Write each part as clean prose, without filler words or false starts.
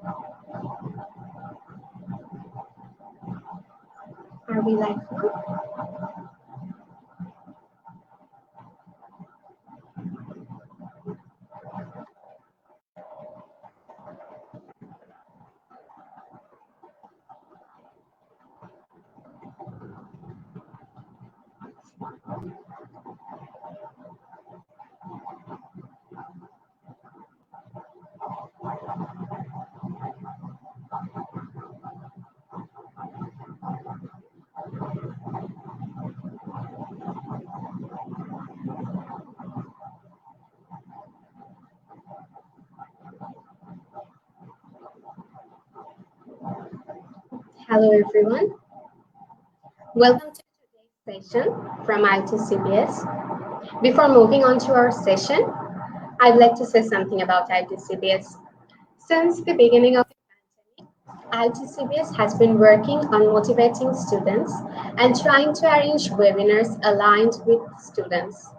Are we live now? Hello everyone. Welcome to today's session from ITCBS. Before moving on to our session, I'd like to say something about ITCBS. Since the beginning of the pandemic, ITCBS has been working on motivating students and trying to arrange webinars aligned with students.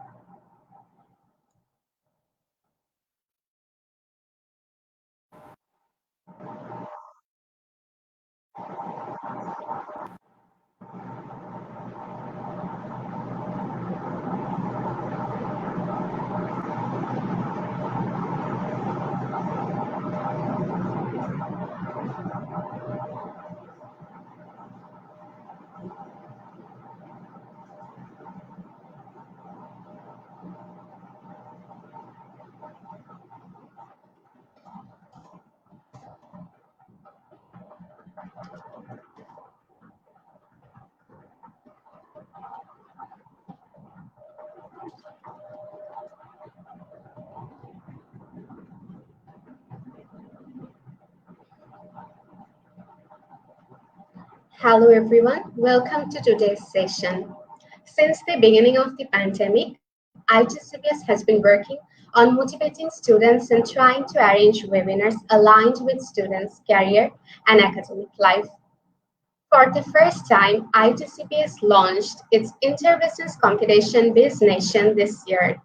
Hello everyone, welcome to today's session. Since the beginning of the pandemic, ITCBS has been working on motivating students and trying to arrange webinars aligned with students' career and academic life. For the first time, ITCBS launched its inter-business competition BizNation this year.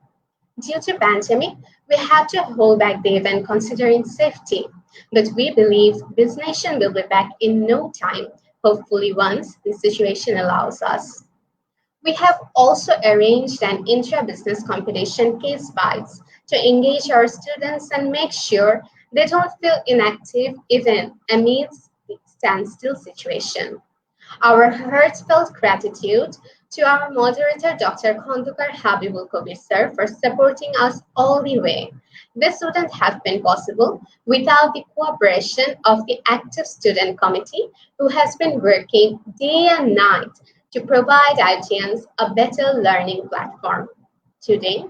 Due to pandemic, we had to hold back the event considering safety, but we believe BizNation will be back in no time, hopefully once the situation allows us. We have also arranged an intra-business competition case bites to engage our students and make sure they don't feel inactive even amidst the standstill situation. Our heartfelt gratitude to our moderator, Dr. Khandukar Habibul Kabir sir, for supporting us all the way. This wouldn't have been possible without the cooperation of the active student committee who has been working day and night to provide ITNs a better learning platform. Today,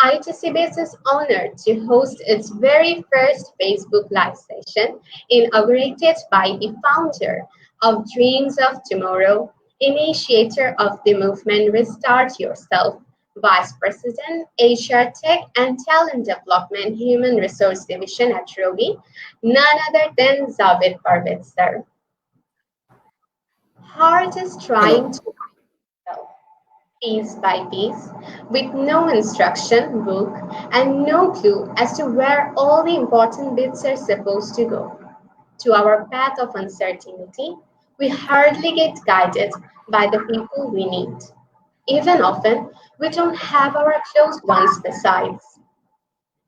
ITCBS is honored to host its very first Facebook Live session, inaugurated by the founder of Dreams of Tomorrow, initiator of the movement Restart Yourself, Vice President, HR Tech and Talent Development Human Resource Division at Robi, none other than Javed Parvez, sir. Heart is trying Hello. to piece by piece, with no instruction book and no clue as to where all the important bits are supposed to go. To our path of uncertainty, we hardly get guided by the people we need. Even often, we don't have our close ones besides.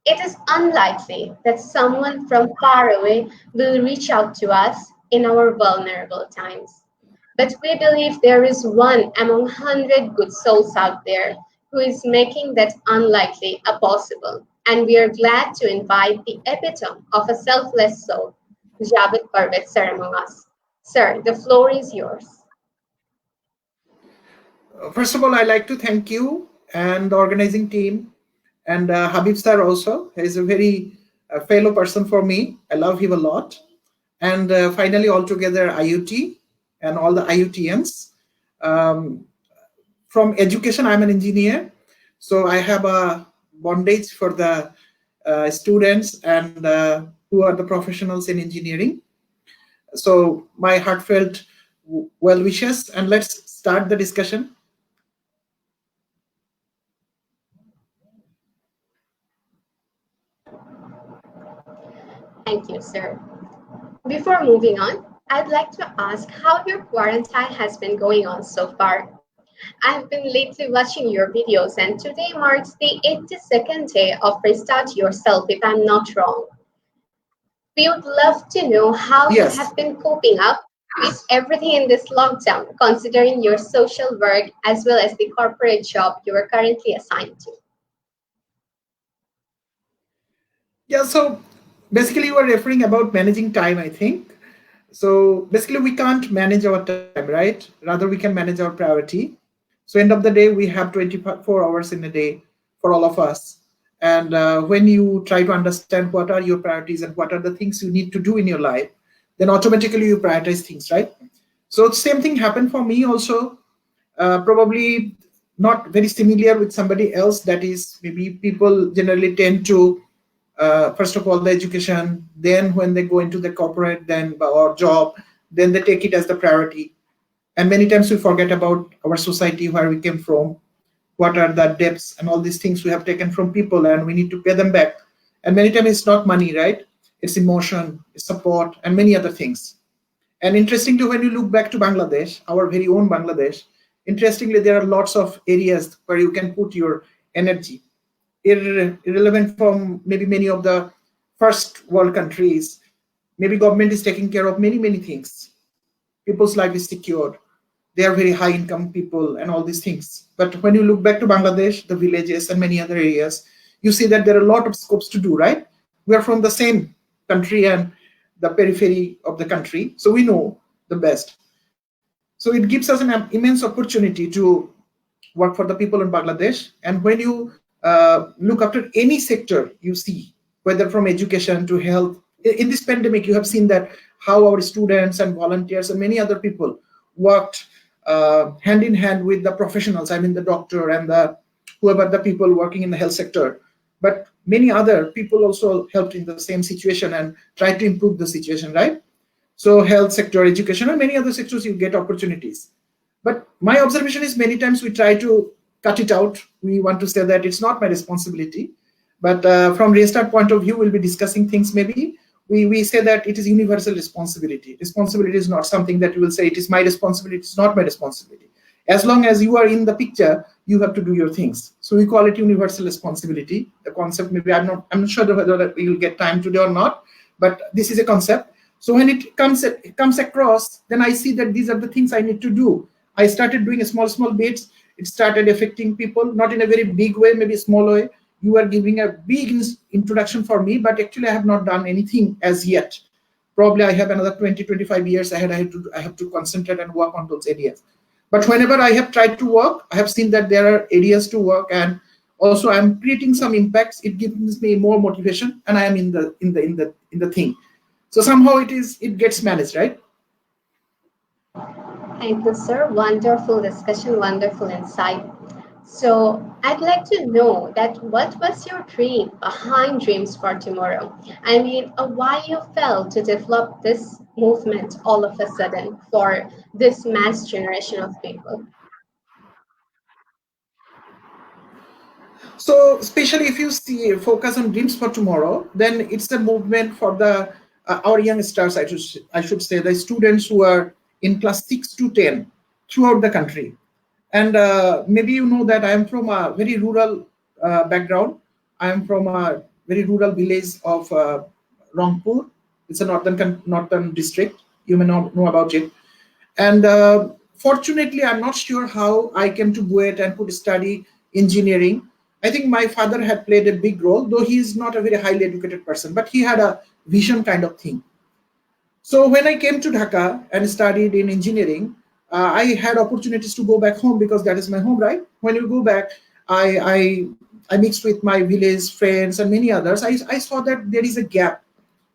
It is unlikely that someone from far away will reach out to us in our vulnerable times. But we believe there is one among 100 good souls out there who is making that unlikely a possible. And we are glad to invite the epitome of a selfless soul, Javed Parvez, sir, among us. Sir, the floor is yours. First of all, I'd like to thank you and the organizing team and Habib sir also. He's a very fellow person for me. I love him a lot. And finally, altogether, IUT and all the IUTNs. Um, from education, I'm an engineer. So I have a bondage for the students and who are the professionals in engineering. So my heartfelt well wishes, and let's start the discussion. Thank you, sir. Before moving on, I'd like to ask how your quarantine has been going on so far. I've been lately watching your videos, and today marks the 82nd day of Restart Yourself, if I'm not wrong. We would love to know how you Yes. have been coping up with everything in this lockdown, considering your social work as well as the corporate job you are currently assigned to. Yeah, so basically you are referring about managing time, I think. So basically we can't manage our time, right? Rather we can manage our priority. So end of the day, we have 24 hours in a day for all of us. And when you try to understand what are your priorities and what are the things you need to do in your life, then automatically you prioritize things, right? So same thing happened for me also. Probably not very similar with somebody else. That is, maybe people generally tend to first of all the education, then when they go into the corporate then or job, then they take it as the priority. And many times we forget about our society, where we came from, what are the debts and all these things we have taken from people, and we need to pay them back. And many times it's not money, right? It's emotion, it's support, and many other things. And interestingly, when you look back to Bangladesh, our very own Bangladesh, interestingly, there are lots of areas where you can put your energy, irrelevant from maybe many of the first world countries. Maybe government is taking care of many things. People's life is secured. They are very high income people and all these things. But when you look back to Bangladesh, the villages and many other areas, you see that there are a lot of scopes to do, right? We are from the same country and the periphery of the country, so we know the best. So it gives us an immense opportunity to work for the people in Bangladesh. And when you look after any sector, you see, whether from education to health, in this pandemic, you have seen that how our students and volunteers and many other people worked hand in hand with the professionals. I mean, the doctor and the whoever the people working in the health sector. But many other people also helped in the same situation and tried to improve the situation, right? So health sector, education, and many other sectors, you get opportunities. But my observation is many times we try to cut it out. We want to say that it's not my responsibility. But from restart point of view, we'll be discussing things. Maybe we say that it is universal responsibility. Responsibility is not something that you will say it is my responsibility. It's not my responsibility. As long as you are in the picture, you have to do your things. So we call it universal responsibility. The concept, maybe I'm not sure whether we will get time today or not, but this is a concept. So when it comes across, then I see that these are the things I need to do. I started doing a small bits. It started affecting people, not in a very big way, maybe a small way. You are giving a big introduction for me, but actually I have not done anything as yet. Probably I have another 20, 25 years ahead. I have to concentrate and work on those areas. But whenever I have tried to work, I have seen that there are areas to work, and also I'm creating some impacts. It gives me more motivation, and I am in the thing. So somehow it gets managed, right? Thank you, sir. Wonderful discussion, wonderful insight. So, I'd like to know that what was your dream behind Dreams for Tomorrow? I mean, why you felt to develop this movement all of a sudden for this mass generation of people? So especially if you see focus on Dreams for Tomorrow, then it's a movement for the our young stars. I should say the students who are in class 6 to 10 throughout the country. And maybe you know that I am from a very rural background. I am from a very rural village of Rangpur. It's a northern district. You may not know about it. And fortunately, I'm not sure how I came to Buet and could study engineering. I think my father had played a big role, though he is not a very highly educated person, but he had a vision kind of thing. So when I came to Dhaka and studied in engineering, I had opportunities to go back home because that is my home, right? When you go back, I mixed with my village friends and many others. I saw that there is a gap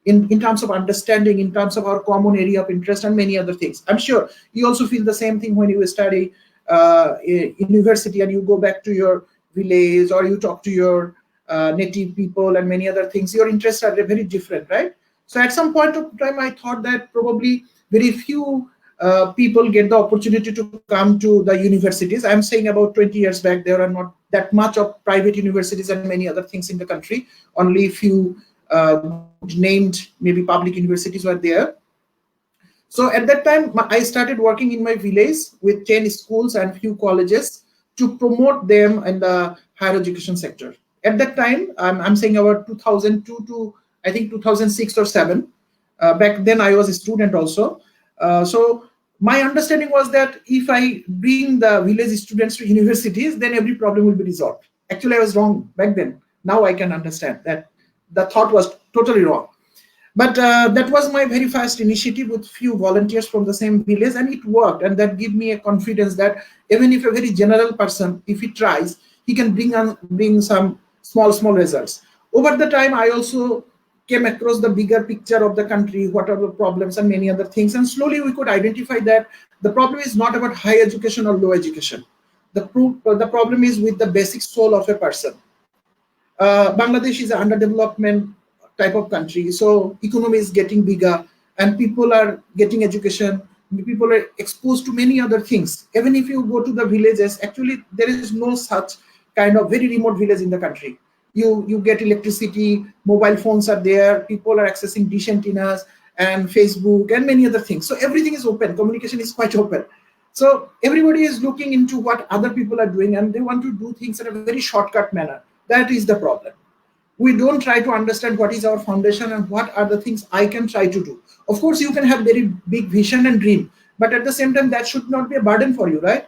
in terms of understanding, in terms of our common area of interest and many other things. I'm sure you also feel the same thing when you study university and you go back to your village or you talk to your native people and many other things. Your interests are very different, right? So at some point of time, I thought that probably very few people get the opportunity to come to the universities. I'm saying about 20 years back, there are not that much of private universities and many other things in the country. Only few named maybe public universities were there. So at that time, I started working in my village with 10 schools and few colleges to promote them in the higher education sector. At that time, I'm saying about 2002 to I think 2006 or 7. Back then, I was a student also. So my understanding was that if I bring the village students to universities, then every problem will be resolved. Actually, I was wrong back then. Now I can understand that the thought was totally wrong. But that was my very first initiative with few volunteers from the same village, and it worked. And that gave me a confidence that even if a very general person, if he tries, he can bring some small results. Over the time, I also came across the bigger picture of the country, what are the problems and many other things. And slowly we could identify that the problem is not about high education or low education. The problem is with the basic soul of a person. Bangladesh is an underdevelopment type of country, so economy is getting bigger, and people are getting education. People are exposed to many other things. Even if you go to the villages, actually there is no such kind of very remote village in the country. You get electricity, mobile phones are there, people are accessing dish antennas and Facebook and many other things. So everything is open. Communication is quite open. So everybody is looking into what other people are doing, and they want to do things in a very shortcut manner. That is the problem. We don't try to understand what is our foundation and what are the things I can try to do. Of course, you can have very big vision and dream, but at the same time, that should not be a burden for you, right?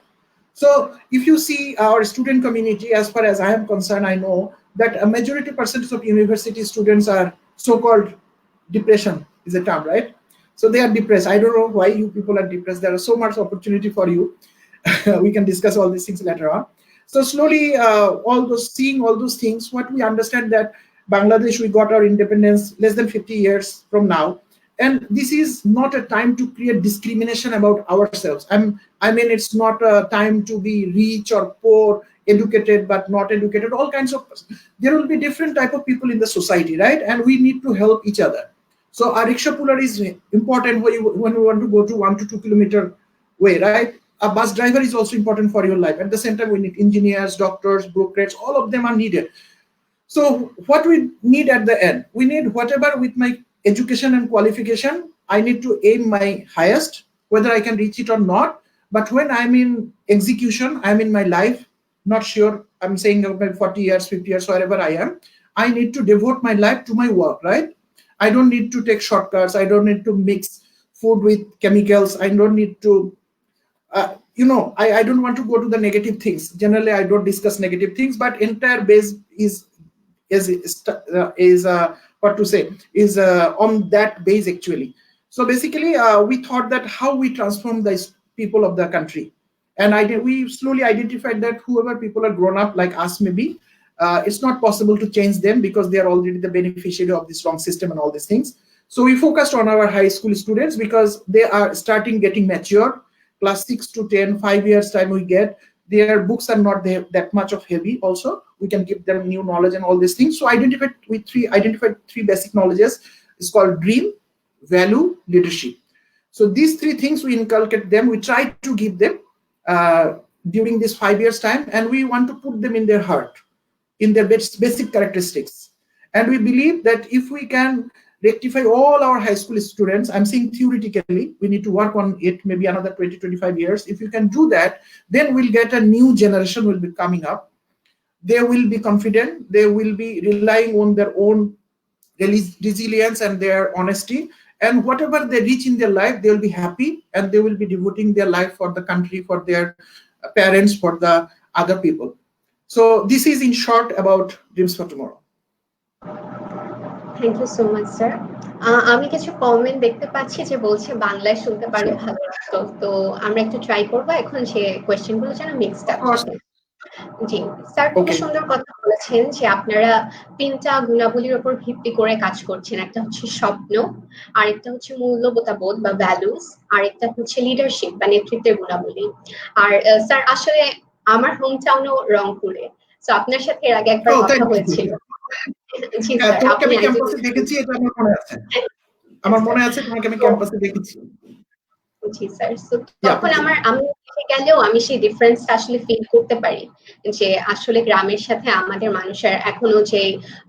So if you see our student community, as far as I am concerned, I know that a majority percentage of university students are so-called depression is a term, right? So they are depressed. I don't know why you people are depressed. There is so much opportunity for you. We can discuss all these things later on. So slowly, seeing all those things, what we understand that Bangladesh, we got our independence less than 50 years from now. And this is not a time to create discrimination about ourselves. I mean, it's not a time to be rich or poor, educated but not educated, all kinds of, there will be different type of people in the society, right? And we need to help each other. So our rickshaw puller is important when we want to go to 1 to 2 kilometer way, right? A bus driver is also important for your life. At the same time, we need engineers, doctors, brokers, all of them are needed. So what we need at the end, we need whatever with my education and qualification, I need to aim my highest, whether I can reach it or not. But when I'm in execution, I'm in my life, not sure, I'm saying about 40 years, 50 years, wherever I am, I need to devote my life to my work, right? I don't need to take shortcuts. I don't need to mix food with chemicals. I don't need to I don't want to go to the negative things. Generally, I don't discuss negative things, but entire base is what to say is on that base actually. So basically, we thought that how we transform the people of the country, and we slowly identified that whoever people are grown up like us, maybe it's not possible to change them because they are already the beneficiary of this wrong system and all these things. So we focused on our high school students because they are starting getting mature. Class 6 to 10, 5 years time we get, their books are not that much of heavy. Also, we can give them new knowledge and all these things. So identified three basic knowledges. It's called dream, value, leadership. So these three things we inculcate them. We try to give them during this 5 years time, and we want to put them in their heart, in their basic characteristics. And we believe that if we can rectify all our high school students, I'm saying theoretically, we need to work on it maybe another 20, 25 years. If you can do that, then we'll get a new generation will be coming up. They will be confident. They will be relying on their own resilience and their honesty. And whatever they reach in their life, they will be happy and they will be devoting their life for the country, for their parents, for the other people. So this is in short about Dreams for Tomorrow. Thank you so much sir. আমি কিছু comment দেখতে পাচ্ছি যে বলছে বাংলায় শুনতে পারলে ভালো লাগতো, তো আমরা একটু ট্রাই করবো এখন সে কোয়েশ্চেনগুলো যেন মিক্সড আপ থাকে। জি স্যার, খুব সুন্দর কথা বলেছেন যে আপনারা তিনটা গুণাবলীর উপর ভিত্তি করে কাজ করছেন। একটা হচ্ছে স্বপ্ন, আরেকটা হচ্ছে মূল্যবোধ বা ভ্যালুস, আরেকটা হচ্ছে লিডারশিপ বা নেতৃত্বের গুণাবলী। আর স্যার আসলে আমার হোম টাউনও রংপুরে, তো আপনার সাথে এর আগে একবার কথা হয়েছিল। জি স্যার, আপনি ক্যাম্পাসে দেখেছি, এটা আমার মনে আছে। আমার মনে আছে তোমাকে আমি ক্যাম্পাসে দেখেছি। জি স্যার, তখন আমি গেলেও আমি সেই ডিফারেন্সটা আসলে ফিল করতে পারি, যে আসলে গ্রামের সাথে আমাদের মানুষের এখনো যে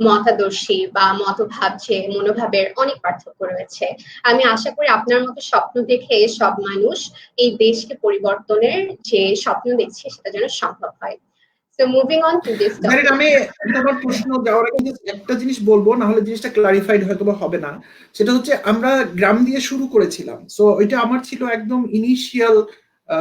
মতাদর্শী বা মতভাব, যে মনোভাবের অনেক পার্থক্য রয়েছে। আমি আশা করি আপনার মতো স্বপ্ন দেখে সব মানুষ এই দেশকে পরিবর্তনের যে স্বপ্ন দেখছে সেটা যেন সম্ভব হয়। So moving on to this জানেন, topic. আমি আমার প্রশ্ন যাওয়ার আগে just একটা জিনিস বলবো, না হলে জিনিসটা ক্লারিফাইড হয়তো বা হবে না। সেটা হচ্ছে আমরা গ্রাম দিয়ে শুরু করেছিলাম, সো ওইটা আমার ছিল একদম ইনিশিয়াল,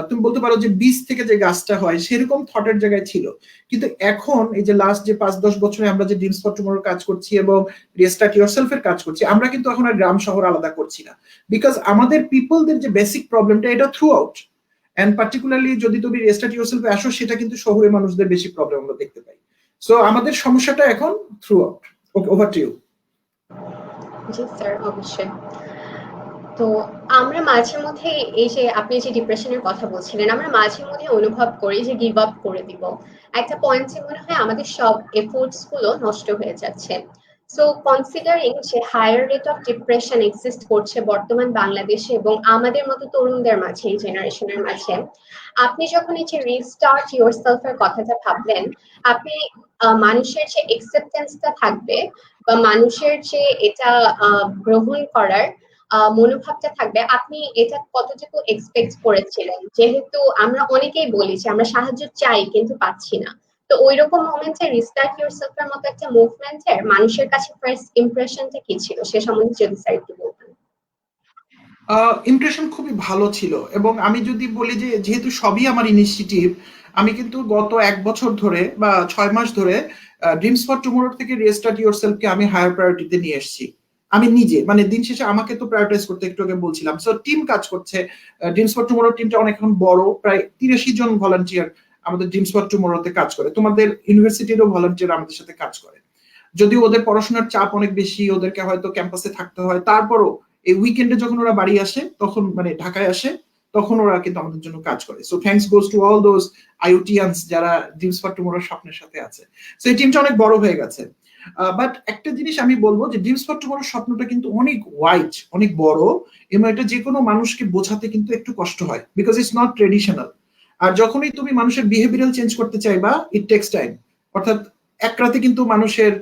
তুমি বলতে পারো যে বীজ থেকে যে গাছটা হয় সেরকম থটের জায়গায় ছিল। কিন্তু এখন এই যে লাস্ট যে 5-10 বছরে আমরা যে ড্রিমস ফর টুমরোর কাজ করছি এবং রিস্টার্ট ইয়োরসেলফ এর কাজ করছি, আমরা কিন্তু এখন আর গ্রাম শহর আলাদা করছি না, বিকজ আমাদের পিপলদের যে বেসিক প্রবলেমটা এটা থ্রু আউট, এন্ড পার্টিকুলারলি যদি তুমি রিস্টার্ট ইয়োরসেলফে আসো, সেটা কিন্তু শহরের মানুষদের বেশি প্রবলেম আমরা দেখতে পাই। সো আমাদের সমস্যাটা এখন throughout. Okay, over to you. জি স্যার, অবশ্যই। তো আমরা মাঝে মধ্যে এই যে আপনি যে ডিপ্রেশনের কথা বলছিলেন, আমরা মাঝে মধ্যে অনুভব করি যে গিভ আপ করে দিব। একটা পয়েন্টে মনে হয় আমাদের সব এফোর্টস গুলো নষ্ট হয়ে যাচ্ছে। সো কনসিডারিং যে higher rate of depression exist করছে বর্তমান বাংলাদেশে এবং আমাদের মতো তরুণদের মাঝে, এই জেনারেশনের মাঝে, আপনি যখন এই যে রিস্টার্ট ইয়োরসেলফ এর কথাটা ভাবলেন, আপনি মানুষের যে একসেপ্টেন্সটা থাকবে বা মানুষের যে এটা গ্রহণ করার মনোভাবটা থাকবে, আপনি এটা কতটুকু এক্সপেক্ট করেছিলেন? যেহেতু আমরা অনেকেই বলি যে আমরা সাহায্য চাই কিন্তু পাচ্ছি না, তো ওইরকম মোমেন্টে রিস্টার্ট ইয়োরসেলফ এর মতো একটা মুভমেন্টের মানুষের কাছে ফার্স্ট ইমপ্রেশনটা কি ছিল সে সম্বন্ধে যদি স্যার একটু বলতেন। ইমপ্রেশন খুবই ভালো ছিল, এবং আমি যদি বলি যে যেহেতু সবই আমার ইনিশিয়েটিভ, আমি কিন্তু গত 1 বছর ধরে বা 6 মাস ধরে ড্রিমস ফর টুমোরো থেকে রিস্টার্ট ইয়োরসেলফকে আমি হায়ার প্রায়োরিটিতে নিয়ে এসেছি। আমি নিজে, মানে দিন শেষে আমাকে তো প্রায়োরিটাইজ করতে, একটু আগে বলছিলাম। সো টিম কাজ করছে, ড্রিমস ফর টুমোরো টিমটা অনেক এখন বড়, প্রায় 83 জন ভলান্টিয়ার আমাদের ড্রিমস ফর টুমোরোতে কাজ করে। তোমাদের ইউনিভার্সিটিরও ভলান্টিয়ার আমাদের সাথে কাজ করে। যদিও ওদের পড়াশোনার চাপ অনেক বেশি, ওদেরকে হয়তো ক্যাম্পাসে থাকতে হয়, তারপরও এই উইকেন্ডে যখন ওরা বাড়ি আসে, তখন মানে ঢাকায় আসে, তখন ওরা কিন্তু আমাদের জন্য কাজ করে। So thanks goes to all those IOTians যারা ড্রিমস ফর টুমোরোর স্বপ্নের সাথে আছে। সো এই টিমটা অনেক বড় হয়ে গেছে। বাট একটা জিনিস আমি বলবো যে ড্রিমস ফর টুমোরোর স্বপ্নটা কিন্তু অনেক ওয়াইড, অনেক বড়, এবং এটা যে কোনো মানুষকে বোঝাতে কিন্তু একটু কষ্ট হয়, বিকজ ইটস নট ট্রেডিশনাল। আর যখনই তুমি মানুষের বিহেভিয়ারাল চেঞ্জ করতে চাইবা, ইট টেক্স টাইম। অর্থাৎ এক রাতে কিন্তু মানুষের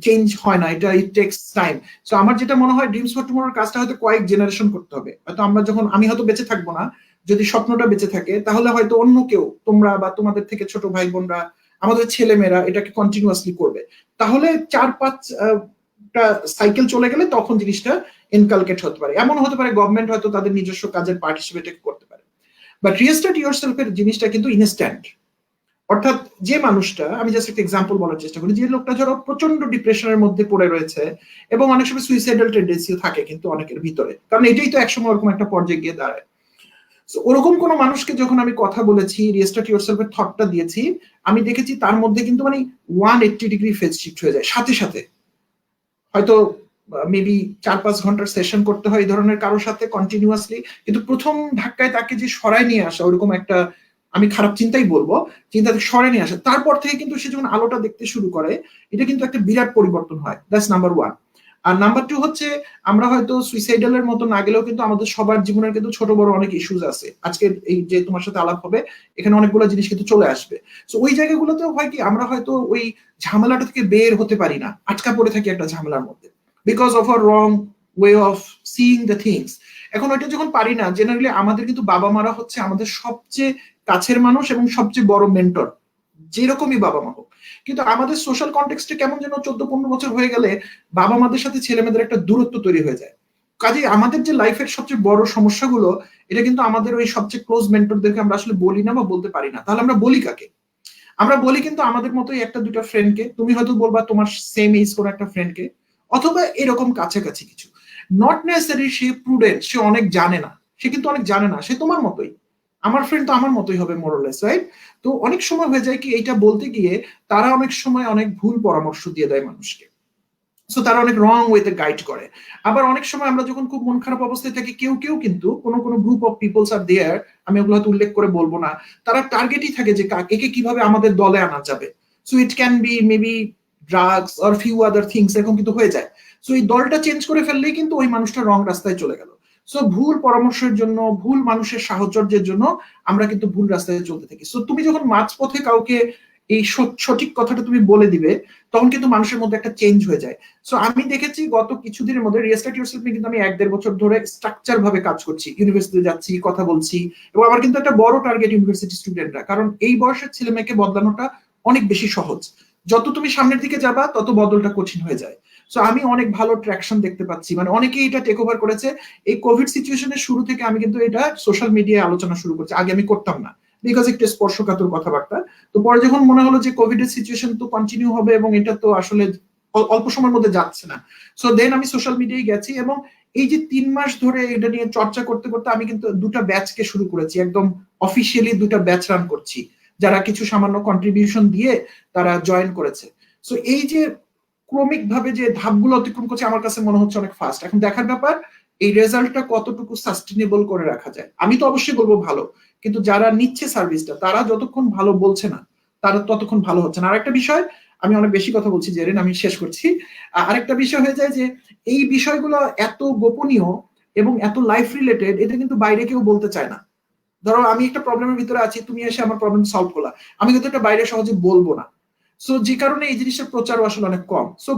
চেঞ্জ হয় না, এটা ইট টেক্স টাইম। সো আমার যেটা মনে হয়, ড্রিমস ফর টুমোরোর কাজটা হয়তো কয়েক জেনারেশন করতে হবে। হয়তো আমরা যখন, আমি হয়তো বেঁচে থাকবো না, যদি স্বপ্নটা বেঁচে থাকে, তাহলে হয়তো অন্য কেউ, তোমরা বা তোমাদের থেকে ছোট ভাই বোনরা, আমাদের ছেলেমেয়েরা এটাকে কন্টিনিউয়াসলি করবে। তাহলে 4-5টা সাইকেল চলে গেলে তখন জিনিসটা ইনকালকেট হতে পারে। এমন হতে পারে গভর্নমেন্ট হয়তো তাদের নিজস্ব কাজের পার্ট হিসেবে এটাকে করতে পারে। বাট রিস্টার্ট ইয়োরসেলফের জিনিসটা কিন্তু ইনস্ট্যান্ট। অর্থাৎ যে মানুষটা, আমি জাস্ট একটা এক্সাম্পল বলার চেষ্টা করি, যে লোকটা ধরো প্রচন্ড ডিপ্রেশনের মধ্যে পড়ে রয়েছে, এবং অনেক সময় সুইসাইডাল টেন্ডেন্সিও থাকে কিন্তু অনেকের ভিতরে, কারণ এটাই তো একসময় ওরকম একটা পর্যায়ে গিয়ে দাঁড়ায়। ওরকম কোন মানুষকে যখন আমি কথা বলেছি, রিস্টার্ট ইয়োরসেলফের থটটা দিয়েছি, আমি দেখেছি তার মধ্যে কিন্তু মানে 180 ডিগ্রি ফেজ শিফট হয়ে যায় সাথে সাথে। হয়তো মেবি 4-5 ঘন্টার সেশন করতে হয় এই ধরনের কারোর সাথে কন্টিনিউয়াসলি, কিন্তু প্রথম ধাক্কায় তাকে যে সরায় নিয়ে আসা, ওরকম একটা, আমি খারাপ চিন্তাই বলবো, চিন্তা সরে নিয়ে আসে, তারপর থেকে কিন্তু সে যখন আলোটা দেখতে শুরু করে, এটা কিন্তু একটা বিরাট পরিবর্তন হয়। That's number 1। আর নাম্বার 2 হচ্ছে, আমরা হয়তো সুইসাইডালের মতো না গেলেও কিন্তু আমাদের সবার জীবনের কিন্তু ছোট বড় অনেক ইস্যুস আছে। আজকে এই যে তোমার সাথে আলাপ হবে, এখানে অনেকগুলো জিনিস কিন্তু চলে আসবে। সো ওই জায়গাগুলোতেও হয় কি, আমরা হয়তো ওই ঝামেলাটা থেকে বের হতে পারি না, আটকা পড়ে থাকি একটা ঝামেলার মধ্যে, because of a wrong way of seeing the things. এখন ওইটা যখন পারি না, জেনারেলি আমাদের কিন্তু বাবা মারা হচ্ছে আমাদের সবচেয়ে কাছের মানুষ এবং সবচেয়ে বড় মেন্টর, যেরকমই বাবা মা হোক। কিন্তু আমাদের সোশ্যাল কনটেক্সটে কেমন যেন 14-15 বছর হয়ে গেলে বাবা মাদের সাথে ছেলে মেয়েদের একটা দূরত্ব তৈরি হয়ে যায়। কাজে আমাদের যে লাইফের সবচেয়ে বড় সমস্যাগুলো, এটা কিন্তু আমাদের ওই সবচেয়ে ক্লোজ মেন্টরদেরকে আমরা আসলে বলি না বা বলতে পারি না। তাহলে আমরা বলি কাকে? আমরা বলি কিন্তু আমাদের মতোই একটা দুইটা ফ্রেন্ডকে। তুমি হয়তো বলবা তোমার সেম এজ কোন একটা ফ্রেন্ডকে, অথবা এরকম কাছাকাছি কিছু। নট নেসেসারি সে প্রুডেন্ট, সে অনেক জানে না, সে কিন্তু অনেক জানে না, সে তোমার মতোই। আমার ফ্রেন্ড তো আমার মতোই হবে মোরলেস, রাইট? তো অনেক সময় হয়ে যায় কি, এইটা বলতে গিয়ে তারা অনেক সময় অনেক ভুল পরামর্শ দিয়ে দেয় মানুষকে। সো তারা অনেক রং ওয়েতে গাইড করে। আবার অনেক সময় আমরা যখন খুব মন খারাপ অবস্থায় থাকি, কেউ কেউ কিন্তু কোনো কোনো গ্রুপ অফ পিপলস আর দেয়ার, আমি ওগুলো হয়তো উল্লেখ করে বলবো না, তারা টার্গেটই থাকে যে একে কিভাবে আমাদের দলে আনা যাবে। So it can be maybe drugs or few other things, এরকম কিন্তু হয়ে যায়। সো এই দলটা চেঞ্জ করে ফেললেই কিন্তু ওই মানুষটা রং রাস্তায় চলে গেল। সো ভুল পরামর্শের জন্য, ভুল মানুষের সাহচর্যের জন্য আমরা কিন্তু ভুল রাস্তায় চলতে থাকি। সো তুমি যখন মাঝপথে কাউকে এই সঠিক কথাটা তুমি বলে দিবে, তখন কিন্তু মানুষের মধ্যে একটা চেঞ্জ হয়ে যায়। সো আমি দেখেছি গত কিছুদিনের মধ্যে রিস্টার্ট ইউরসেলফ নিয়ে কিন্তু আমি 1-1.5 বছর ধরে স্ট্রাকচার ভাবে কাজ করছি, ইউনিভার্সিটিতে যাচ্ছি, কথা বলছি, এবং আমার কিন্তু একটা বড় টার্গেট ইউনিভার্সিটি স্টুডেন্টরা, কারণ এই বয়সের ছেলে মেয়েকে বদলানোটা অনেক বেশি সহজ। যত তুমি সামনের দিকে যাবা তত বদলটা কঠিন হয়ে যায়। সো আমি অনেক ভালো ট্র্যাকশন দেখতে পাচ্ছি, মানে অনেকেই এটা টেক ওভার করেছে। এই কোভিড সিচুয়েশনের শুরু থেকে আমি কিন্তু এটা সোশ্যাল মিডিয়ায় আলোচনা শুরু করছি, আগে আমি করতাম না, বিকজ একটু স্পর্শকাতর কথাবার্তা। তো পরে যখন মনে হলো যে কোভিড এর সিচুয়েশন তো কন্টিনিউ হবে এবং এটা তো আসলে অল্প সময়ের মধ্যে যাচ্ছে না, সো দেন আমি সোশ্যাল মিডিয়ায় গেছি, এবং এই যে 3 মাস ধরে এটা নিয়ে চর্চা করতে করতে আমি কিন্তু 2টা ব্যাচকে শুরু করেছি, একদম অফিসিয়ালি 2টা ব্যাচ রান করছি, যারা কিছু সামান্য কন্ট্রিবিউশন দিয়ে তারা জয়েন করেছে। সো এই যে ক্রমিক ভাবে যে ধাপগুলো অতিক্রম করছে, আমার কাছে মনে হচ্ছে অনেক ফাস্ট। এখন দেখার ব্যাপার এই রেজাল্টটা কতটুকু সাস্টেনেবল করে রাখা যায়। আমি তো অবশ্যই বলবো ভালো, কিন্তু যারা নিচ্ছে সার্ভিসটা তারা যতক্ষণ ভালো বলছে না, তারা ততক্ষণ ভালো হচ্ছে না। আরেকটা বিষয়, আমি অনেক বেশি কথা বলছি জেরিন, আমি শেষ করছি। আরেকটা বিষয় হয়ে যায় যে এই বিষয়গুলো এত গোপনীয় এবং এত লাইফ রিলেটেড, এটা কিন্তু বাইরে কেউ বলতে চায় না। ধরো আমি একটা প্রবলেমের ভিতরে আছি, তুমি এসে আমার প্রবলেম সলভ করলা, আমি কিন্তু এটা বাইরে সহজে বলবো না। সো যে কারণে এই জিনিসের প্রচারও আসলে অনেক কম। সো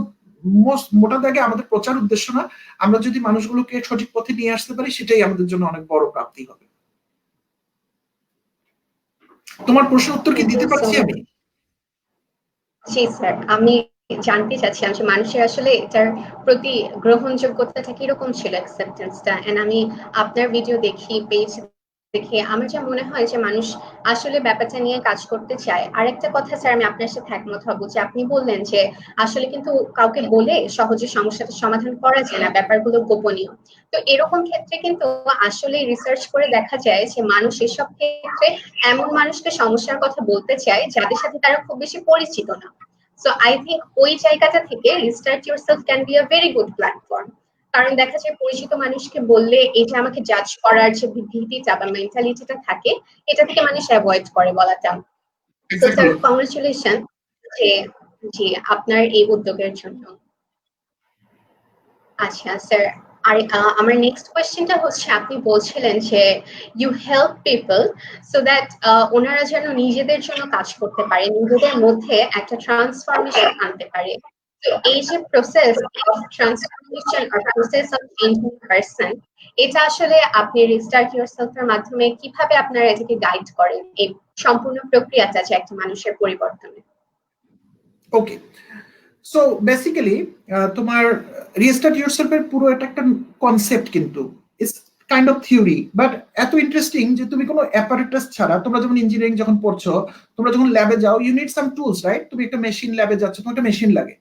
মোটা দাগে আমাদের প্রচার উদ্দেশ্য না, আমরা যদি মানুষগুলোকে সঠিক পথে নিয়ে আসতে পারি সেটাই আমাদের জন্য অনেক বড় প্রাপ্তি হবে। তোমার প্রশ্ন উত্তর কি দিতে পারছি আমি? জি স্যার, আমি জানতে চাচ্ছিলাম যে মানুষের আসলে এটার প্রতি গ্রহণযোগ্যতা কিরকম ছিল, অ্যাকসেপ্টেন্সটা। এন্ড আমি আপনার ভিডিও দেখি, পেজ দেখে আমার যা মনে হয় যে মানুষ আসলে ব্যাপারটা নিয়ে কাজ করতে চায়। আরেকটা কথা স্যার, আমি আপনার সাথে একমত হব যে আপনি বললেন যে আসলে কিন্তু কাউকে বলে সহজে সমস্যাটা সমাধান করা যায় না, ব্যাপারগুলো গোপনীয়। তো এরকম ক্ষেত্রে কিন্তু আসলে রিসার্চ করে দেখা যায় যে মানুষ এসব ক্ষেত্রে এমন মানুষকে সমস্যার কথা বলতে চায় যাদের সাথে তারা খুব বেশি পরিচিত না। সো আই থিঙ্ক ওই জায়গাটা থেকে restart yourself can be a very good platform. কারণ দেখা যায় পরিচিত মানুষকে বললে এই যে আমাকে জাজ করার যে ভীতিটা বা মেন্টালিটিটা থাকে, এটা থেকে মানুষ অ্যাভয়েড করে বলাটা। তো স্যার, কংগ্রেচুলেশন যে জি আপনার এই উদ্যোগের জন্য। আচ্ছা স্যার, আর আমার নেক্সট কোয়েশ্চেনটা হচ্ছে, আপনি বলছিলেন যে you help people so that ওনারা যেন নিজেদের জন্য কাজ করতে পারে, নিজেদের মধ্যে একটা ট্রান্সফরমেশন আনতে পারে। তো এই যে প্রসেস অফ ট্রান্সফরমেশন আর প্রসেস অফ চেঞ্জিং পারসন, এটা আসলে আপনি রিস্টার্ট ইউরসেলফ এর মাধ্যমে কিভাবে আপনারা এটাকে গাইড করেন, এই সম্পূর্ণ প্রক্রিয়াটা যে একটা মানুষের পরিবর্তনে? ওকে, সো বেসিক্যালি তোমার রিস্টার্ট ইউরসেলফ এর পুরো এটা একটা কনসেপ্ট, কিন্তু it's kind of theory, but এত ইন্টারেস্টিং যে তুমি কোনো অ্যাপারেটাস ছাড়া, তোমরা যখন ইঞ্জিনিয়ারিং যখন পড়ছো, তোমরা যখন ল্যাবে যাও, you need some tools, right? তুমি একটা মেশিন ল্যাবে যাচ্ছ, তোমার একটা মেশিন লাগে।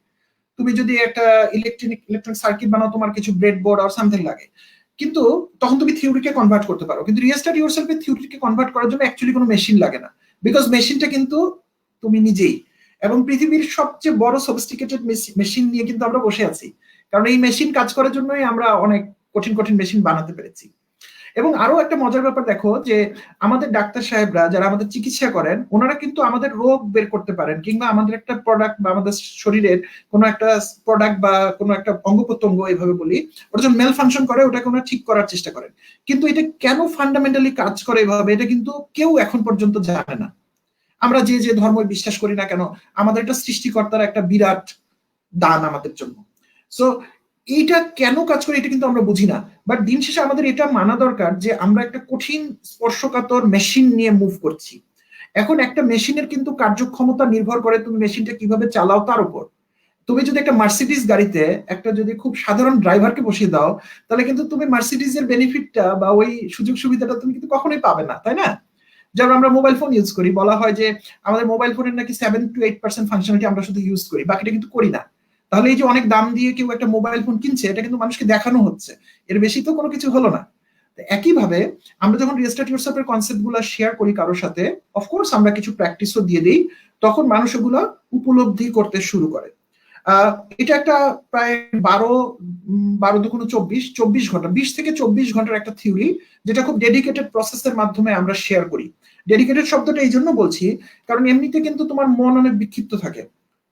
তুমি যদি একটা ইলেকট্রনিক সার্কিট বানাও, তোমার কিছু ব্রেড বোর্ড আর সামথিং লাগে। কিন্তু তখন তুমি থিওরিকে কনভার্ট করতে পারো, কিন্তু রিস্টার্ট ইউরসেলফ এর থিওরিকে কনভার্ট করার জন্য অ্যাকচুয়ালি কোনো মেশিন লাগে না, বিকজ মেশিনটা কিন্তু তুমি নিজেই। এবং পৃথিবীর সবচেয়ে বড় সফিস্টিকেটেড মেশিন নিয়ে কিন্তু আমরা বসে আছি, কারণ এই মেশিন কাজ করার জন্যই আমরা অনেক কঠিন কঠিন মেশিন বানাতে পেরেছি। এবং আরো একটা মজার ব্যাপার দেখো, যে আমাদের ডাক্তার সাহেবরা যারা আমাদের চিকিৎসা করেন, ওনারা কিন্তু আমাদের রোগ বের করতে পারেন, কিংবা আমাদের একটা প্রোডাক্ট বা আমাদের শরীরের কোনো একটা প্রোডাক্ট বা কোনো একটা অঙ্গ প্রত্যঙ্গ, এইভাবে বলি, ওটা যখন মেল ফাংশন করে ওটাকে ওনারা ঠিক করার চেষ্টা করেন। কিন্তু এটা কেন ফান্ডামেন্টালি কাজ করে এভাবে, এটা কিন্তু কেউ এখন পর্যন্ত জানে না। আমরা যে যে ধর্ম বিশ্বাস করি না কেন, আমাদের এটা সৃষ্টিকর্তার একটা বিরাট দান আমাদের জন্য। সো এইটা কেন কাজ করে এটা কিন্তু আমরা বুঝি না, বাট দিন শেষে আমাদের এটা মানা দরকার যে আমরা একটা কঠিন স্পর্শকাতর মেশিন নিয়ে মুভ করছি। এখন একটা মেশিনের কিন্তু কার্যক্ষমতা নির্ভর করে তুমি মেশিনটা কিভাবে চালাও তার উপর। তুমি যদি একটা মার্সিডিজ গাড়িতে একটা যদি খুব সাধারণ ড্রাইভারকে বসিয়ে দাও, তাহলে কিন্তু তুমি মার্সিডিজের বেনিফিটটা বা ওই সুযোগ সুবিধাটা তুমি কিন্তু কখনোই পাবে না, তাই না? যেমন আমরা মোবাইল ফোন ইউজ করি, বলা হয় যে আমাদের মোবাইল ফোনের নাকি 7 to 8% ফাংশনালিটি আমরা শুধু ইউজ করি, বাকিটা কিন্তু করি না। তাহলে এই যে অনেক দাম দিয়ে কেউ একটা মোবাইল ফোন কিনছে, এটা কিন্তু মানুষকে দেখানো হচ্ছে, এর বেশি তো কোনো কিছু হলো না। একইভাবে আমরা যখন রিস্টার্ট ইউরসেলফ এর কনসেপ্ট গুলো শেয়ার করি কারোর সাথে, অফকোর্স আমরা কিছু প্র্যাকটিসও দিয়ে দিই, তখন মানুষ এগুলো উপলব্ধি করতে শুরু করে। এটা একটা প্রায় 12-12 × 24 20 থেকে 24 ঘন্টার একটা থিওরি, যেটা খুব ডেডিকেটেড প্রসেসের মাধ্যমে আমরা শেয়ার করি। ডেডিকেটেড শব্দটা এই জন্য বলছি, কারণ এমনিতে কিন্তু তোমার মন অনেক বিক্ষিপ্ত থাকে,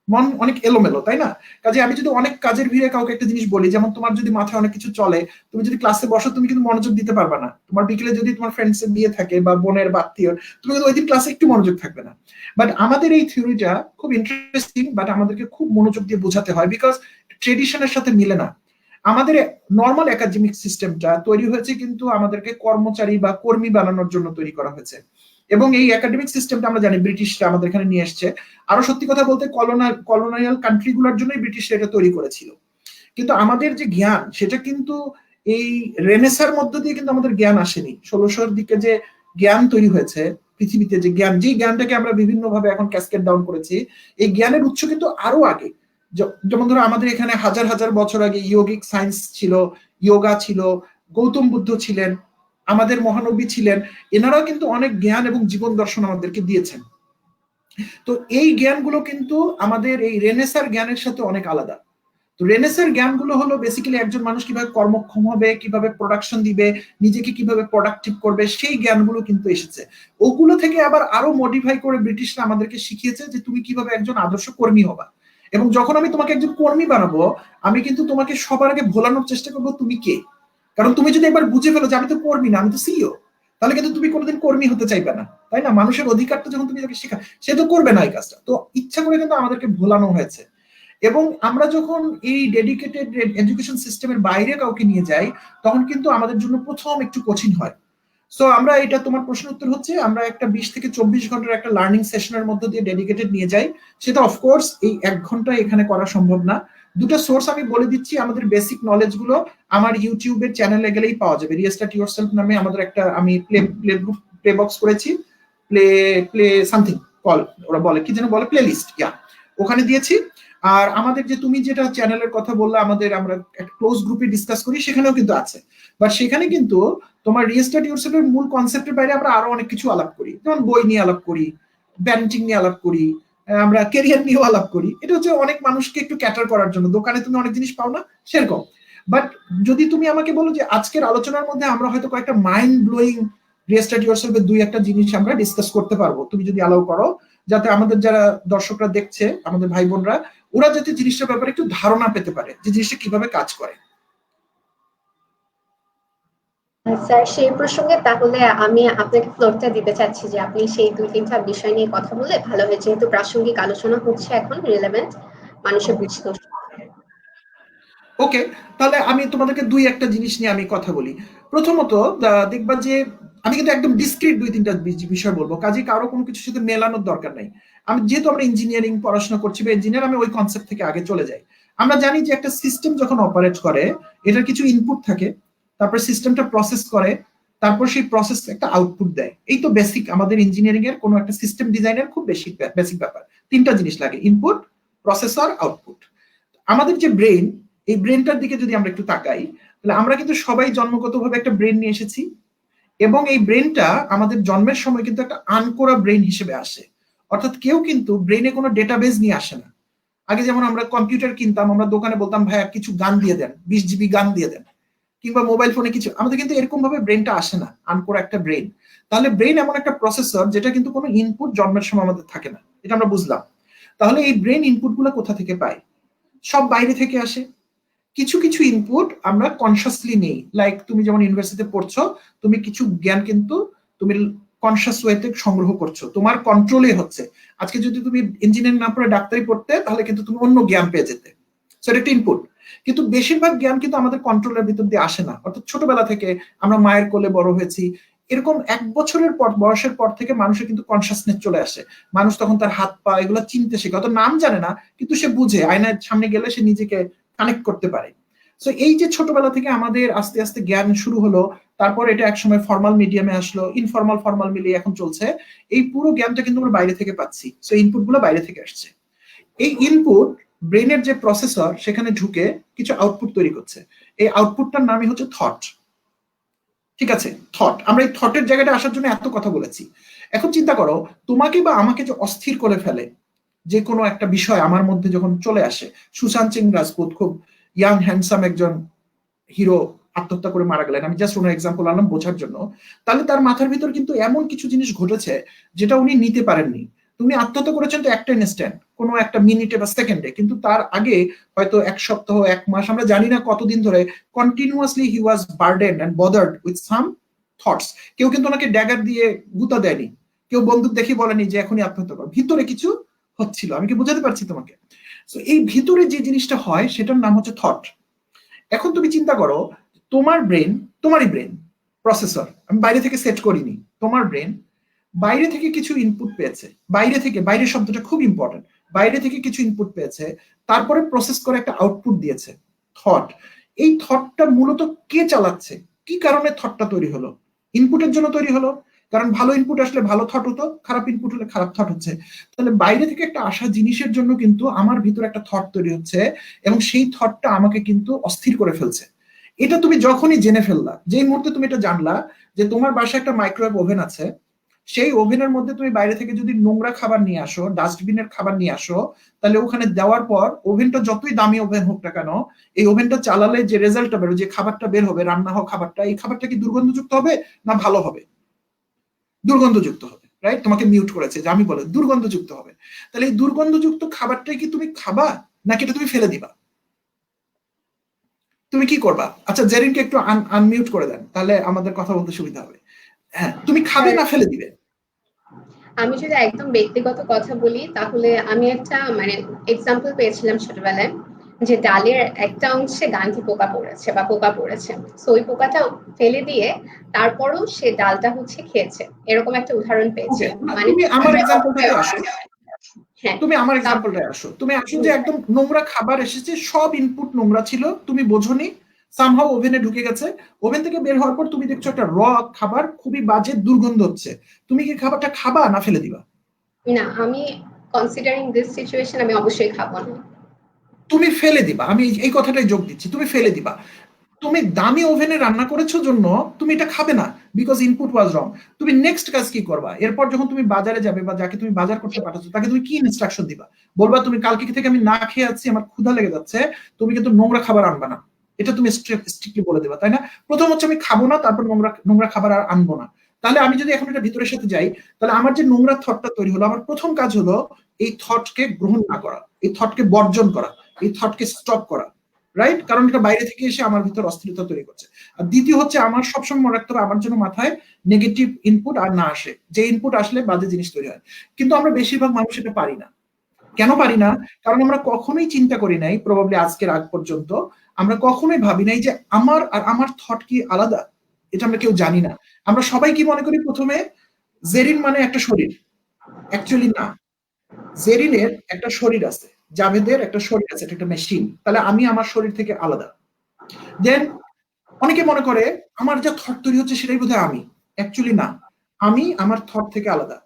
মন অনেক এলোমেলো, তাই না? কাজে আমি যদি অনেক কাজের ভিড়ে কাউকে একটা জিনিস বলি, যেমন তোমার যদি মাথায় অনেক কিছু চলে, তুমি যদি ক্লাসে বসো তুমি কিন্তু মনোযোগ দিতে পারবে না। তোমার বিকেলে যদি তোমার ফ্রেন্ডস এর বিয়ে থাকে বা বোনের বা আত্মীয়, তুমি কিন্তু ওই দিন ক্লাসে একটু মনোযোগ থাকবে না। বাট আমাদের এই থিওরিটা খুব ইন্টারেস্টিং, বাট আমাদেরকে খুব মনোযোগ দিয়ে বোঝাতে হয়, বিকজ ট্রেডিশনের সাথে মিলে না। আমাদের নর্মাল একাডেমিক সিস্টেমটা তৈরি হয়েছে কিন্তু আমাদেরকে কর্মচারী বা কর্মী বানানোর জন্য তৈরি করা হয়েছে। এবং এই একাডেমিক সিস্টেমটা আমরা জানি ব্রিটিশরা আমাদের এখানে নিয়ে এসছে। আরো সত্যি কথা বলতে কলোনিয়াল কান্ট্রি গুলোর জন্যই ব্রিটিশরা এটা তৈরি করেছিল। কিন্তু আমাদের যে জ্ঞান সেটা কিন্তু এই রেনেসার মধ্য দিয়ে কিন্তু আমাদের জ্ঞান আসেনি। 1600-র দিকে যে জ্ঞান তৈরি হয়েছে পৃথিবীতে, যে জ্ঞান, যে জ্ঞানটাকে আমরা বিভিন্ন ভাবে এখন ক্যাসকেড ডাউন করেছি, এই জ্ঞানের উৎস কিন্তু আরো আগে। যেমন ধরো আমাদের এখানে হাজার হাজার বছর আগে ইয়োগিক সায়েন্স ছিল, ইয়োগা ছিল, গৌতম বুদ্ধ ছিলেন, আমাদের মহানবী ছিলেন। এনারাও কিন্তু অনেক জ্ঞান এবং জীবন দর্শন আমাদেরকে দিয়েছেন। তো এই জ্ঞানগুলো কিন্তু আমাদের এই রেনেসার জ্ঞানের সাথে অনেক আলাদা। তো রেনেসার জ্ঞানগুলো হলো বেসিক্যালি একজন মানুষ কিভাবে কর্মক্ষম হবে, কিভাবে প্রোডাকশন দিবে, নিজেকে কিভাবে প্রোডাক্টিভ করবে, সেই জ্ঞানগুলো কিন্তু এসেছে। ওগুলো থেকে আবার আরো মডিফাই করে ব্রিটিশরা আমাদেরকে শিখিয়েছে যে তুমি কিভাবে একজন আদর্শ কর্মী হবা। এবং যখন আমি তোমাকে একজন কর্মী বানাবো, আমি কিন্তু তোমাকে সবার আগে ভোলানোর চেষ্টা করবো তুমি কে। কারণ তুমি যদি একবার বুঝে ফেলো যে আমি তো কর্মী না, আমি তো সিইও, তাহলে কিন্তু তুমি কোনোদিন কর্মী হতে চাইবে না, তাই না? মানুষের অধিকারটা যখন তুমি তাকে শেখা, সে তো করবে না এই কাজটা। তো ইচ্ছা করে কিন্তু আমাদেরকে ভোলানো হয়েছে। এবং আমরা যখন এই ডেডিকেটেড এডুকেশন সিস্টেমের বাইরে কাউকে নিয়ে যাই, তখন কিন্তু আমাদের জন্য প্রথম একটু কঠিন হয়। সো আমরা, এটা তোমার প্রশ্ন উত্তর হচ্ছে, আমরা একটা 20 থেকে 24 ঘন্টার একটা লার্নিং সেশনের মধ্যে দিয়ে ডেডিকেটেড নিয়ে যাই। সেটা অফকোর্স এই 1 ঘন্টায় এখানে করা সম্ভব না। দুটো সোর্স আমি বলে দিচ্ছি, আমাদের বেসিক নলেজ গুলো আমার ইউটিউবের চ্যানেলে গেলেই পাওয়া যাবে। রিস্টার্ট ইয়োরসেলফ নামে আমাদের একটা, আমি প্লে বক্স করেছি, প্লে প্লে সামথিং কল, ওরা বলে কি যেন বলে, প্লে লিস্ট, ইয়া, ওখানে দিয়েছি। আর আমাদের যে তুমি যেটা চ্যানেলের কথা বললে, আমাদের আমরা একটা ক্লোজ গ্রুপে ডিসকাস করি, সেখানেও কিন্তু আছে। বাট সেখানে কিন্তু তোমার রিস্টার্ট ইয়োরসেলফের মূল কনসেপ্টের বাইরে আমরা আরো অনেক কিছু আলাপ করি, যেমন বই নিয়ে আলাপ করি, ব্যান্টিং নিয়ে আলাপ করি, আমরা কেরিয়ার নিয়েও আলাপ করি। এটা হচ্ছে অনেক মানুষকে একটু ক্যাটার করার জন্য। দোকানে তুমি অনেক জিনিস পাও না, সেরকম। বাট যদি তুমি আমাকে বলো যে আজকের আলোচনার মধ্যে আমরা হয়তো কয়েকটা মাইন্ড ব্লোয়িং রিস্টার্ট ইয়োরসেলফের 2-1টা জিনিস আমরা ডিসকাস করতে পারবো, তুমি যদি অ্যালাউ করো, যাতে আমাদের যারা দর্শকরা দেখছে, আমাদের ভাই বোনরা, ওরা যাতে জিনিসটার ব্যাপারে একটু ধারণা পেতে পারে যে জিনিসটা কিভাবে কাজ করে। স্যার, সেই প্রসঙ্গে তাহলে আমি আপনাকে ফ্লোরটা দিতে চাচ্ছি যে আপনি সেই 2-3টা বিষয় নিয়ে কথা বলে ভালো হয়, যেহেতু প্রাসঙ্গিক আলোচনা হচ্ছে এখন, রিলেভেন্ট, মানুষের বুঝতে। ওকে, তাহলে আমি তোমাদেরকে 2-1টা জিনিস নিয়ে আমি কথা বলি। প্রথমত, দেখবা যে আমি কিন্তু একদম ডিসক্রিট 2-3টা বিষয় বলবো, কাজে কারো কোনো কিছুর সাথে মেলানোর দরকার নাই। আমি যেহেতু আমরা ইঞ্জিনিয়ারিং পড়াশোনা করছি বা ইঞ্জিনিয়ার, আমি ওই কনসেপ্ট থেকে আগে চলে যাই। আমরা জানি যে একটা সিস্টেম যখন অপারেট করে, এটার কিছু ইনপুট থাকে, তারপর সিস্টেমটা প্রসেস করে, তারপর সেই প্রসেস একটা আউটপুট দেয়। এই তো বেসিক আমাদের ইঞ্জিনিয়ারিং এর কোনো একটা সিস্টেম ডিজাইনের খুব বেসিক ব্যাপার। 3টা জিনিস লাগে, ইনপুট, প্রসেসর, আউটপুট। আমাদের যে ব্রেন, এই ব্রেনটার দিকে যদি আমরা একটু তাকাই, তাহলে আমরা কিন্তু সবাই জন্মগতভাবে একটা ব্রেন নিয়ে এসেছি। এবং এই ব্রেনটা আমাদের জন্মের সময় কিন্তু একটা আনকোরা ব্রেন হিসেবে আসে। অর্থাৎ কেউ কিন্তু ব্রেনে কোনো ডেটাবেস নিয়ে আসে না। আগে যেমন আমরা কম্পিউটার কিনতাম, আমরা দোকানে বলতাম ভাইয়া কিছু গান দিয়ে দেন, 20 GB গান দিয়ে দেন, কিংবা মোবাইল ফোনে কিছু, আমাদের কিন্তু এরকম ভাবে ব্রেনটা আসে না, আনকোরা একটা ব্রেন। তাহলে ব্রেন এমন একটা প্রসেসর যেটা কিন্তু কোনো ইনপুট জন্মের সময় আমাদের থাকে না, এটা আমরা বুঝলাম। তাহলে এই ব্রেন ইনপুট গুলো কোথা থেকে পায়? সব বাইরে থেকে আসে। কিছু কিছু ইনপুট আমরা কনসিয়াসলি নেই, লাইক তুমি যেমন ইউনিভার্সিটিতে পড়ছো, তুমি কিছু জ্ঞান কিন্তু তুমি কনসিয়াস ওয়েতে সংগ্রহ করছো, তোমার কন্ট্রোলে হচ্ছে। আজকে যদি তুমি ইঞ্জিনিয়ারিং না পড়ে ডাক্তারি পড়তে, তাহলে কিন্তু তুমি অন্য জ্ঞান পেয়ে যেতে। সেটা একটা ইনপুট। কিন্তু বেশিরভাগ জ্ঞান কিন্তু আমাদের কন্ট্রোলের ভিতর দিয়ে আসে না। অর্থাৎ ছোটবেলা থেকে আমরা মায়ের কোলে বড় হয়েছি, এরকম 1 বছরের পর, বয়সের পর থেকে মানুষের কিন্তু কনসিয়াসনেস চলে আসে। মানুষ তখন তার হাত পা এগুলো চিনতে শেখে, অত নাম জানে না, কিন্তু সে বুঝে, আয়নার সামনে গেলে সে নিজেকে কানেক্ট করতে পারে। সো এই যে ছোটবেলা থেকে আমাদের আস্তে আস্তে জ্ঞান শুরু হলো, তারপর এটা একসময় ফর্মাল মিডিয়ামে আসলো, ইনফর্মাল ফর্মাল মিলিয়ে এখন চলছে। এই পুরো জ্ঞানটা কিন্তু আমরা বাইরে থেকে পাচ্ছি। সো ইনপুট গুলো বাইরে থেকে আসছে। এই ইনপুট ব্রেনের যে প্রসেসর, সেখানে ঢুকে কিছু আউটপুট তৈরি করছে। এই আউটপুটটার নামই হচ্ছে থট। ঠিক আছে, থট। আমরা এই থটের জায়গাটা আসার জন্য এত কথা বলেছি। এখন চিন্তা করো, তোমাকে বা আমাকে যে অস্থির করে ফেলে যে কোনো একটা বিষয় আমার মধ্যে যখন চলে আসে। সুশান্ত সিং রাজপুত, খুব ইয়াং হ্যান্ডসাম একজন হিরো, আত্মহত্যা করে মারা গেলেন, আমি জাস্ট ওনার এক্সাম্পল আনলাম বোঝার জন্য। তাহলে তার মাথার ভিতর কিন্তু এমন কিছু জিনিস ঘটেছে যেটা উনি নিতে পারেননি। তুমি আত্মহত্যা করেছেন তো একটা ইনস্ট্যান্ট, কোনো একটা মিনিটে বা সেকেন্ডে, কিন্তু তার আগে হয়তো এক সপ্তাহ, এক মাস, আমরা জানি না কতদিন ধরে continuously he was burdened and bothered with some thoughts. কেউ কিন্তু ওনাকে ড্যাগার দিয়ে গুতা দেয়নি, কেউ বন্দুক দেখে বলেনি যে এখনই আত্মহত্যা করো, ভিতরে কিছু হচ্ছিল। আমি কি বোঝাতে পারছি তোমাকে? তো এই ভিতরে যে জিনিসটা হয় সেটার নাম হচ্ছে থট। এখন তুমি চিন্তা করো, তোমার ব্রেন, তোমারই ব্রেন প্রসেসর, আমি বাইরে থেকে সেট করিনি, তোমার ব্রেন বাইরে থেকে কিছু ইনপুট পেয়েছে, বাইরে থেকে, বাইরের শব্দটা খুব ইম্পর্টেন্ট, বাইরে থেকে কিছু ইনপুট পেয়েছে, তারপরে প্রসেস করে একটা আউটপুট দিয়েছে, থট। এই থটটা মূলত কে চালাচ্ছে? কি কারণে থটটা তৈরি হলো? ইনপুটের জন্য তৈরি হলো, কারণ ভালো ইনপুট আসলে ভালো থট হতো, খারাপ ইনপুট হলে খারাপ থট হচ্ছে। তাহলে বাইরে থেকে একটা আসা জিনিসের জন্য কিন্তু আমার ভিতরে একটা থট তৈরি হচ্ছে, এবং সেই থটটা আমাকে কিন্তু অস্থির করে ফেলছে। এটা তুমি যখনই জেনে ফেললা, যেই মুহূর্তে তুমি এটা জানলা যে তোমার বাসায় একটা মাইক্রোওয়েভ ওভেন আছে, সেই ওভেনের মধ্যে তুমি বাইরে থেকে যদি নোংরা খাবার নিয়ে আসো, ডাস্টবিনের খাবার নিয়ে আসো, তাহলে ওখানে দেওয়ার পর ওভেনটা যতই দামি ওভেন হোক না কেন, এই ওভেনটা চালালে যে রেজাল্টটা বেরো, যে খাবারটা বের হবে, রান্না হওয়া খাবারটা, এই খাবারটা কি দুর্গন্ধযুক্ত হবে না ভালো হবে? দুর্গন্ধযুক্ত হবে, রাইট? তোমাকে মিউট করেছে যে আমি বলে দুর্গন্ধযুক্ত হবে। তাহলে এই দুর্গন্ধযুক্ত খাবারটাই কি তুমি খাবা, নাকি এটা তুমি ফেলে দিবা? তুমি কি করবা? আচ্ছা, জেরিনকে একটু আনমিউট করে দেন, তাহলে আমাদের কথা বলতে সুবিধা হবে। হ্যাঁ, তুমি খাবে না ফেলে দিবে? আমি যদি একদম ব্যক্তিগত কথা বলি, তাহলে আমি একটা মানে এক্সাম্পল পেয়েছিলাম ছোটবেলায়, যে ডালের একটা অংশে গান্ধী পোকা পড়েছে বা পোকা পড়েছে, তো ওই পোকাটা ফেলে দিয়ে তারপরও সে ডালটা হচ্ছে খেয়েছে, এরকম একটা উদাহরণ পেয়েছি। মানে তুমি আমার এক্সাম্পলটাতে আসো, হ্যাঁ, তুমি আমার এক্সাম্পলটায় আসো, তুমি আসো যে একদম নোংরা খাবার এসেছে, সব ইনপুট নোংরা ছিল, তুমি বোঝোনি, সামহাও ওভেনে ঢুকে গেছে, ওভেন থেকে বের হওয়ার পর তুমি দেখছো একটা র খাবার, খুবই বাজে দুর্গন্ধ হচ্ছে, তুমি কি খাবারটা খাবা না ফেলে দিবা? না, আমি কনসিডারিং দিস সিচুয়েশন আমি অবশ্যই খাবো না। তুমি ফেলে দিবা, আমি এই কথাটাই যোগ দিচ্ছি, তুমি ফেলে দিবা। তুমি দামি ওভেনে রান্না করেছো জন্য তুমি এটা খাবে না, বিকজ ইনপুট ওয়াজ রং। তুমি নেক্সট কাজ কি করবা? এরপর যখন তুমি বাজারে যাবে বা যাকে তুমি বাজার করতে পাঠাচ্ছো, তাকে তুমি কি ইনস্ট্রাকশন দিবা? বলবা তুমি কালকে থেকে আমি না খেয়ে আছি, আমার ক্ষুধা লেগে যাচ্ছে, তুমি কিন্তু নোংরা খাবার আনবা না, এটা তুমি স্ট্রিক্টলি বলে দেবা, তাই না? প্রথম হচ্ছে আমি খাবো না, তারপর নোংরা নোংরা খাবার আর আনবো না। তাহলে আমি যদি এখন এটা ভিতরের সাথে যাই, তাহলে আমার যে নোংরা থটটা তৈরি হলো, আমার প্রথম কাজ হলো এই থটকে গ্রহণ না করা, এই থটকে বর্জন করা, এই থটকে স্টপ করা, রাইট? কারণ এটা বাইরে থেকে এসে আমার ভিতর অস্থিরতা তৈরি করছে। আর দ্বিতীয় হচ্ছে, আমার সবসময় মনে রাখতে হবে আমার জন্য মাথায় নেগেটিভ ইনপুট আর না আসে, যে ইনপুট আসলে বাজে জিনিস তৈরি হয়। কিন্তু আমরা বেশিরভাগ মানুষ এটা পারি না। কেন পারি না? কারণ আমরা কখনোই চিন্তা করি নাই, প্রবাবলি আজকের আগ পর্যন্ত আমরা কখনোই ভাবি নাই যে আমার আর আমার থট কি আলাদা, এটা আমরা কেউ জানি না। আমরা সবাই কি মনে করি প্রথমে, জেরিন মানে একটা শরীর, অ্যাকচুয়ালি না। জেরিনের একটা শরীর আছে, জাভেদের একটা শরীর আছে, এটা একটা মেশিন, তাহলে আমি আমার শরীর থেকে আলাদা। দেন অনেকে মনে করে আমার যা থট তৈরি হচ্ছে সেটাই বোধহয় আমি, অ্যাকচুয়ালি না, আমি আমার থট থেকে আলাদা।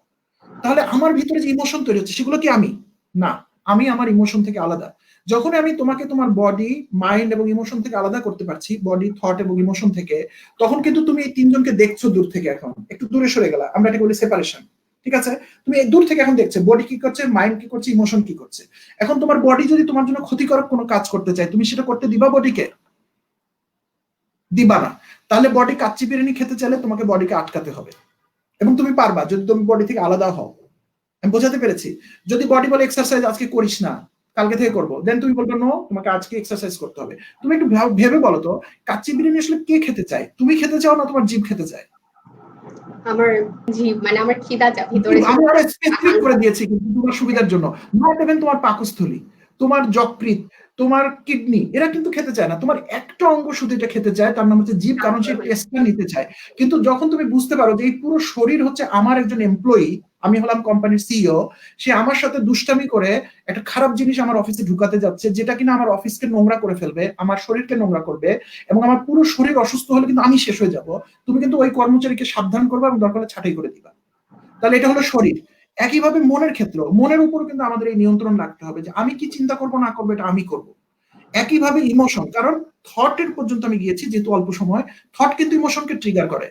তাহলে আমার ভিতরে যে ইমোশন তৈরি হচ্ছে সেগুলো কি আমি? না, আমি আমার ইমোশন থেকে আলাদা। যখন আমি তোমাকে তোমার বডি, মাইন্ড এবং ইমোশন থেকে আলাদা করতে পারছি, বডি, থট এবং ইমোশন থেকে, তখন কিন্তু তুমি এই তিনজনকে দেখছো দূর থেকে, এখন একটু দূরে সরে গেলা, আমরা এটা বলি সেপারেশন। ঠিক আছে? তুমি দূর থেকে এখন দেখছো বডি কি করছে, মাইন্ড কি করছে, ইমোশন কি করছে। এখন তোমার বডি যদি তোমার জন্য ক্ষতিকারক কোনো কাজ করতে চায়, তুমি সেটা করতে দিবা বডিকে? দিবা না। তাহলে বডি কাচ্চি বিরিয়ানি খেতে চাইলে তোমাকে বডিকে আটকাতে হবে, এবং তুমি পারবা যদি তুমি বডি থেকে আলাদা হও। আমি বোঝাতে পেরেছি? যদি বডি বলে এক্সারসাইজ আজকে করিস না, কালকে থেকে করবো, দেন তুমি বলবে নো, তোমাকে আজকে এক্সারসাইজ করতে হবে। তুমি একটু ভেবে বলো তো, কাচ্চি বিরিয়ানি আসলে কে খেতে চায়? তুমি খেতে চাও না তোমার জিভ খেতে চায়? আমার জিভ, মানে আমার খিদা ভিতরে আমি আরো স্পেসিফিক করে দিয়েছি কিন্তু তোমার সুবিধার জন্য, নট ইভেন তোমার পাকস্থলী, তোমার যকৃৎ, তোমার কিডনি, এরা কিন্তু খেতে চায় না, তোমার একটা অঙ্গ শুধু এটা খেতে চায়, তার নাম হচ্ছে জীব, কারণ সে টেস্টটা নিতে চায়। কিন্তু যখন তুমি বুঝতে পারো যে এই পুরো শরীর হচ্ছে আমার একজন এমপ্লয়ি, আমি হলাম কোম্পানির সিইও, সে আমার সাথে দুষ্টামি করে একটা খারাপ জিনিস আমার অফিসে ঢুকাতে যাচ্ছে, যেটা কিনা আমার অফিসকে নোংরা করে ফেলবে, আমার শরীরকে নোংরা করবে, এবং আমার পুরো শরীর অসুস্থ হলে কিন্তু আমি শেষ হয়ে যাব, তুমি কিন্তু ওই কর্মচারীকে সাবধান করবে এবং দরকার হলে ছাঁটাই করে দিবা। তাহলে এটা হলো শরীর। একইভাবে মনের ক্ষেত্র, মনের উপর কিন্তু আমাদের এই নিয়ন্ত্রণ রাখতে হবে যে আমি কি চিন্তা করবো না করবো এটা আমি করব। একইভাবে ইমোশন, কারণ থটের পর্যন্ত আমি গিয়েছি যেহেতু অল্প সময়, থট কিন্তু ইমোশনকে ট্রিগার করে।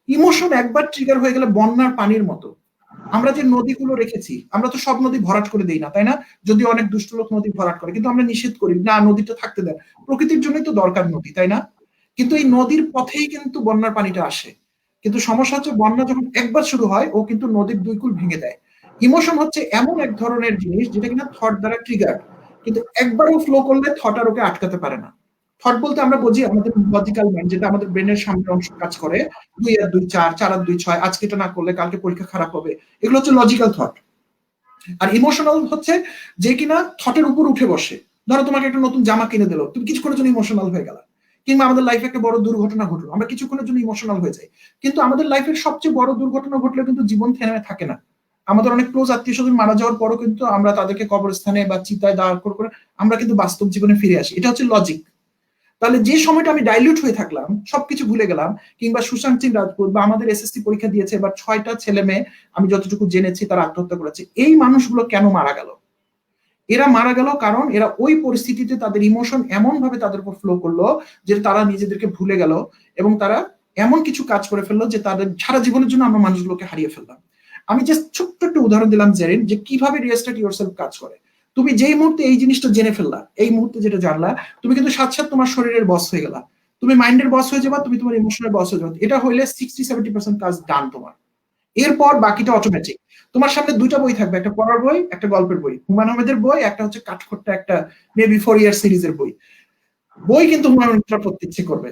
ইমোশন একবার ট্রিগার হয়ে গেলে বন্যার পানির মতো। আমরা যে নদীগুলো রেখেছি, আমরা তো সব নদী ভরাট করে দেই না, তাই না? যদি অনেক দুষ্ট লোক নদী ভরাট করে, কিন্তু আমরা নিষেধ করি না, নদীটা থাকতে দেন, প্রকৃতির জন্যই তো দরকার নদী, তাই না? কিন্তু এই নদীর পথেই কিন্তু বন্যার পানিটা আসে। কিন্তু সমস্যা হচ্ছে বন্যা যখন একবার শুরু হয়, ও কিন্তু নদীর দুই কূল ভেঙে দেয়। ইমোশন হচ্ছে এমন এক ধরনের জিনিস যেটা কিনা থট দ্বারা ট্রিগার, কিন্তু একবারও ফ্লো করলে থট আর ওকে আটকাতে পারে না। থট বলতে আমরা বুঝি আমাদের লজিক্যাল মাইন্ড, যেটা আমাদের ব্রেনের সামনের অংশ কাজ করে, 2 আর 2 4, 4 আর 2 6, আজকে এটা না করলে কালকে পরীক্ষা খারাপ হবে, এগুলো হচ্ছে লজিক্যাল থট। আর ইমোশনাল হচ্ছে যে কিনা থটের উপর উঠে বসে। ধরো তোমাকে একটা নতুন জামা কিনে দিল, তুমি কিছুক্ষণের জন্য ইমোশনাল হয়ে গেলা, কিংবা আমাদের লাইফে একটা বড় দুর্ঘটনা ঘটলো, আমরা কিছুক্ষণের জন্য ইমোশনাল হয়ে যাই। কিন্তু আমাদের লাইফের সবচেয়ে বড় দুর্ঘটনা ঘটলে কিন্তু জীবন থেমে থাকে না। আমাদের অনেক ক্লোজ আত্মীয় স্বজন মারা যাওয়ার পরও কিন্তু আমরা তাদেরকে কবরস্থানে বা চিতায় দাঁড় করে আমরা কিন্তু বাস্তব জীবনে ফিরে আসি। এটা হচ্ছে লজিক। তাহলে যে সময়টা আমি ডাইলিউট হয়ে থাকলাম, সবকিছু ভুলে গেলাম, কিংবা সুশান্ত সিং রাজপুত বা আমাদের এসএসসি পরীক্ষা দিয়েছে এবার 6টা ছেলে মেয়ে আমি যতটুকু জেনেছি তারা আত্মহত্যা করেছে, এই মানুষগুলো কেন মারা গেল? এরা মারা গেল কারণ এরা ওই পরিস্থিতিতে তাদের ইমোশন এমন ভাবে তাদের উপর ফ্লো করলো যে তারা নিজেদেরকে ভুলে গেল, এবং তারা এমন কিছু কাজ করে ফেললো যে তাদের সারা জীবনের জন্য আমরা মানুষগুলোকে হারিয়ে ফেললাম। আমি জাস্ট ছোট্ট একটা উদাহরণ দিলাম জেরিন, যে কিভাবে রিস্টার্ট ইয়োরসেলফ কাজ করে। তুমি যেই মুহূর্তে এই জিনিসটা জেনে ফেললা, এই মুহূর্তে যেটা জানলা, তুমি কিন্তু সাথে সাথে তোমার শরীরের বস হয়ে গেলা, তুমি মাইন্ডের বস হয়ে যাবা, তুমি তোমার ইমোশনের বস হয়ে যাবা। এটা হইলে 60-70% কাজ ডান তোমার। এরপর বাকিটা অটোমেটিক। তোমার সামনে 2টা বই থাকবে, একটা পড়ার বই, একটা গল্পের বই, হুমায়ুন আহমেদের বই, একটা হচ্ছে কাঠখোট্টা একটা মেবি 4 ইয়ার সিরিজের বই। বই কিন্তু হুমায়ুন আহমেদ পড়তে ইচ্ছে করবে।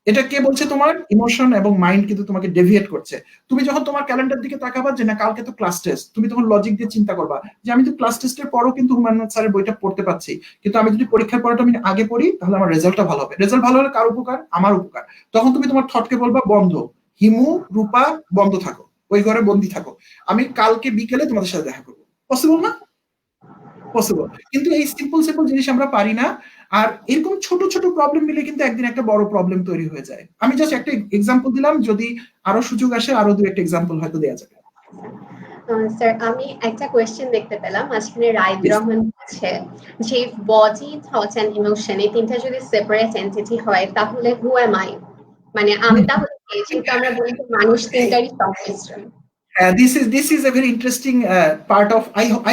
এটা কে বলছে? তোমার ইমোশন এবং মাইন্ড কিন্তু তোমাকে ডেভিয়েট করছে। তুমি যখন তোমার ক্যালেন্ডার দিকে তাকাবা যে না কালকে তো ক্লাস টেস্ট, তুমি তখন লজিক দিয়ে চিন্তা করবা যে আমি তো ক্লাস টেস্টের পরও কিন্তু হুমায়ুন স্যারের বইটা পড়তে পারছি, কিন্তু আমি যদি পরীক্ষার পরটা আমি আগে পড়ি তাহলে আমার রেজাল্টটা ভালো হবে। রেজাল্ট ভালো হলে কার উপকার? আমার উপকার। তখন তুমি তোমার থটকে বলবা বন্ধ, হিমু, রূপা বন্ধ থাকো, ওই ঘরে বন্দি থাকো, আমি কালকে বিকেলে তোমাদের সাথে দেখা করবো। পসিবল না? পসিবল। কিন্তু এই সিম্পল সিম্পল জিনিস আমরা পারি না। আর এরকম ছোট ছোট প্রবলেম মিলে কিন্তু একদিন একটা বড় প্রবলেম তৈরি হয়ে যায়। আমি জাস্ট একটা এক্সাম্পল দিলাম, যদি আরো সুযোগ আসে আরো 2-একটা এক্সাম্পল হয়তো দেওয়া যাবে। স্যার, আমি একটা কোয়েশ্চেন দেখতে পেলাম মাঝখানে, রাইদ Yes. রহমান বলছে যে বডি, থটস এন্ড ইমোশন এই তিনটা যদি সেপারেট এন্টিটি হয় তাহলে হু এম আই, মানে আমি তাহলে কে? যেহেতু আমরা বলি যে মানুষ তিনটারই সংমিশ্রণ। This is a very interesting part of,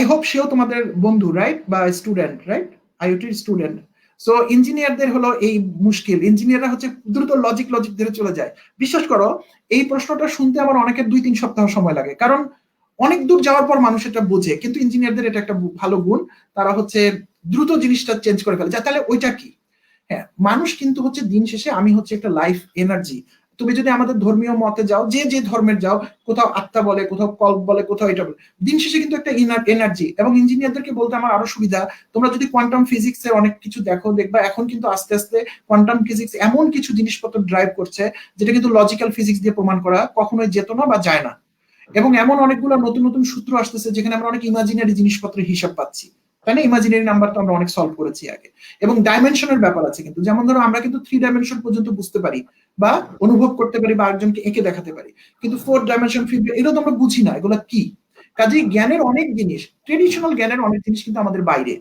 I hope সেও তোমাদের বন্ধু, রাইট, বা স্টুডেন্ট, রাইট, আইওটির স্টুডেন্ট। সো ইঞ্জিনিয়ারদের হলো এই মুশকিল, ইঞ্জিনিয়াররা হচ্ছে দ্রুত লজিক ধরে চলে যায়। বিশ্বাস করো, এই প্রশ্নটা শুনতে আমার অনেকের 2-3 সপ্তাহ সময় লাগে, কারণ অনেক দূর যাওয়ার পর মানুষ এটা বোঝে। কিন্তু ইঞ্জিনিয়ারদের এটা একটা ভালো গুণ, তারা হচ্ছে দ্রুত জিনিসটা চেঞ্জ করে ফেলে। তাহলে ওইটা কি? হ্যাঁ, মানুষ কিন্তু হচ্ছে দিন শেষে আমি হচ্ছে একটা লাইফ এনার্জি। তুমি যদি আমাদের ধর্মীয় মতে যাও, যে যে ধর্মের যাও, কোথাও আত্মা বলে, কোথাও কল্প বলে, কোথাও এটা বলে, দিন শেষে কিন্তু একটা এনার্জি। এবং ইঞ্জিনিয়ারদেরকে বলতে আমার আরো সুবিধা, তোমরা যদি কোয়ান্টাম ফিজিক্স এর অনেক কিছু দেখো, দেখবা এখন কিন্তু আস্তে আস্তে কোয়ান্টাম ফিজিক্স এমন কিছু জিনিসপত্র ড্রাইভ করছে যেটা কিন্তু লজিক্যাল ফিজিক্স দিয়ে প্রমাণ করা কখনোই যেত না বা যায় না। এবং এমন অনেকগুলো নতুন নতুন সূত্র আসতেছে যেখানে আমরা অনেক ইমাজিনারি জিনিসপত্রের হিসাব পাচ্ছি, তাই না? ইমাজিনারি নাম্বার তো আমরা অনেক সলভ করেছি আগে। এবং ডাইমেনশনের ব্যাপার আছে কিন্তু, যেমন ধরো আমরা কিন্তু 3 ডাইমেনশন পর্যন্ত বুঝতে পারি বা অনুভব করতে পারি বা আরেকজনকে এঁকে দেখাতে পারি, কিন্তু 4 ডাইমেনশন, 5, এগুলো তো আমরা বুঝি না এগুলো কি। কাজেই জ্ঞানের অনেক জিনিস, ট্রেডিশনাল জ্ঞানের অনেক জিনিস কিন্তু আমাদের বাইরে।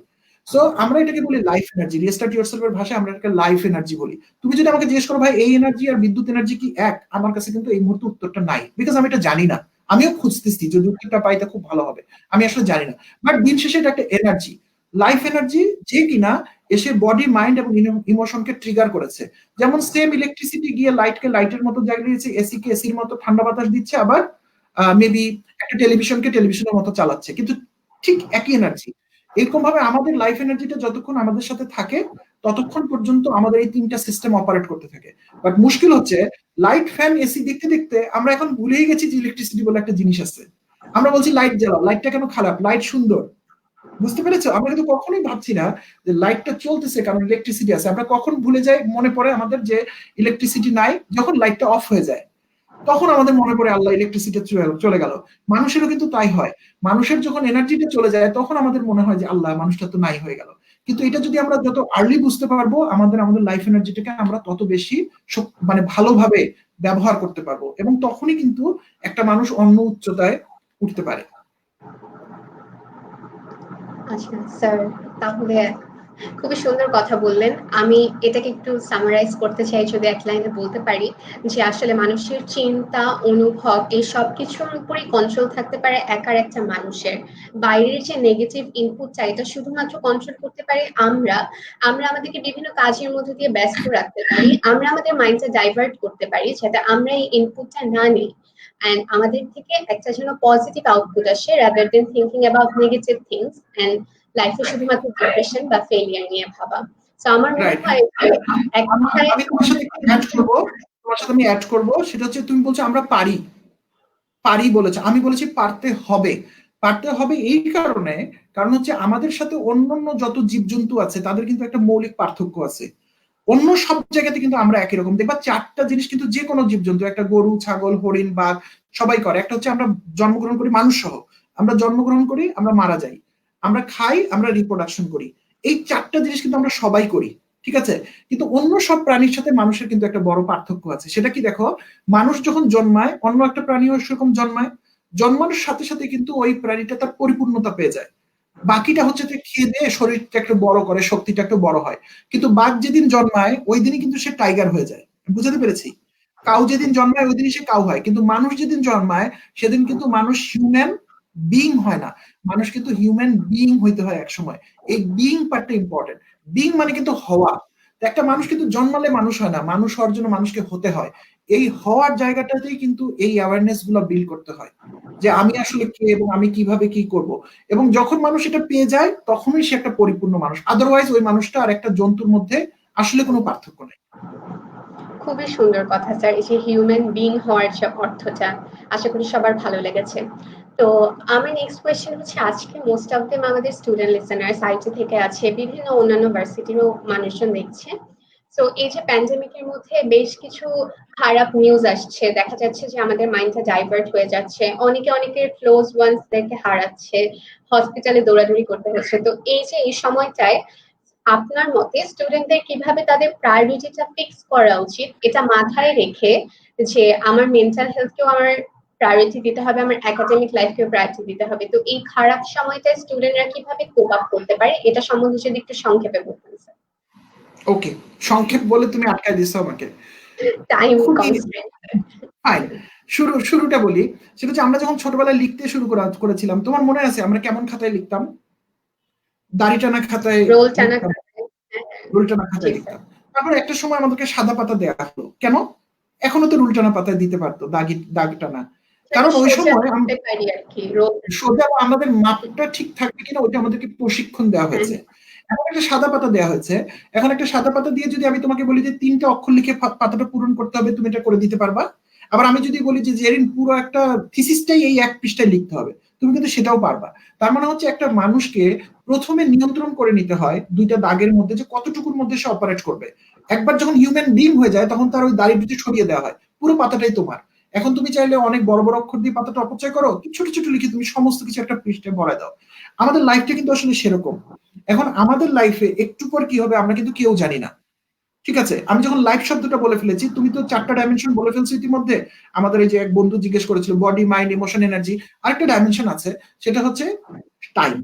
সো আমরা এটাকে বলি লাইফ এনার্জি। রিস্টার্ট ইয়োরসেলফের ভাষায় আমরা এটাকে লাইফ এনার্জি বলি। তুমি যদি আমাকে জিজ্ঞেস করো ভাই এই এনার্জি আর বিদ্যুৎ এনার্জি কি এক, আমার কাছে কিন্তু এই মুহূর্তে উত্তরটা নাই, বিকজ আমি এটা জানি না। আমিও খুঁজতেছি, যদি উত্তরটা পাইতে খুব ভালো হবে, আমি আসলে জানি না। বাট দিন শেষে এটা একটা এনার্জি, লাইফ এনার্জি, যে কিনা এসে বডি, মাইন্ড এবং ইমোশনকে ট্রিগার করেছে। যেমন সেম ইলেকট্রিসিটি গিয়ে লাইটকে লাইটের মতো জ্বালিয়েছে, এসি কে এসির মতো ঠান্ডা বাতাস দিচ্ছে, আবার মেবি একটা টেলিভিশনকে টেলিভিশনের মতো চালাচ্ছে, কিন্তু ঠিক একই এনার্জি। এরকম ভাবে আমাদের লাইফ এনার্জিটা যতক্ষণ আমাদের সাথে থাকে ততক্ষণ পর্যন্ত আমাদের এই 3টা সিস্টেম অপারেট করতে থাকে। বাট মুশকিল হচ্ছে লাইট, ফ্যান, এসি দেখতে দেখতে আমরা এখন ভুলেই গেছি যে ইলেকট্রিসিটি বলে একটা জিনিস আছে। আমরা বলছি লাইট জ্বালাও, লাইটটা কেন খারাপ, লাইট সুন্দর। বুঝতে পেরেছো? আমরা কিন্তু কখনোই ভাবছি না যে লাইটটা চলতেছে কারণ ইলেকট্রিসিটি আছে। আমরা কখন ভুলে যাই, মনে পড়ে আমাদের যে ইলেকট্রিসিটি নাই যখন লাইটটা অফ হয়ে যায়, তখন আমাদের মনে পড়ে আল্লাহ ইলেকট্রিসিটি চলে গেল। মানুষেরও কিন্তু তাই হয়, মানুষের যখন এনার্জিটা চলে যায় তখন আমাদের মনে হয় যে আল্লাহ, মানুষটা তো নাই হয়ে গেল। কিন্তু এটা যদি আমরা যত আর্লি বুঝতে পারবো, আমাদের লাইফ এনার্জিটাকে আমরা তত বেশি মানে ভালোভাবে ব্যবহার করতে পারবো, এবং তখনই কিন্তু একটা মানুষ অন্য উচ্চতায় উঠতে পারে। আচ্ছা স্যার, তাহলে খুবই সুন্দর কথা বললেন। আমি এটাকে একটু সামারাইজ করতে চাই, যদি এক লাইনে বলতে পারি, যে আসলে মানুষের চিন্তা, অনুভব এই সব কিছুর উপরই কন্ট্রোল থাকতে পারে একার একটা মানুষের। বাইরের যে নেগেটিভ ইনপুটটা, এটা শুধুমাত্র কন্ট্রোল করতে পারি আমরা। আমরা আমাদেরকে বিভিন্ন কাজের মধ্যে দিয়ে ব্যস্ত রাখতে পারি, আমরা আমাদের মাইন্ডটা ডাইভার্ট করতে পারি যাতে আমরা এই ইনপুটটা না নিই। অ্যান্ড আমাদের থেকে একটা যেন পজিটিভ আউটপুট আসে rather than thinking about negative things and লাইফে শুধুমাত্র ডিপ্রেশন বা ফেলিয়ার নিয়ে ভাবা। তো আমার মনে রাইট। হয় আমি তোমার সাথে অ্যাড করবো, তোমার সাথে আমি অ্যাড করবো, সেটা হচ্ছে তুমি বলছো আমরা পারি, পারি বলেছে, আমি বলেছি পারতে হবে। পারতে হবে এই কারণে, কারণ হচ্ছে আমাদের সাথে অন্যান্য যত জীবজন্তু আছে তাদের কিন্তু একটা মৌলিক পার্থক্য আছে। অন্য সব জায়গাতে কিন্তু আমরা একই রকম। দেখবা চারটা জিনিস কিন্তু যে কোনো জীবজন্তু, একটা গরু, ছাগল, হরিণ, বাঘ সবাই করে। একটা হচ্ছে আমরা জন্মগ্রহণ করি, মানুষ সহ আমরা জন্মগ্রহণ করি, আমরা মারা যাই, আমরা খাই, আমরা রিপ্রোডাকশন করি। এই চারটা জিনিস কিন্তু আমরা সবাই করি, ঠিক আছে? কিন্তু অন্য সব প্রাণীর সাথে মানুষের কিন্তু একটা বড় পার্থক্য আছে। সেটা কি দেখো, মানুষ যখন জন্মায় অন্য একটা প্রাণীও সেরকম জন্মায়, জন্মানোর সাথে সাথে কিন্তু ওই প্রাণীটা তার পরিপূর্ণতা পেয়ে যায়। বাকিটা হচ্ছে যে খেয়ে দিয়ে শরীরটা একটু বড় করে, শক্তিটা একটু বড় হয়। কিন্তু বাঘ যেদিন জন্মায় ওই দিনই কিন্তু সে টাইগার হয়ে যায়। বুঝতে পেরেছি? কাউ যেদিন জন্মায় ওই দিনই সে কাউ হয়। কিন্তু মানুষ যেদিন জন্মায় সেদিন কিন্তু মানুষ হিউম্যান বিং হয় না, মানুষ কিন্তু হিউম্যান বিং হইতে হয় এক সময়। এই বিং পার্টটা ইম্পর্টেন্ট। বিং মানে কিন্তু হওয়া। একটা মানুষ কিন্তু জন্মালে মানুষ হয় না, মানুষ হওয়ার জন্য মানুষকে হতে হয়। এই হওয়ার জায়গাটাতেই কিন্তু এই অ্যাওয়ারনেস গুলো বিল্ড করতে হয়, যে আমি আসলে কে এবং আমি কিভাবে কি করব। এবং যখন মানুষ এটা পেয়ে যায় তখনই সে একটা পরিপূর্ণ মানুষ। আদারওয়াইজ ওই মানুষটা আর একটা জন্তুর মধ্যে আসলে কোনো পার্থক্য নেই। খুবই সুন্দর কথা স্যার, এই যে হিউম্যান বিং হওয়ার যে অর্থটা আশা করি সবার ভালো লেগেছে। তো আমার নেক্সট কোয়েশ্চেন হচ্ছে, আজকে মোস্ট অফ দেম আমাদের স্টুডেন্ট লিসেনার্স আইটি থেকে আছে, বিভিন্ন অন্যান্য ভার্সিটিরও মানুষজন দেখছে। তো এই যে প্যান্ডেমিকের মধ্যে বেশ কিছু খারাপ নিউজ আসছে, দেখা যাচ্ছে যে আমাদের মাইন্ডটা ডাইভার্ট হয়ে যাচ্ছে, অনেকে অনেকের ক্লোজ ওয়ান্সদেরকে হারাচ্ছে, হসপিটালে দৌড়াদৌড়ি করতে হচ্ছে। তো এই যে এই সময়টায় আপনার মতে স্টুডেন্টদের কিভাবে তাদের প্রায়োরিটিটা ফিক্স করা উচিত, এটা মাথায় রেখে যে আমার মেন্টাল হেলথকেও আমার প্রায়োরিটি দিতে হবে, আমার একাডেমিক লাইফকেও প্রায়োরিটি দিতে হবে, তো এই খারাপ সময়টায় স্টুডেন্টরা কিভাবে কোপ আপ করতে পারে এটা সম্বন্ধে যদি একটু সংক্ষেপে বলতেন স্যার। ওকে, সংক্ষেপ বলে তুমি আটকায় দিছো আমাকে। টাইম খুবই কনস্ট্রেন্ট। ফাইন। শুরুটা বলি, সেটা হচ্ছে আমরা যখন ছোটবেলায় লিখতে শুরু করেছিলাম, তোমার মনে আছে আমরা কেমন খাতায় লিখতাম? দাড়ি টানা খাতায় রোল টানা লিখতাম, খাতায়। হ্যাঁ, হ্যাঁ। রুল টানা জি খাতায় স্যার। লিখতাম। তারপর একটা সময় আমাদেরকে সাদা পাতা দেওয়া হলো। কেন? এখনো তো রুল টানা পাতায় দিতে পারতো, দাগ টানা। যাতে কারণ ওই সোজা সময় করতে পারি আর কি রোল। সোজা আমাদের মাপটা ঠিক থাকবে কিনা ওইটা আমাদেরকে প্রশিক্ষণ দেওয়া হ্যাঁ, হয়েছে। এখন একটা সাদা পাতা দেওয়া হয়েছে। এখন একটা সাদা পাতা দিয়ে যদি আমি তোমাকে বলি যে ৩টা অক্ষর লিখে পাতাটা পূরণ করতে হবে, তুমি এটা করে দিতে পারবা? আবার আমি যদি বলি যে জেরিন পুরো একটা থিসিসটাই এই এক পৃষ্ঠায় লিখতে হবে, তুমি কিন্তু সেটাও পারবা। তার মানে হচ্ছে একটা মানুষকে প্রথমে নিয়ন্ত্রণ করে নিতে হয় ২টা দাগের মধ্যে যে কতটুকুর মধ্যে সে অপারেট করবে। একবার যখন হিউম্যান বিং হয়ে যায় তখন তার ওই দাড়িটা ছড়িয়ে দেওয়া হয়, পুরো পাতাটাই তোমার। এখন তুমি চাইলে অনেক বড় বড় অক্ষর দিয়ে পাতাটা অপচয় করো, ছোট ছোট লিখে তুমি সমস্ত কিছু একটা পৃষ্ঠায় ভরায় দাও। আমাদের লাইফটা কিন্তু আসলে সেরকম। এখন আমাদের লাইফে একটু পর কি হবে আমরা কিন্তু কেউ জানি না, ঠিক আছে? আমি যখন লাইফ শব্দটা বলে ফেলেছি, তুমি তো 4টা ডাইমেনশন বলে ফেলছো ইতিমধ্যে। আমাদের এই যে এক বন্ধু জিজ্ঞেস করেছিল বডি, মাইন্ড, ইমোশন, এনার্জি, আরেকটা ডাইমেনশন আছে, সেটা হচ্ছে টাইম।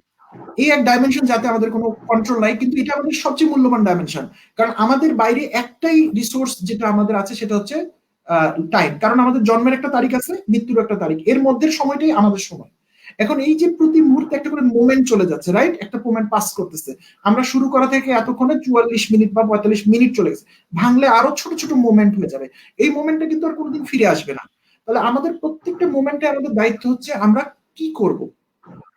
এই এক ডাইমেনশন যাতে আমাদের কোনো কন্ট্রোল নাই, কিন্তু এটা আমাদের সবচেয়ে মূল্যবান ডাইমেনশন। কারণ আমাদের বাইরে একটাই রিসোর্স যেটা আমাদের আছে সেটা হচ্ছে টাইম। কারণ আমাদের জন্মের একটা তারিখ আছে, মৃত্যুর একটা তারিখ, এর মধ্যে সময়টাই আমাদের সময়। এখন এই যে প্রতি মুহূর্তে একটা করে মোমেন্ট চলে যাচ্ছে, রাইট? একটা মোমেন্ট পাস করতেছে। আমরা শুরু করা থেকে এতক্ষণে ৪৪ মিনিট বা ৪৫ মিনিট চলে গেছে, ভাঙলে আরো ছোট ছোট মোমেন্ট হয়ে যাবে। এই মোমেন্টটা কিন্তু আর কোনোদিন ফিরে আসবে না। তাহলে আমাদের প্রত্যেকটা মোমেন্টে আমাদের দায়িত্ব হচ্ছে আমরা কি করব।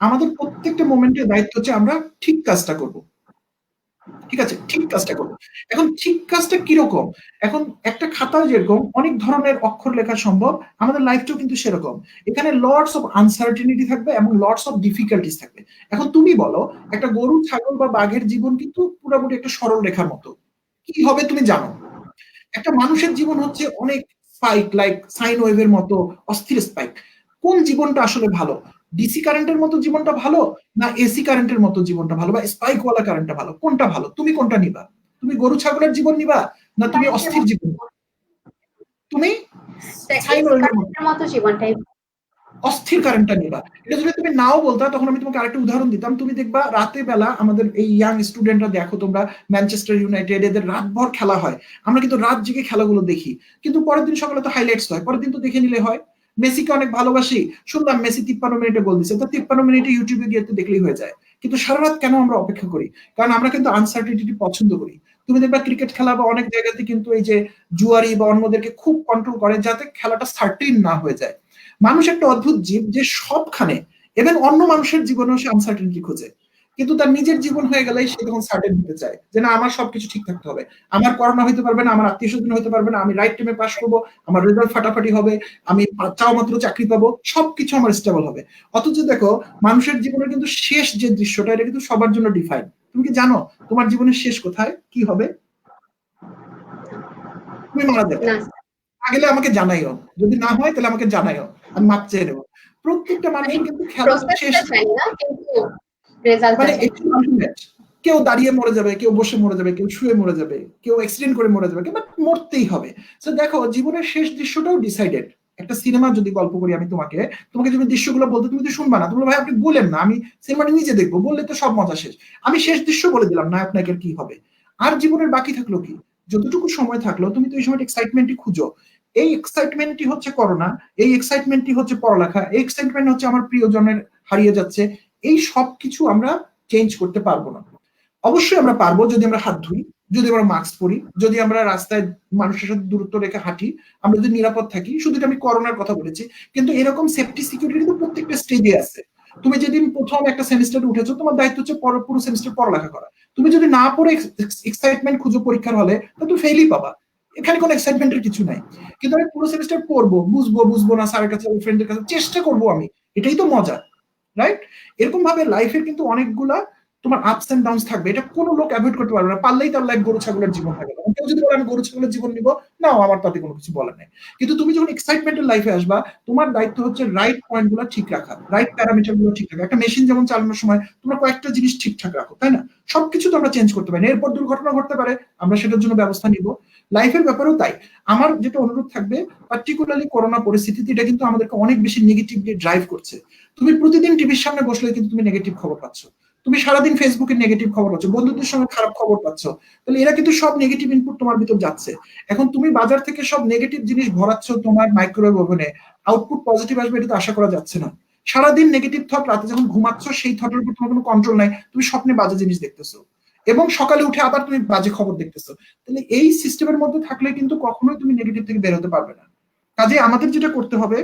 আমাদের প্রত্যেকটা মোমেন্টের দায়িত্ব হচ্ছে আমরা ঠিক কাজটা করব, ঠিক আছে? ঠিক কাজটা করব। এখন ঠিক কাজটা কিরকম? এখন একটা খাতায় যেরকম অনেক ধরনের অক্ষর লেখা সম্ভব, আমাদের লাইফটাও কিন্তু সেরকম। এখানে লটস অফ আনসার্টেনিটি থাকবে এবং লটস অফ ডিফিকাল্টিস থাকবে। এখন তুমি বলো, একটা গরু, ছাগল বা বাঘের জীবন কিন্তু পুরোপুরি একটা সরল রেখার মতো। কি হবে তুমি জানো। একটা মানুষের জীবন হচ্ছে অনেক স্পাইক, লাইক সাইন ওয়েভের মতো অস্থির স্পাইক। কোন জীবনটা আসলে ভালো? ডিসি কারেন্টের মতো জীবনটা ভালো, না এসি কারেন্টের মতো জীবনটা ভালো, বা স্পাইক ওয়ালা কারেন্টটা ভালো? কোনটা ভালো? তুমি কোনটা নিবা? তুমি গরু ছাগলের জীবন নিবা, না তুমি অস্থির জীবন? তুমি সাইন এসি ওয়েভের মতো কারেন্টের মতো জীবনটাই। অস্থির কারেন্টটা নিবা। এটা যদি তুমি নাও বলতা তখন আমি তোমাকে আরেকটা উদাহরণ দিতাম। তুমি দেখবা রাতে বেলা আমাদের এই ইয়াং স্টুডেন্টরা, দেখো তোমরা ম্যানচেস্টার ইউনাইটেড, এদের রাতভর খেলা হয়, আমরা কিন্তু রাত জেগে খেলাগুলো দেখি, কিন্তু পরের দিন সকালে তো হাইলাইটস হয়, পরের দিন তো দেখে নিলে হয়। মেসিকে অনেক ভালোবাসি, শুনলাম মেসি 53 মিনিটে গোল দিচ্ছে, তো 53 মিনিটে ইউটিউবে গিয়ে তো দেখলেই হয়ে যায়। কিন্তু সারা রাত কেন আমরা অপেক্ষা করি? কারণ আমরা কিন্তু আনসার্টিনিটি পছন্দ করি। তুমি দেখবা ক্রিকেট খেলা বা অনেক জায়গাতে কিন্তু এই যে জুয়ারি বা অন্যদেরকে খুব কন্ট্রোল করে যাতে খেলাটা সার্টেন না হয়ে যায়। মানুষ একটা অদ্ভুত জীব যে সবখানে, এবং অন্য মানুষের জীবনেও সে আনসার্টেনিটি খোঁজে, কিন্তু তার নিজের জীবন হয়ে গেলে সে তখন সার্টেন হতে চায় যে না, আমার সবকিছু ঠিক থাকতে হবে, আমার করোনা হইতে পারবে না, আমার আত্মীয় স্বজন হইতে পারবে না, আমি রাইট টাইমে পাস করবো, আমার রেজাল্ট ফাটাফাটি হবে, আমি চাওয়া মাত্র চাকরি পাবো, সবকিছু আমার স্টেবল হবে। অথচ দেখো, মানুষের জীবনের কিন্তু শেষ যে দৃশ্যটা, এটা কিন্তু সবার জন্য ডিফাইন। তুমি কি জানো তোমার জীবনের শেষ কোথায়, কি হবে? তুমি মারা যাবে। আগেলে আমাকে জানাইও, যদি না হয় তাহলে আমাকে জানাইও, আমি মাপ চেয়ে নেবো। প্রত্যেকটা মানুষের কিন্তু খেলা শেষ, মানে কেউ দাঁড়িয়ে মরে যাবে, কেউ বসে মরে যাবে, কেউ শুয়ে মরে যাবে, কেউ অ্যাক্সিডেন্ট করে মরে যাবে, বাট মরতেই হবে। তো দেখো, জীবনের শেষ দৃশ্যটাও ডিসাইডেড। একটা সিনেমা যদি গল্প করি আমি তোমাকে, যদি দৃশ্যগুলো বলতে, তুমি তো শুনবা না, তুমি ভাই আপনি বলেন না, আমি সিনেমাটা নিজে দেখবো, বললে তো সব মজা শেষ। আমি শেষ দৃশ্য বলে দিলাম, নায়ক নায়কের কি হবে। আর জীবনের বাকি থাকলো কি? যতটুকু সময় থাকলো তুমি তো এই সময় এক্সাইটমেন্টই খুঁজো। এই এক্সাইটমেন্টই হচ্ছে করোনা, এই এক্সাইটমেন্টই হচ্ছে পড়ালেখা, এই এক্সাইটমেন্ট হচ্ছে আমার প্রিয়জনের হারিয়ে যাচ্ছে। এই সব কিছু আমরা চেঞ্জ করতে পারবো না। অবশ্যই আমরা পারবো যদি আমরা হাত ধুই, যদি আমরা মাস্ক পরি, যদি আমরা রাস্তায় মানুষের সাথে দূরত্ব রেখে হাঁটি, আমরা যদি নিরাপদ থাকি। শুধু আমি করোনার কথা বলেছি, কিন্তু এরকম সেফটি সিকিউরিটি কিন্তু প্রত্যেকটা স্টেজে আছে। তুমি যেদিন প্রথম একটা সেমিস্টারে উঠেছো, তোমার দায়িত্ব হচ্ছে পুরো সেমিস্টার পড়ালেখা করা। তুমি যদি না পড়ে এক্সাইটমেন্ট খুঁজো পরীক্ষার হলে, তাহলে তুমি ফেলই পাবা। এখানে কোনো এক্সাইটমেন্টের কিছু নাই। কিন্তু আমি পুরো সেমিস্টার পড়বো, বুঝবো না, স্যারের কাছে, ফ্রেন্ডের কাছে চেষ্টা করবো আমি, এটাই তো মজা, রাইট? এরকম ভাবে লাইফের কিন্তু অনেকগুলা তোমার আপস এন্ড ডাউনস থাকবে, এটা কোনো লোক অ্যাভয়েড করতে পারবে না। পারলেই তার লাইফ গরু ছাগলের জীবন থাকে। কেউ যদি বলে আমি গরু ছাগলের জীবন নিবো, না, আমার তাতে কোনো কিছু বলার নেই। কিন্তু তুমি যখন এক্সাইটমেন্টের লাইফে আসবা, তোমার দায়িত্ব হচ্ছে রাইট পয়েন্ট গুলো ঠিক রাখা, রাইট প্যারামিটার গুলো ঠিক রাখা। একটা মেশিন যেমন চালানোর সময় তোমরা কয়েকটা জিনিস ঠিকঠাক রাখো, তাই না? সবকিছু তো আমরা চেঞ্জ করতে পারি না, এরপর দুর্ঘটনা ঘটতে পারে, আমরা সেটার জন্য ব্যবস্থা নিব। লাইফের ব্যাপারেও তাই। আমার যেটা অনুরোধ থাকবে, পার্টিকুলারলি করোনা পরিস্থিতিতে, এটা কিন্তু আমাদেরকে অনেক বেশি নেগেটিভলি ড্রাইভ করছে। তুমি প্রতিদিন টিভির সামনে বসলে কিন্তু তুমি নেগেটিভ খবর পাচ্ছ, তুমি সারাদিন ফেসবুকে নেগেটিভ খবর পাচ্ছ, বন্ধুদের সঙ্গে খারাপ খবর পাচ্ছ। তাহলে এরা কিন্তু সব নেগেটিভ ইনপুট তোমার ভিতর যাচ্ছে। এখন তুমি বাজার থেকে সব নেগেটিভ জিনিস ভরাচ্ছ তোমার মাইক্রোওয়েভ ওভেনে, আউটপুট পজিটিভ আসবে এটা তো আশা করা যাচ্ছে না। সারাদিন নেগেটিভ থট, রাতে যখন ঘুমাচ্ছ সেই থটের উপর তোমার কোনো কন্ট্রোল নাই, তুমি স্বপ্নে বাজে জিনিস দেখতেছো, এবং সকালে উঠে আবার তুমি বাজে খবর দেখতেছো। তাহলে এই সিস্টেমের মধ্যে থাকলে কিন্তু কখনোই তুমি নেগেটিভ থেকে বের হতে পারবে না। কাজে আমাদের যেটা করতে হবে,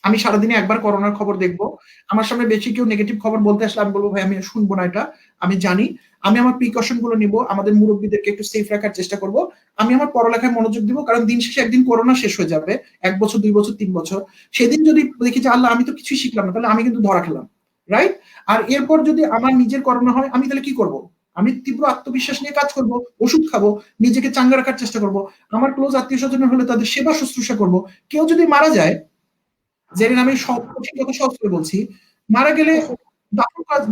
আমি সারাদিনে একবার করোনার খবর দেখবো। আমার সামনে বেশি কেউ নেগেটিভ খবর বলতে আসলে আমি বলবো ভাই আমি শুনবো না, এটা আমি জানি। আমি আমার প্রিকশন গুলো নিবো, আমাদের মুরব্বীদেরকে একটু সেফ রাখার চেষ্টা করব। আমি আমার পড়ালেখায় মনোযোগ দিব, কারণ দিন শেষে একদিন করোনা শেষ হয়ে যাবে, 1 বছর 2 বছর 3 বছর। সেদিন যদি দেখি যে আল্লাহ আমি তো কিছুই শিখলাম না, তাহলে আমি কিন্তু ধরা খেলাম, রাইট? আর এরপর যদি আমার নিজের করোনা হয়, আমি তাহলে কি করব? আমি তীব্র আত্মবিশ্বাস নিয়ে কাজ করব, ওষুধ খাবো, নিজেকে চাঙ্গা রাখার চেষ্টা করব, আমার ক্লোজ আত্মীয় স্বজনের হলে তাদের সেবা শুশ্রূষা করব। কেউ যদি মারা যায়, যেদিন আমি সহজ করে বলছি, মারা গেলে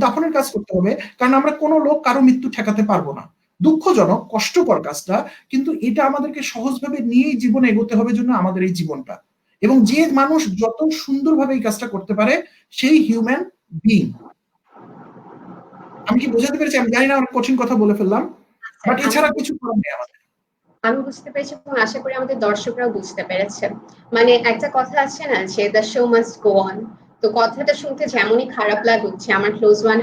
দাফনের কাজ করতে হবে, কারণ আমরা কোনো লোক কারো মৃত্যু ঠেকাতে পারবো না। দুঃখজনক, কষ্টকর কাজটা, কিন্তু এটা আমাদেরকে সহজভাবে নিয়েই জীবনে এগোতে হবে জন্য আমাদের এই জীবনটা। এবং যে মানুষ যত সুন্দরভাবে এই কাজটা করতে পারে, সেই হিউম্যান বিং। আমি কি বোঝাতে পেরেছি? আমি জানি না, অনেক কঠিন কথা বলে ফেললাম, বাট এছাড়া কিছু করার নেই আমাদের। আমি বুঝতে পেরেছি এবং আশা করি আমাদের দর্শকরাও বুঝতে পেরেছে। মানে একটা কথা আছে না যে the show must go on. তো কথাটা শুনতে যেমনই খারাপ লাগুক যে আমার ক্লোজ ওয়ান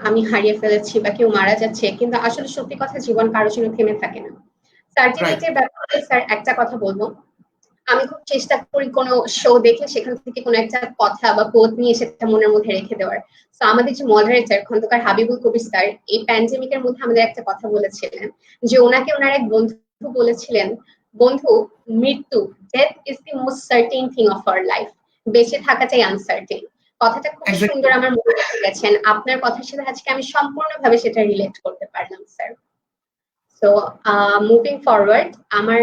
আমি হারিয়ে ফেলেছি বা কেউ মারা যাচ্ছে, কিন্তু আসলে সত্যি কথা, জীবন কারোর জন্য থেমে থাকে না। সার্টিফিকেটের ব্যাপারে স্যার একটা কথা বলবো, আমি খুব চেষ্টা করি কোনো শো দেখে সেখান থেকে কোনো একটা কথা বা কোট নিয়ে সেটা মনের মধ্যে রেখে দেওয়ার। তো আমাদের যে মডারেটর খন্দকার হাবিবুল কবির স্যার এই প্যান্ডেমিকের মধ্যে আমাদের একটা কথা বলেছিলেন, যে ওনাকে ওনার এক বন্ধু বলেছিলেন, বন্ধু, মৃত্যু, death is the most certain thing of our life. বেঁচে থাকাটাই আনসার্টেন। কথাটা খুব সুন্দর আমার মনে গেছেন। আপনার কথার সাথে আজকে আমি সম্পূর্ণভাবে সেটা রিলেট করতে পারলাম স্যার। সো মুভিং ফরওয়ার্ড, আমার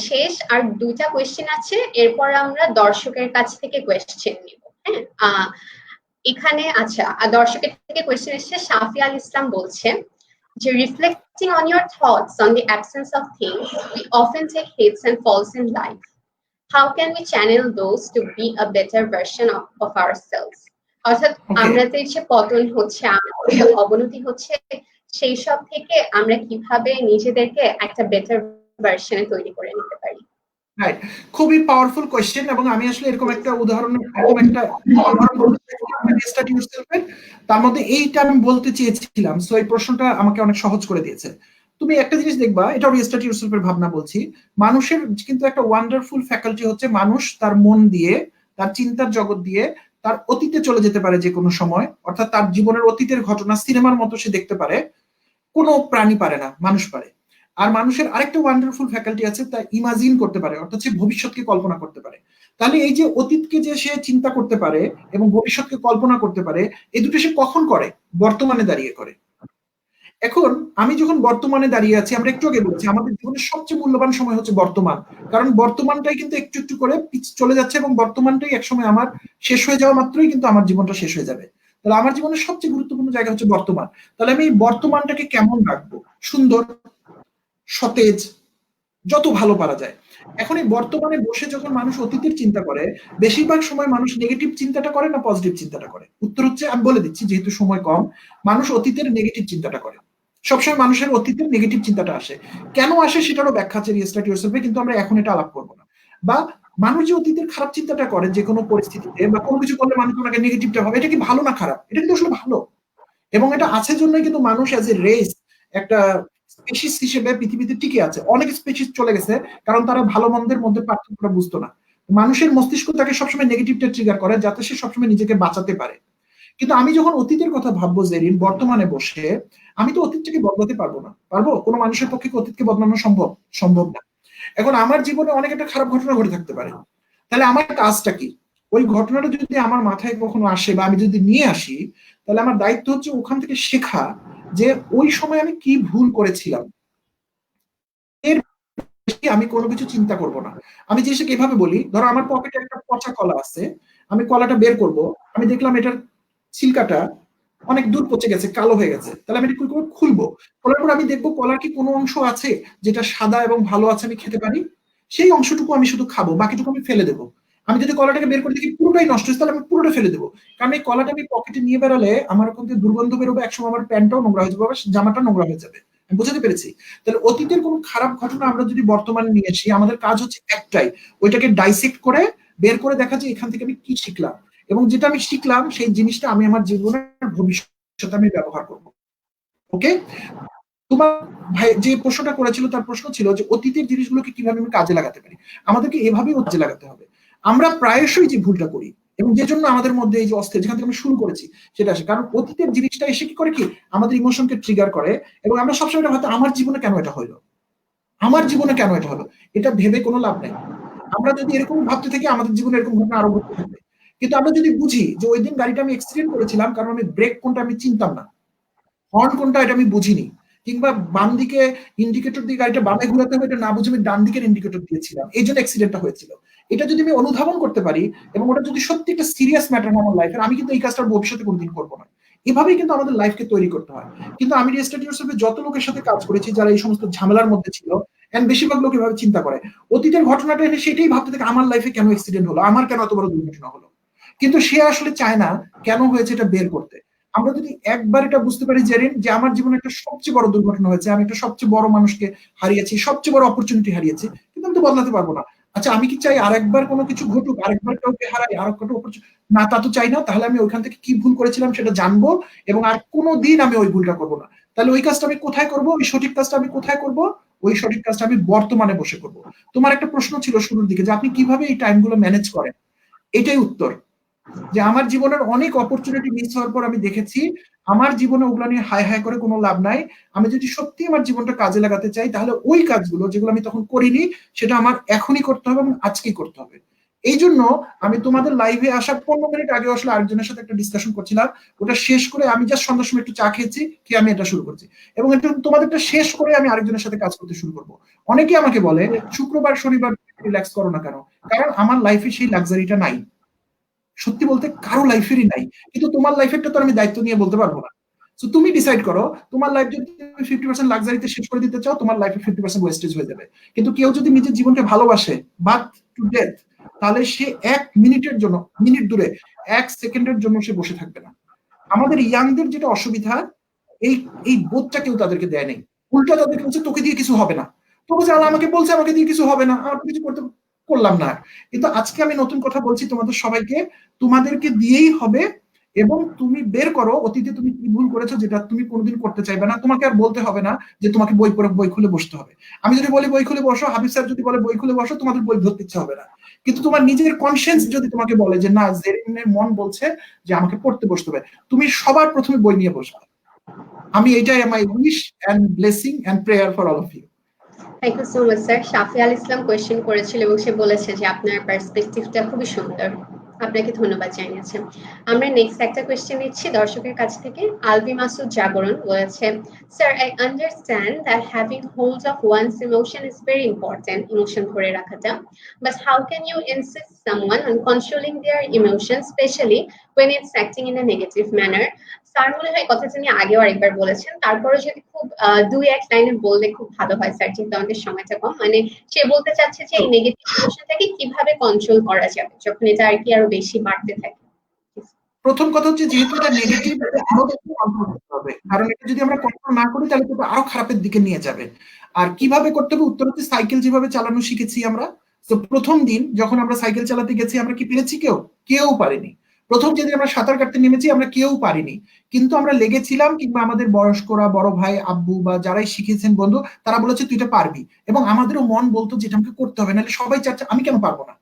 শেষ আর 2টা কোয়েশ্চেন আছে, এরপর আমরা দর্শকের কাছ থেকে কোয়েশ্চেন নিব। হ্যাঁ, এখানে আচ্ছা, দর্শকের থেকে কোয়েশ্চেন এসেছে, শাফি আল ইসলাম বলছে যে reflecting on your thoughts on the absence of things, we often take hits and falls in life. How can we channel those to be a better version of ourselves? অর্থাৎ আমাদের যে পতন হচ্ছে, আমাদের অবনতি হচ্ছে, সেই সব থেকে আমরা কিভাবে নিজেদেরকে একটা বেটার ভার্সনে তৈরি করে নিতে পারি? রাইট, খুবই পাওয়ারফুল কোয়েশ্চেন। এবং আমি আসলে এরকম একটা উদাহরণ তার মধ্যে এইটা আমি বলতে চেয়েছিলাম। সো এই প্রশ্নটা আমাকে অনেক সহজ করে দিয়েছে। তুমি একটা জিনিস দেখবা, এটা রিস্টার্ট ইউরসেলফের ভাবনা বলছি, মানুষের কিন্তু একটা ওয়ান্ডারফুল ফ্যাকাল্টি হচ্ছে মানুষ তার মন দিয়ে তার চিন্তার জগৎ দিয়ে তার অতীতে চলে যেতে পারে যে কোনো সময়, অর্থাৎ তার জীবনের অতীতের ঘটনা সিনেমার মতো সে দেখতে পারে। কোনো প্রাণী পারে না, মানুষ পারে। আর মানুষের আরেকটা ওয়ান্ডারফুল ফ্যাকাল্টি আছে, তা ইমাজিন করতে পারে, অর্থাৎ সে ভবিষ্যৎকে কল্পনা করতে পারে। তাহলে এই যে অতীতকে যে সে চিন্তা করতে পারে এবং ভবিষ্যৎকে কল্পনা করতে পারে, এই দুটো সে কখন করে? বর্তমানে দাঁড়িয়ে করে। এখন আমি যখন বর্তমানে দাঁড়িয়ে আছি, আমরা একটু আগে বলেছি আমাদের জীবনের সবচেয়ে মূল্যবান সময় হচ্ছে বর্তমান, কারণ বর্তমানটাই কিন্তু একটু একটু করে চলে যাচ্ছে এবং বর্তমানটাই একসময় আমার শেষ হয়ে যাওয়া মাত্রই কিন্তু আমার জীবনটা শেষ হয়ে যাবে। তাহলে আমার জীবনের সবচেয়ে গুরুত্বপূর্ণ জায়গা হচ্ছে বর্তমান। তাহলে আমি এই বর্তমানটাকে কেমন রাখবো? সুন্দর, সতেজ, যত ভালো পারা যায়। এখন এই বর্তমানে বসে যখন মানুষ অতীতের চিন্তা করে, বেশিরভাগ সময় মানুষ নেগেটিভ চিন্তাটা করে না পজিটিভ চিন্তাটা করে? উত্তর হচ্ছে, আমি বলে দিচ্ছি যেহেতু সময় কম, মানুষ অতীতের নেগেটিভ চিন্তাটা করে। সবসময় মানুষের অতীতের নেগেটিভ চিন্তাটা আসে। কেন আসে সেটারও ব্যাখ্যা আছে রিস্টার্ট ইয়োরসেলফে, কিন্তু আমরা এখন এটা আলাপ করবো না। বা মানুষ যে অতীতের খারাপ চিন্তাটা করে যে কোনো পরিস্থিতিতে বা কোনো কিছু করলে মানুষ ওনাকে নেগেটিভটা ভাবে, এটা কি ভালো না খারাপ? এটা কিন্তু আসলে ভালো। এবং এটা আছে জন্যই কিন্তু মানুষ অ্যাজ এ রেস একটা স্পেসিস হিসেবে পৃথিবীতে টিকে আছে। অনেক স্পেসিস চলে গেছে কারণ তারা ভালো মন্দের মধ্যে পার্থক্যটা বুঝতো না। মানুষের মস্তিষ্ক তাকে সবসময় নেগেটিভটা ট্রিগার করে যাতে সে সবসময় নিজেকে বাঁচাতে পারে। কিন্তু আমি যখন অতীতের কথা ভাববো জেরিন, বর্তমানে বসে, আমি তো অতীতটাকে বদলাতে পারবো না। পারবো? কোনো মানুষের পক্ষে অতীতকে বদলানো সম্ভব? সম্ভব না। এখন আমার জীবনে অনেক একটা খারাপ ঘটনা ঘটে থাকতে পারে। তাহলে আমার কাজটা কি? ওই ঘটনাটা যদি আমার মাথায় কখনো আসে বা আমি যদি নিয়ে আসি, তাহলে আমার দায়িত্ব হচ্ছে ওখান থেকে শেখা যে ওই সময় আমি কি ভুল করেছিলাম। এর বেশি আমি কোনো কিছু চিন্তা করব না। আমি জিনিসটাকে এভাবে বলি, ধরো আমার পকেটে একটা পচা কলা আছে, আমি কলাটা বের করব, আমি দেখলাম এটার ছিলকাটা অনেক দূর পচে গেছে, কালো হয়ে গেছে। তাহলে আমি এটা কি করে খুলবো? খোলার পর আমি দেখবো কলার কি কোনো অংশ আছে যেটা সাদা এবং ভালো আছে, আমি খেতে পারি? সেই অংশটুকু আমি শুধু খাবো, বাকিটুকু আমি ফেলে দেবো। আমি যদি কলাটাকে বের করে দেখি পুরোটাই নষ্ট হয়েছে, তাহলে আমি পুরোটা ফেলে দেবো। কারণ এই কলাটা আমি পকেটে নিয়ে বেরোলে আমার ওখান থেকে দুর্গন্ধ বেরোবে, একসময় আমার প্যান্টটাও নোংরা হয়ে যাবে, আবার জামাটা নোংরা হয়ে যাবে। আমি বুঝাতে পেরেছি? তাহলে অতীতের কোনো খারাপ ঘটনা আমরা যদি বর্তমানে নিয়ে আসি, আমাদের কাজ হচ্ছে একটাই, ওইটাকে ডাইসেক্ট করে বের করে দেখা যে এখান থেকে আমি কি শিখলাম, এবং যেটা আমি শিখলাম সেই জিনিসটা আমি আমার জীবনের ভবিষ্যতে আমি ব্যবহার করব। ওকে? তোমার ভাই যে প্রশ্নটা করেছিল তার প্রশ্ন ছিল যে অতীতের জিনিসগুলোকে কিভাবে আমি কাজে লাগাতে পারি। আমাদেরকে এভাবেই কাজে লাগাতে হবে। আমরা প্রায়শই যে ভুলটা করি এবং যে জন্য আমাদের মধ্যে এই যে অস্থির, যেখান থেকে আমি শুরু করেছি সেটা আসে, কারণ অতীতের জিনিসটা এসে কি করে, কি আমাদের ইমোশনকে ট্রিগার করে, এবং আমরা সবসময় এটা হয়তো আমার জীবনে কেন এটা হইলো, আমার জীবনে কেন এটা হলো, এটা ভেবে কোনো লাভ নেই। আমরা যদি এরকম ভাবতে থাকি আমাদের জীবনে এরকম ঘটনা আরো ঘটতে থাকবে। কিন্তু আমরা যদি বুঝি যে ওই দিন গাড়িটা আমি অ্যাক্সিডেন্ট করেছিলাম কারণ আমি ব্রেক কোনটা আমি চিনতাম না, হর্ন কোনটা এটা আমি বুঝিনি, কিংবা বাম দিকে ইন্ডিকেটর দিয়ে গাড়িটা বামে ঘুরাতে হবে এটা না বুঝে আমি ডান দিকের ইন্ডিকেটর দিয়েছিলাম, এই জন্য অ্যাক্সিডেন্টটা হয়েছিল। এটা যদি আমি অনুধাবন করতে পারি এবং ওটা যদি সত্যি একটা সিরিয়াস ম্যাটার আমার লাইফের, আমি কিন্তু এই কাজটা ভবিষ্যতে কোনোদিন করবো না। এভাবেই কিন্তু আমাদের লাইফকে তৈরি করতে হয়। কিন্তু আমি রিস্টার্ট ইয়োরসেলফে যত লোকের সাথে কাজ করেছি যারা এই সমস্ত ঝামেলার মধ্যে ছিল, এন্ড বেশিরভাগ লোক এভাবে চিন্তা করে অতীতের ঘটনাটা এনে সেটাই ভাবতে থাকে আমার লাইফে কেন অ্যাক্সিডেন্ট হলো, আমার কেন এত বড় দুর্ঘটনা হলো। কিন্তু সে আসলে চায় না কেন হয়েছে এটা বের করতে। আমরা যদি একবার এটা বুঝতে পারি জেরিন যে আমার জীবনে একটা সবচেয়ে বড় দুর্ঘটনা হয়েছে, আমি একটা সবচেয়ে বড় মানুষকে হারিয়েছি, সবচেয়ে বড় অপরচুনিটি হারিয়েছি, কিন্তু আমি তো বদলাতে পারবো না। আচ্ছা আমি কি চাই আরেকবার কোনো কিছু ঘটুক, আরেকবার কাউকে হারাই, আর একটা না, তা তো চাই না। তাহলে আমি ওইখান থেকে কি ভুল করেছিলাম সেটা জানবো এবং আর কোনোদিন আমি ওই ভুলটা করবো না। তাহলে ওই কাজটা আমি কোথায় করবো, ওই সঠিক কাজটা আমি কোথায় করবো? ওই সঠিক কাজটা আমি বর্তমানে বসে করবো। তোমার একটা প্রশ্ন ছিল শুরুর দিকে যে আপনি কিভাবে এই টাইমগুলো ম্যানেজ করেন, এটাই উত্তর। যে আমার জীবনের অনেক অপরচুনিটি মিস হওয়ার পর আমি দেখেছি আমার জীবনে ওগুলো নিয়ে হায় হায় করে কোনো লাভ নাই। আমি যদি সত্যি আমার জীবনটা কাজে লাগাতে চাই তাহলে ওই কাজগুলো যেগুলো আমি তখন করিনি সেটা আমার এখনই করতে হবে এবং আজকেই করতে হবে। এই জন্য আমি তোমাদের লাইভে আসার 15 মিনিট আগে আসলে আরেকজনের সাথে একটা ডিসকাশন করছিলাম, ওটা শেষ করে আমি জাস্ট সন্ধ্যার সময় একটু চা খেয়েছি, খেয়ে আমি এটা শুরু করছি এবং এটা তোমাদেরটা শেষ করে আমি আরেকজনের সাথে কাজ করতে শুরু করবো। অনেকেই আমাকে বলে শুক্রবার শনিবার রিল্যাক্স করো না কেন, কারণ আমার লাইফে সেই লাক্সারিটা নাই। সত্যি বলতে কারো লাইফেরই নাই, কিন্তু তোমার লাইফেরটা তো আমি দায়িত্ব নিয়ে বলতে পারবো না। সো তুমি ডিসাইড করো তোমার লাইফ যদি 50% লাক্সারিতে শেষ করে দিতে চাও, তোমার লাইফে 50% ওয়েস্টেজ হয়ে যাবে। কিন্তু কেউ যদি নিজের জীবনকে ভালোবাসে বাট টু ডেথ, তাহলে সে 1 মিনিটের জন্য, মিনিট দূরে 1 সেকেন্ডের জন্য সে বসে থাকবে না। আমাদের ইয়াংদের যেটা অসুবিধা, এই এই বোধটা কেউ তাদেরকে দেয় নেই। উল্টা তাদেরকে বলছে তোকে দিয়ে কিছু হবে না, তবু যে আল্লাহ আমাকে বলছে আমাকে দিয়ে কিছু হবে না, আমার কিছু করতে করলাম না। কিন্তু আজকে আমি নতুন কথা বলছি তোমাদের সবাইকে, তোমাদেরকে দিয়েই হবে এবং তুমি বের করো অতীতে তুমি কি ভুল করেছো যেটা তুমি কোনোদিন করতে চাইবে না। তোমাকে আর বলতে হবে না যে তোমাকে বই খুলে বসতে হবে। আমি যদি বলি বই খুলে বসো, হাবিব স্যার যদি বলে বই খুলে বসো, তোমাদের বই ধরতে ইচ্ছা হবে না। কিন্তু তোমার নিজের কনসিয়েন্স যদি তোমাকে বলে যে না, জেরিনের মন বলছে যে আমাকে পড়তে বসতে হবে, তুমি সবার প্রথমে বই নিয়ে বসবে। আমি এটাই my wish and blessing and prayer for all of you. Thank you so much sir. Shafi al Islam question করেছিল এবং সে বলেছে যে আপনার পার্সপেক্টিভটা খুবই সুন্দর। আপনাকে ধন্যবাদ জানিয়েছে। আমরা নেক্সট একটা কোয়েশ্চেন নিচ্ছি দর্শকের কাছ থেকে। আলবি মাসুদ জাগরণ বলেছে, sir I understand that having hold of one's emotion is very important, emotion ধরে রাখাটা, but how can you insist someone on controlling their emotion specially when it's acting in a negative manner? Sir মনে হয় কথাটা নিয়ে আগেও আরেকবার বলেছেন, তারপরে যদি খুব দুই এক লাইনে বললে খুব ভালো হয় স্যার, যেহেতু আমাদের সময়টা কম। মানে সে বলতে চাচ্ছে যে এই নেগেটিভ ইমোশনটাকে কিভাবে কন্ট্রোল করা যাবে যখন এটা আর কি আরো বেশি বাড়তে থাকে। প্রথম কথা হচ্ছে যেহেতু এটা নেগেটিভ, কন্ট্রোল করতে হবে, কারণ এটা যদি আমরা কন্ট্রোল না করি তাহলে কিন্তু আরো খারাপের দিকে নিয়ে যাবে। আর কিভাবে করতে হবে, উত্তর হচ্ছে সাইকেল যেভাবে চালানো শিখেছি আমরা। তো প্রথম দিন যখন আমরা সাইকেল চালাতে গেছি, আমরা কি পেরেছি? কেউ পারিনি। প্রথম যেদিন আমরা সাঁতার কাটতে নেমেছি, আমরা কেউ পারিনি, কিন্তু আমরা লেগেছিলাম, কিংবা আমাদের বয়স্করা, বড় ভাই, আব্বু বা যারাই শিখেছেন বন্ধু, তারা বলেছে তুই এটা পারবি, এবং আমাদেরও মন বলতো যেটা আমাকে করতে হবে, নাহলে সবাই চাচ্ছে আমি কেন পারবো না।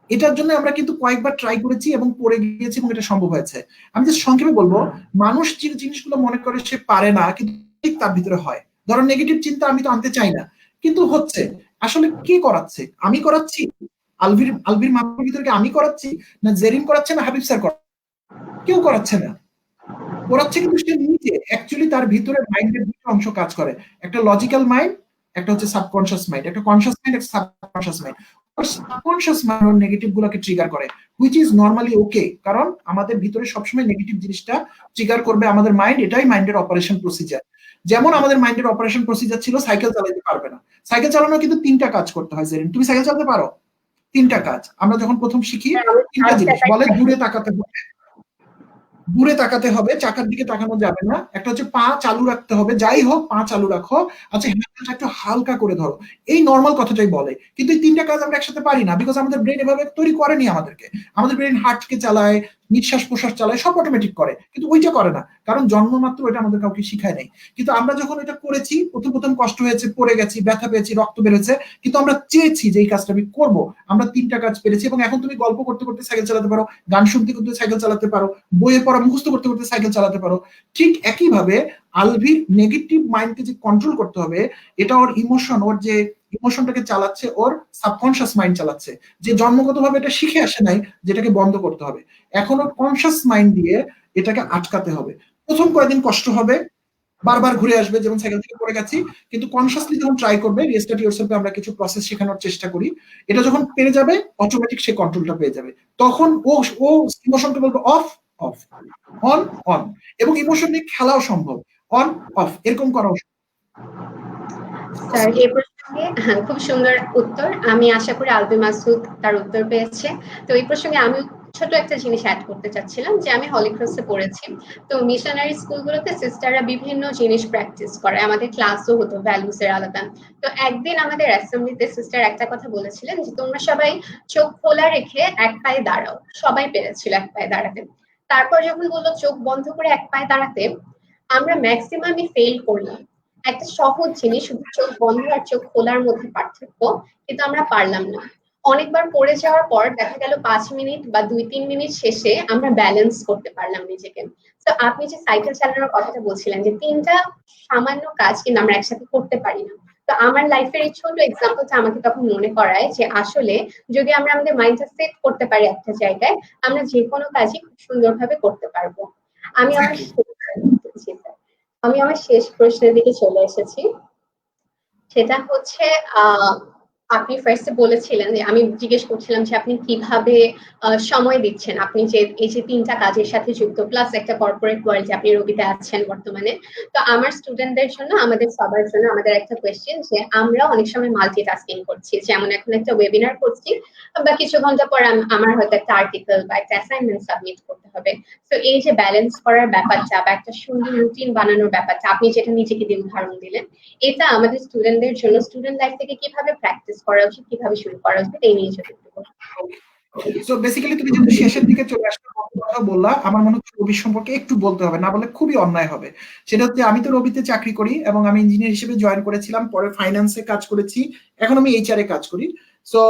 এটার জন্য আমরা কিন্তু কয়েকবার ট্রাই করেছি এবং পড়ে গিয়েছি, এবং এটা সম্ভব হয়েছে। আমি জাস্ট সংক্ষেপে বলবো, মানুষ যে জিনিসগুলো মনে করে সে পারে না, কিন্তু ঠিক তার ভিতরে হয়। ধরো নেগেটিভ চিন্তা আমি তো আনতে চাই না, কিন্তু হচ্ছে। আসলে কে করাচ্ছে? আমি করাচ্ছি? আলভির মাথার ভিতরে আমি করাচ্ছি, না জেরিন করাচ্ছে, না হাবিব স্যার করাচ্ছে? কেউ করাচ্ছে না, করাচ্ছে কিন্তু সে নিজে। অ্যাকচুয়ালি তার ভিতরে মাইন্ডের দুটো অংশ কাজ করে, একটা লজিক্যাল মাইন্ড, একটা হচ্ছে সাবকনশিয়াস মাইন্ড। একটা কনশিয়াস মাইন্ড, একটা subconscious mind. Subconscious mind negative গুলোকে ট্রিগার করে, হুইচ ইজ নর্মালি ওকে, কারণ আমাদের ভিতরে সবসময় নেগেটিভ জিনিসটা ট্রিগার করবে আমাদের মাইন্ড। এটাই মাইন্ডের অপারেশন প্রসিজার। যেমন আমাদের মাইন্ডের অপারেশন প্রসিজার ছিল সাইকেল চালাতে পারবে না। সাইকেল চালানো কিন্তু 3টা কাজ করতে হয়। জেরিন, তুমি সাইকেল চালাতে পারো? 3টা কাজ আমরা যখন প্রথম শিখি, 3টা জিনিস বলে। দূরে তাকাতে হবে, চাকার দিকে তাকানো যাবে না। একটা হচ্ছে পা চালু রাখতে হবে, যাই হোক পা চালু রাখো। আচ্ছা, হ্যান্ডেলটা একটু হালকা করে ধরো। এই নর্মাল কথাটাই বলে, কিন্তু এই 3টা কাজ আমরা একসাথে পারি না, বিকজ আমাদের ব্রেন এভাবে তৈরি করেনি আমাদেরকে। আমাদের ব্রেন হার্টকে চালায়, নিঃশ্বাস প্রশ্বাস চালায়, সব অটোমেটিক করে, কিন্তু ওইটা করে না, কারণ জন্ম মাত্র এটা আমাদের কাউকে শিখায় নাই। কিন্তু আমরা যখন এটা করেছি, প্রথম কষ্ট হয়েছে, পড়ে গেছি, ব্যথা পেয়েছি, রক্ত বেরোচ্ছে, কিন্তু আমরা চেয়েছি যে এই কাজটা আমি করবো। আমরা 3টা কাজ পেরেছি, এবং এখন তুমি গল্প করতে করতে সাইকেল চালাতে পারো, গান শুনতে করতে সাইকেল চালাতে পারো, বইয়ের পড়া মুখস্থ করতে করতে সাইকেল চালাতে পারো। ঠিক একইভাবে আলভির নেগেটিভ মাইন্ডকে যে কন্ট্রোল করতে হবে, এটা ওর ইমোশন, ওর যে ইমোশনটাকে চালাচ্ছে ওর সাবকনশিয়াস মাইন্ড চালাচ্ছে, যে জন্মগতভাবে এটা শিখে আসে নাই, যেটাকে বন্ধ করতে হবে। এখন ওর কনশিয়াস মাইন্ড দিয়ে এটাকে আটকাতে হবে। প্রথম কয়েকদিন কষ্ট হবে, বারবার ঘুরে আসবে, যেমন সাইকেল থেকে পড়ে গেছি, কিন্তু কনসিয়াসলি যখন ট্রাই করবে, রিস্টার্ট ইয়োরসেলফে আমরা কিছু প্রসেস শেখানোর চেষ্টা করি, এটা যখন পেরে যাবে, অটোমেটিক সে কন্ট্রোলটা পেয়ে যাবে। তখন ও ইমোশনকে বলবে অফ, অফ, অন, অন, এবং ইমোশন নিয়ে খেলাও সম্ভব। অন, অফ, এরকম করাও সম্ভব। স্যার এই প্রসঙ্গে খুব সুন্দর উত্তর। আমি আশা করি আলবি মাসুদ তার উত্তর পেয়েছে। তো এই প্রসঙ্গে আমি ছোট একটা জিনিস অ্যাড করতে চাচ্ছিলাম, যে আমি হলি ক্রসে পড়েছি। তো মিশনারি স্কুলগুলোতে সিস্টাররা বিভিন্ন জিনিস প্র্যাকটিস করে, আমাদের ক্লাসও হতো ভ্যালুস এর আলাদা। তো একদিন আমাদের অ্যাসেম্বলিতে সিস্টার একটা কথা বলেছিলেন যে তোমরা সবাই চোখ খোলা রেখে এক পায়ে দাঁড়াও। সবাই পেরেছিল এক পায়ে দাঁড়াতে। তারপর যখন বললো চোখ বন্ধ করে এক পায়ে দাঁড়াতে, আমরা ম্যাক্সিমামই ফেল করলাম। একটা সহজ জিনিস, শুধু চোখ বন্ধ আর চোখ খোলার মধ্যে পার্থক্য, কিন্তু আমরা পারলাম না। অনেকবার পড়ে যাওয়ার পর দেখা গেল 5 মিনিট বা 2-3 মিনিট শেষে আমরা ব্যালেন্স করতে পারলাম নিজেকে। তো আপনি যে সাইকেল চালানোর কথাটা বলছিলেন, যে 3টা সামান্য কাজ কিন্তু আমরা একসাথে করতে পারি না। তো আমার লাইফের এই ছোট এক্সাম্পলটা আমাকে তখন মনে করায় যে আসলে যদি আমরা আমাদের মাইন্ডটা সেট করতে পারি একটা জায়গায়, আমরা যে কোনো কাজই খুব সুন্দরভাবে করতে পারবো। আমি আমার আমি আমার শেষ প্রশ্নের দিকে চলে এসেছি। সেটা হচ্ছে আপনি ফার্স্টে বলেছিলেন, যে আমি জিজ্ঞেস করছিলাম যে আপনি কিভাবে সময় দিচ্ছেন, আপনি যে এই যে 3টা কাজের সাথে যুক্ত, প্লাস একটা কর্পোরেট ওয়ার্ল্ডে আপনি রবিতে আছেন বর্তমানে। তো আমার স্টুডেন্টদের জন্য, আমাদের সবার জন্য আমাদের একটা কোয়েশ্চেন, যে আমরা অনেক সময় মাল্টিটাস্কিং করছি, যেমন এখন একটা ওয়েবিনার করছি, বা কিছু ঘন্টা পর আমার হয়তো একটা আর্টিকেল বা একটা অ্যাসাইনমেন্ট সাবমিট করতে হবে। তো এই যে ব্যালেন্স করার ব্যাপারটা বা একটা সুন্দর রুটিন বানানোর ব্যাপারটা, আপনি যেটা নিজেকে দিয়ে উদাহরণ দিলেন, এটা আমাদের স্টুডেন্টদের জন্য স্টুডেন্ট লাইফ থেকে কিভাবে প্র্যাকটিস করা উচিত, কিভাবে শুরু করা উচিত, এই নিয়ে যদি একটু বলেন। সো বেসিক্যালি তুমি যেহেতু শেষের দিকে চলে আসলে কথা বললা, আমার মনে হচ্ছে রবি সম্পর্কে একটু বলতে হবে, না বলে খুবই অন্যায় হবে। সেটা হচ্ছে আমি তো রবিতে চাকরি করি এবং আমি ইঞ্জিনিয়ার হিসেবে জয়েন করেছিলাম, পরে ফাইন্যান্সে কাজ করেছি, এখন আমি এইচআর এ কাজ করি। সো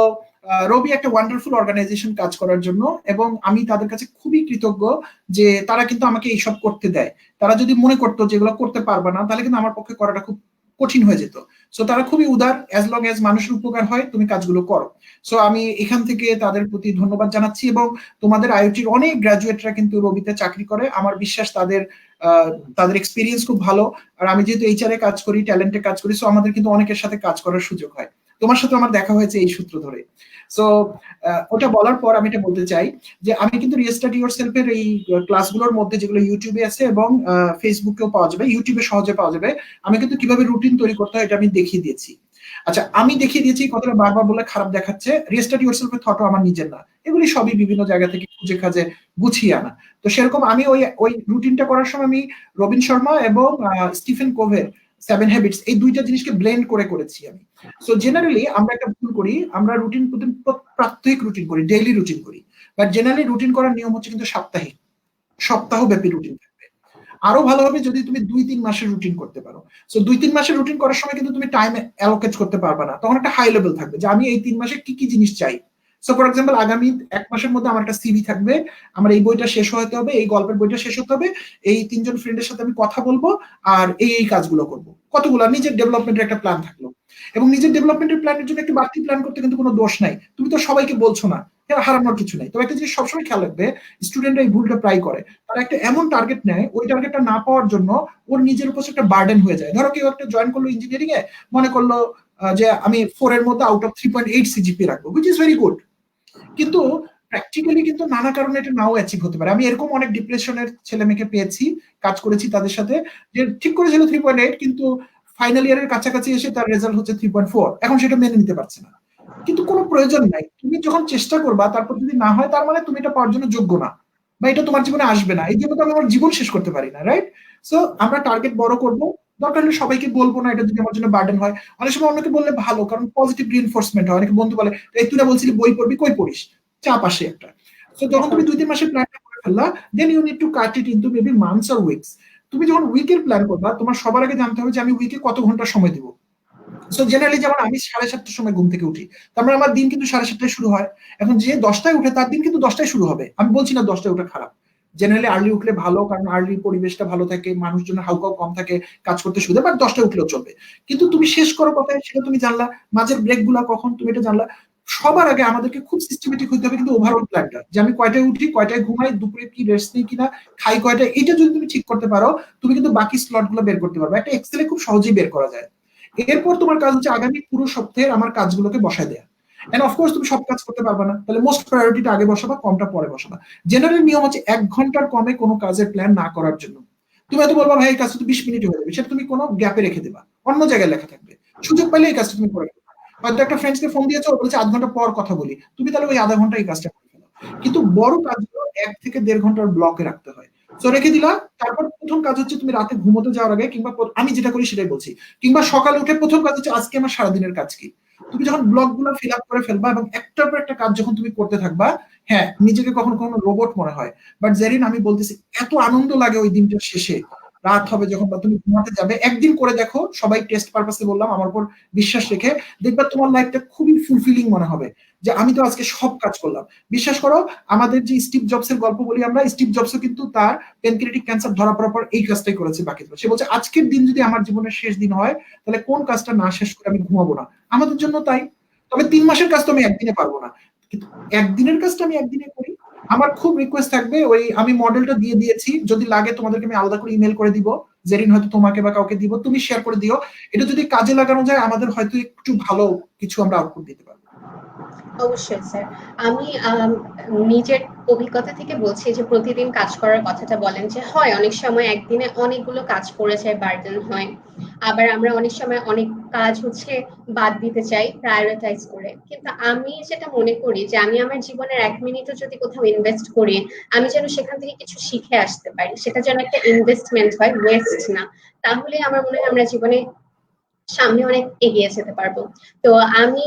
রবি একটা ওয়ান্ডারফুল অর্গানাইজেশন কাজ করার জন্য, এবং আমি তাদের কাছে খুবই কৃতজ্ঞ যে তারা কিন্তু আমাকে এইসব করতে দেয়। তারা যদি মনে করতো যেগুলো করতে পারবে না, তাহলে কিন্তু আমার পক্ষে করাটা খুব কঠিন হয়ে যেত। সো তারা খুবই উদার, অ্যাজ লং অ্যাজ মানুষের উপকার হয় তুমি কাজগুলো করো। সো আমি এখান থেকে তাদের প্রতি ধন্যবাদ জানাচ্ছি, এবং তোমাদের আইওটির অনেক গ্রাজুয়েটরা কিন্তু রবিতে চাকরি করে, আমার বিশ্বাস তাদের তাদের এক্সপিরিয়েন্স খুব ভালো। আর আমি যেহেতু এইচআর এ কাজ করি, ট্যালেন্টে কাজ করি, সো আমাদের কিন্তু অনেকের সাথে কাজ করার সুযোগ হয়। তোমার সাথে আমার দেখা হয়েছে এই সূত্র ধরে। সো ওটা বলার পর আমি এটা বলতে চাই যে আমি কিন্তু রিস্টার্ট ইউর সেলফের এই ক্লাসগুলোর মধ্যে, যেগুলো ইউটিউবে আছে এবং ফেসবুকেও পাওয়া যাবে, ইউটিউবে সহজে পাওয়া যাবে, আমি কিন্তু কিভাবে রুটিন তৈরি করতে হয় এটা আমি দেখিয়ে দিয়েছি। আচ্ছা, আমি দেখিয়ে দিয়েছি কথাটা বারবার বলে খারাপ দেখাচ্ছে, রিস্টার্ট ইউর সেলফের থটও আমার নিজের না, এগুলি সবই বিভিন্ন জায়গা থেকে খুঁজে খাজে গুছিয়ে আনা। তো সেরকম আমি ওই ওই রুটিনটা করার সময় আমি রবিন শর্মা এবং স্টিফেন কোভের 7 হ্যাবিটস, এই দুইটা জিনিসকে ব্লেন্ড করে করেছি আমি। সো জেনারেলি আমরা একটা ভুল করি, আমরা রুটিন প্রাত্যহিক রুটিন করি, ডেইলি রুটিন করি, বাট জেনারেলি রুটিন করার নিয়ম হচ্ছে কিন্তু সাপ্তাহিক, সপ্তাহব্যাপী রুটিন থাকবে। আরো ভালো হবে যদি তুমি 2-3 মাসের রুটিন করতে পারো। সো 2-3 মাসের রুটিন করার সময় কিন্তু তুমি টাইম অ্যালোকেট করতে পারবে না, তখন একটা হাই লেভেল থাকবে যে আমি এই 3 মাসে কি কি জিনিস চাই। সো ফর এক্সাম্পল, আগামী 1 মাসের মধ্যে আমার একটা সিভি থাকবে, আমার এই বইটা শেষ হতে হবে, এই গল্পের বইটা শেষ হতে হবে, এই 3জন ফ্রেন্ডের সাথে আমি কথা বলবো, আর এই এই কাজগুলো করবো। কতগুলো নিজের ডেভেলপমেন্টের একটা প্ল্যান থাকলো, এবং নিজের ডেভেলপমেন্টের প্ল্যানের জন্য একটু বাড়তি প্ল্যান করতে কিন্তু কোনো দোষ নাই, তুমি তো সবাইকে বলছো না, হারানোর কিছু নাই। তবে একটা জিনিস সবসময় খেয়াল রাখবে, স্টুডেন্টরা এই ভুলটা প্রায় করে, তারা একটা এমন টার্গেট নেয়, ওই টার্গেটটা না পাওয়ার জন্য ওর নিজের উপর একটা বার্ডেন হয়ে যায়। ধরো কেউ একটা জয়েন করলো ইঞ্জিনিয়ারিং এ, মনে করলো যে আমি 4 এর মধ্যে আউট অফ 3.8 সিজিপি রাখবো, হুইচ ইজ ভেরি গুড, কিন্তু প্র্যাকটিক্যালি কিন্তু নানা কারণে এটা নাও অ্যাচিভ হতে পারে। আমি এরকম অনেক ডিপ্রেশনের ছেলে মেয়েকে পেয়েছি, কাজ করেছি তাদের সাথে, যে ঠিক করেছিল 3.8, কিন্তু ফাইনাল ইয়ারের কাছাকাছি এসে তার রেজাল্ট হচ্ছে 3.4, এখন সেটা মেনে নিতে পারছে না। কিন্তু কোনো প্রয়োজন নাই, তুমি যখন চেষ্টা করবা তারপর যদি না হয়, তার মানে তুমি এটা পাওয়ার জন্য যোগ্য না, বা এটা তোমার জীবনে আসবে না, এই জন্য তো আমি আমার জীবন শেষ করতে পারি না, রাইট? সো আমরা টার্গেট বড় করব, দরকার হলে সবাইকে বলবো না, এটা যদি আমার জন্য বার্ডেন হয়। অনেক সময় অন্যকে বললে ভালো, কারণ পজিটিভ রিইনফোর্সমেন্ট হয়। অনেকে বন্ধু বলে, এই তুই না বলছিলি বই পড়বি, কই পড়িস, চাপ আসে একটা। সো যখন তুমি 2-3 মাসের প্ল্যানটা করে ফেললা, then you need to cut it into maybe months or weeks. তুমি যখন উইকের প্ল্যান করবা, তোমার সবার আগে জানতে হবে যে আমি উইকে কত ঘন্টা সময় দিব। সো জেনারেলি যেমন আমি 7:30টার সময় ঘুম থেকে উঠি, তারপরে আমার দিন কিন্তু 7:30টায় শুরু হয়। এখন যে 10টায় উঠে তার দিন কিন্তু 10টায় শুরু হবে, আমি বলছি না 10টায় উঠে খারাপ, জেনারেলি আর্লি উঠলে ভালো, কারণ আর্লি পরিবেশটা ভালো থাকে, মানুষজন হাউকাও কম থাকে, কাজ করতে সুবিধা, বাট 10টায় উঠলেও চলবে। কিন্তু তুমি শেষ করো কোথায় সেটা তুমি জানলা, মাঝের ব্রেক গুলা কখন তুমি এটা জানলা। সবার আগে আমাদেরকে খুব সিস্টেমেটিক হতে হবে কিন্তু ওভারঅল প্ল্যানটা, যে আমি কয়টায় উঠি, কয়টায় ঘুমাই, দুপুরে কি রেস্ট নেই কিনা, খাই কয়টায়, এটা যদি তুমি ঠিক করতে পারো, তুমি কিন্তু বাকি স্লট গুলো বের করতে পারবে, একটা এক্সেলে খুব সহজেই বের করা যায়। এরপর তোমার কাজ হচ্ছে আগামী পুরো সপ্তাহের আমার কাজগুলোকে বসায় দেয়া। এন্ড অফকোর্স তুমি সব কাজ করতে পারবে না, তাহলে মোস্ট প্রায়োরিটিটা আগে বসাবা, কমটা পরে বসাবা। জেনারেল নিয়ম হচ্ছে 1 ঘন্টার কমে কোনো কাজের প্ল্যান না করার জন্য। তুমি হয়তো বলবা ভাই এই কাজটা তো 20 মিনিট হয়ে যাবে, সেটা তুমি কোনো গ্যাপে রেখে দেবা, অন্য জায়গায় লেখা থাকবে, সুযোগ পাইলে এই কাজটা তুমি করে ফেলবা। হয়তো একটা ফ্রেন্ডসকে ফোন দিয়েছো, বলেছে 0.5 ঘন্টা পর কথা বলি, তুমি তাহলে ওই আধা ঘন্টা এই কাজটা করে ফেলো। কিন্তু বড় কাজগুলো 1 থেকে 1.5 ঘন্টার ব্লকে রাখতে হয়। তো রেখে দিলা, তারপর প্রথম কাজ হচ্ছে তুমি রাতে ঘুমোতে যাওয়ার আগে, কিংবা আমি যেটা করি সেটাই বলছি, কিংবা সকালে উঠে প্রথম কাজ হচ্ছে আজকে আমার সারাদিনের কাজ কি। তুমি যখন ব্লক গুলো ফিল আপ করে ফেলবা এবং একটার পর একটা কাজ যখন তুমি করতে থাকবা, হ্যাঁ নিজেকে কখনো কখনো রোবট মনে হয়, বাট জেরিন আমি বলতেছি এত আনন্দ লাগে ওই দিনটার শেষে, রাত হবে যখন বা তুমি ঘুমাতে যাবে, একদিন করে দেখো, সবাই টেস্ট পারপাসে বললাম, আমার উপর বিশ্বাস রেখে দেখবা তোমার লাইফটা খুবই ফুলফিলিং মনে হবে, যে আমি তো আজকে সব কাজ করলাম। বিশ্বাস করো, আমাদের যে স্টিভ জবস এর গল্প বলি আমরা, স্টিভ জবসও কিন্তু তার প্যানক্রিয়াটিক ক্যান্সার ধরা পড়ার পর এই কাজটাই করেছে বাকি। সে বলছে আজকের দিন যদি আমার জীবনের শেষ দিন হয়, তাহলে কোন কাজটা না শেষ করে আমি ঘুমাবো না। আমাদের জন্য তাই। তবে 3 মাসের কাজ তো আমি একদিনে পারবো না, কিন্তু একদিনের কাজটা আমি একদিনে করি। আমার খুব রিকোয়েস্ট থাকবে, ওই আমি মডেলটা দিয়ে দিয়েছি, যদি লাগে তোমাদেরকে আমি আলাদা করে ইমেল করে দিব, জেরিন হয়তো তোমাকে বা কাউকে দিব, তুমি শেয়ার করে দিও। এটা যদি কাজে লাগানো যায়, আমাদের হয়তো একটু ভালো কিছু আমরা আউটপুট দিতে পারবো। অবশ্যই স্যার। আমি নিজের অভিজ্ঞতা থেকে বলছি যে প্রতিদিন কাজ করার কথাটা বলেন, যে হয় অনেক সময় একদিনে অনেকগুলো কাজ পড়ে যায়, বার্ডেন হয়। আবার আমরা অনেক সময় অনেক কাজ হচ্ছে বাদ দিতে চাই প্রায়োরিটাইজ করে। কিন্তু আমি যেটা মনে করি যে আমি আমার জীবনের 1 মিনিটও যদি কোথাও ইনভেস্ট করি, আমি যেন সেখান থেকে কিছু শিখে আসতে পারি, সেটা যেন একটা ইনভেস্টমেন্ট হয়, ওয়েস্ট না। তাহলে আমার মনে হয় আমরা জীবনে সামনে অনেক এগিয়ে যেতে পারবো। তো আমি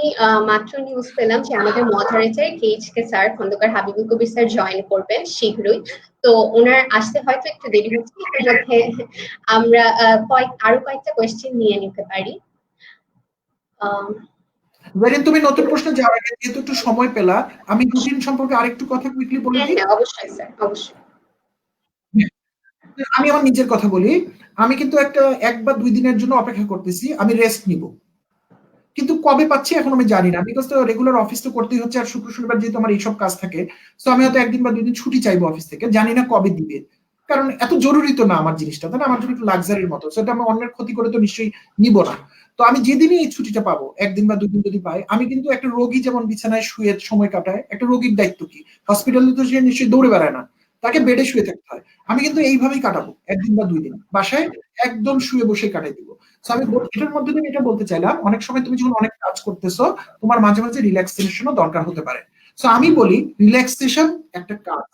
মাত্র নিউজ পেলাম যে আমাদের মডারেটর কেএইচকে স্যার খন্দকার হাবিবুল কবির স্যার জয়েন করবেন শীঘ্রই। তো ওনার আসতে হয়তো একটু দেরি হচ্ছে, এর মধ্যে আমরা আরো কয়েকটা কোয়েশ্চেন নিয়ে নিতে পারি। ওয়েরিন, তুমি নতুন প্রশ্ন যাওয়ার আগে যেহেতু একটু সময় পেলা, আমি রুটিন সম্পর্কে আরেকটু কথা কুইকলি বলে হ্যাঁ দিই। হ্যাঁ অবশ্যই স্যার, অবশ্যই। আমি আমার নিজের কথা বলি। আমি কিন্তু একটা 1 বা 2 দিনের জন্য অপেক্ষা করতেছি, আমি রেস্ট নিব। কিন্তু কবে পাচ্ছি এখন আমি জানি না, বিকজ তো রেগুলার অফিস তো করতেই হচ্ছে, আর শুক্র শনিবার যেহেতু আমার এইসব কাজ থাকে, তো আমি হয়তো 1 দিন বা 2 দিন ছুটি চাইবো অফিস থেকে, জানি না কবে দিবে। কারণ এত জরুরি তো না আমার জিনিসটা, তাই না? আমার জন্য একটু লাক্সারির মতো, সেটা আমি অন্যের ক্ষতি করে তো নিশ্চয়ই নিব না। তো আমি যেদিনই এই ছুটিটা পাবো, 1 দিন বা 2 দিন যদি পাই, আমি কিন্তু একটা রোগী যেমন বিছানায় শুয়ে সময় কাটায়, একটা রোগীর দায়িত্ব কি, হসপিটালে তো সে নিশ্চয়ই দৌড়ে বেড়ায় না, তাকে বেডে শুয়ে থাকতে হয়। আমি কিন্তু এইভাবেই কাটাবো 1 দিন বা 2 দিন, বাসায় একদম শুয়ে বসে কাটাই দিব। আমি এটার মধ্যে দিয়ে এটা বলতে চাইলাম, অনেক সময় তুমি যখন অনেক কাজ করতেছো, তোমার মাঝে মাঝে রিল্যাক্সেশনও দরকার হতে পারে। সো আমি বলি রিল্যাক্সেশন একটা কাজ,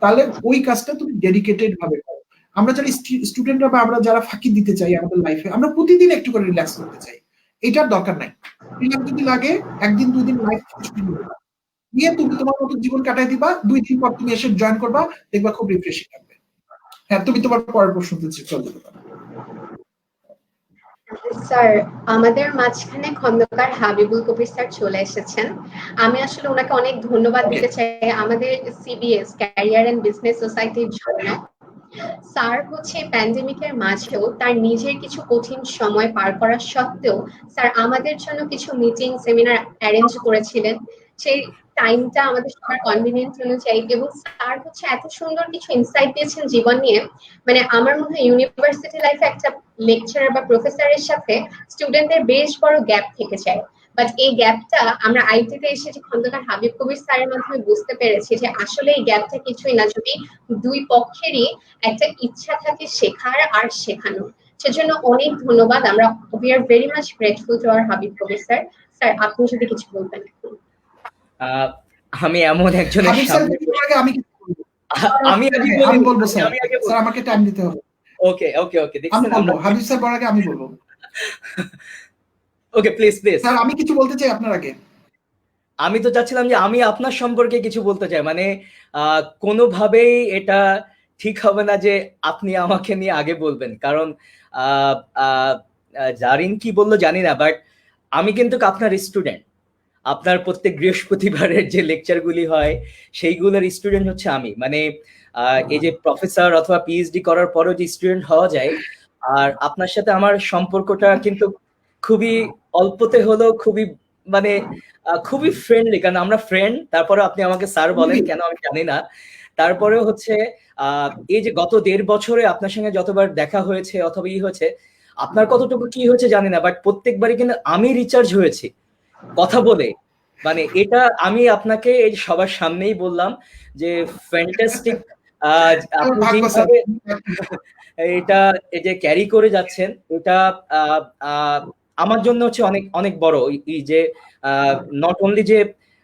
তাহলে ওই কাজটা তুমি ডেডিকেটেড ভাবে করো। আমরা যারা স্টুডেন্টরা বা আমরা যারা ফাঁকি দিতে চাই আমাদের লাইফে, আমরা প্রতিদিন একটু করে রিল্যাক্স করতে চাই, এটার দরকার নাই। রিল্যাক্স যদি লাগে 1 দিন 2 দিন লাইফ ছুটি নিয়ে তুমি তোমার মতো জীবন কাটাই দিবা, 2 দিন পর তুমি এসে জয়েন করবা, দেখবা খুব রিফ্রেশিং লাগবে। হ্যাঁ, তুমি তোমার পরের প্রশ্ন চলে যেতে পারো। স্যার, আমাদের মাঝখানে খন্দকার হাবিবুল কবির স্যার চলে এসেছেন। আমি আসলে ওনাকে অনেক ধন্যবাদ দিতে চাই আমাদের সিবিএস ক্যারিয়ার এন্ড বিজনেস সোসাইটির জন্য। স্যার হচ্ছে প্যান্ডেমিকের মাঝেও তার নিজের কিছু কঠিন সময় পার করা সত্ত্বেও স্যার আমাদের জন্য কিছু মিটিং সেমিনার অ্যারেঞ্জ করেছিলেন। সেই টাইমটা আমাদের সবার কনভিনিয়েন্ট অনুযায়ী, এবং স্যার হচ্ছে এত সুন্দর কিছু ইনসাইট দিয়েছেন জীবন নিয়ে। মানে আমার মনে হয় ইউনিভার্সিটি লাইফে একটা লেকচারার বা প্রফেসরের সাথে স্টুডেন্টদের বেশ বড় গ্যাপ থেকে যায়। বাট এই গ্যাপটা আমরা আইটিতে এসে যে খন্দকার হাবিব কবির স্যারের মাধ্যমে বুঝতে পেরেছি যে আসলে এই গ্যাপটা কিছুই না, যদি দুই পক্ষেরই একটা ইচ্ছা থাকে শেখার আর শেখানোর। সেজন্য অনেক ধন্যবাদ। আমরা we are very much grateful to our Habib Kabir sir. Sir, আপনি যদি কিছু বলতেন। আমি এমন একজনের সামনে আমি বলবো স্যার, স্যার আমাকে টাইম দিতে হবে। ওকে ওকে ওকে, দেখছেন আমরা হাবিব স্যার বলার আগে আমি বলবো। ওকে প্লিজ প্লিজ স্যার, আমি কিছু বলতে চাই আপনার আগে। আমি তো চাচ্ছিলাম যে আমি আপনার সম্পর্কে কিছু বলতে চাই, মানে কোনোভাবেই এটা ঠিক হবে না যে আপনি আমাকে নিয়ে আগে বলবেন, কারণ জারিন কি বললো জানি না, বাট আমি কিন্তু আপনার স্টুডেন্ট। আপনার প্রত্যেক বৃহস্পতিবারের যে লেকচারগুলি হয় সেইগুলোর স্টুডেন্ট হচ্ছে আমি। মানে এই যে প্রফেসর অথবা পিএইচডি করার পরেও যে স্টুডেন্ট হওয়া যায়, আর আপনার সাথে আমার সম্পর্কটা কিন্তু খুবই অল্পতে হলেও খুবই মানে খুবই ফ্রেন্ডলি, কারণ আমরা ফ্রেন্ড। তারপরে আপনি আমাকে স্যার বলেন কেন আমি জানি না। তারপরেও হচ্ছে এই যে গত 1.5 বছরে আপনার সঙ্গে যতবার দেখা হয়েছে অথবা হয়েছে, আপনার কতটুকু কি হয়েছে জানি না, বাট প্রত্যেকবারই কিন্তু আমি রিচার্জ হয়েছি কথা বলে। মানে এটা আমি আপনাকে এই সবার সামনেই বললাম যে ফ্যান্টাস্টিক। আপনি যেভাবে এটা এই যে ক্যারি করে যাচ্ছেন, এটা আমার জন্য হচ্ছে অনেক অনেক বড়। এই যে নট অনলি যে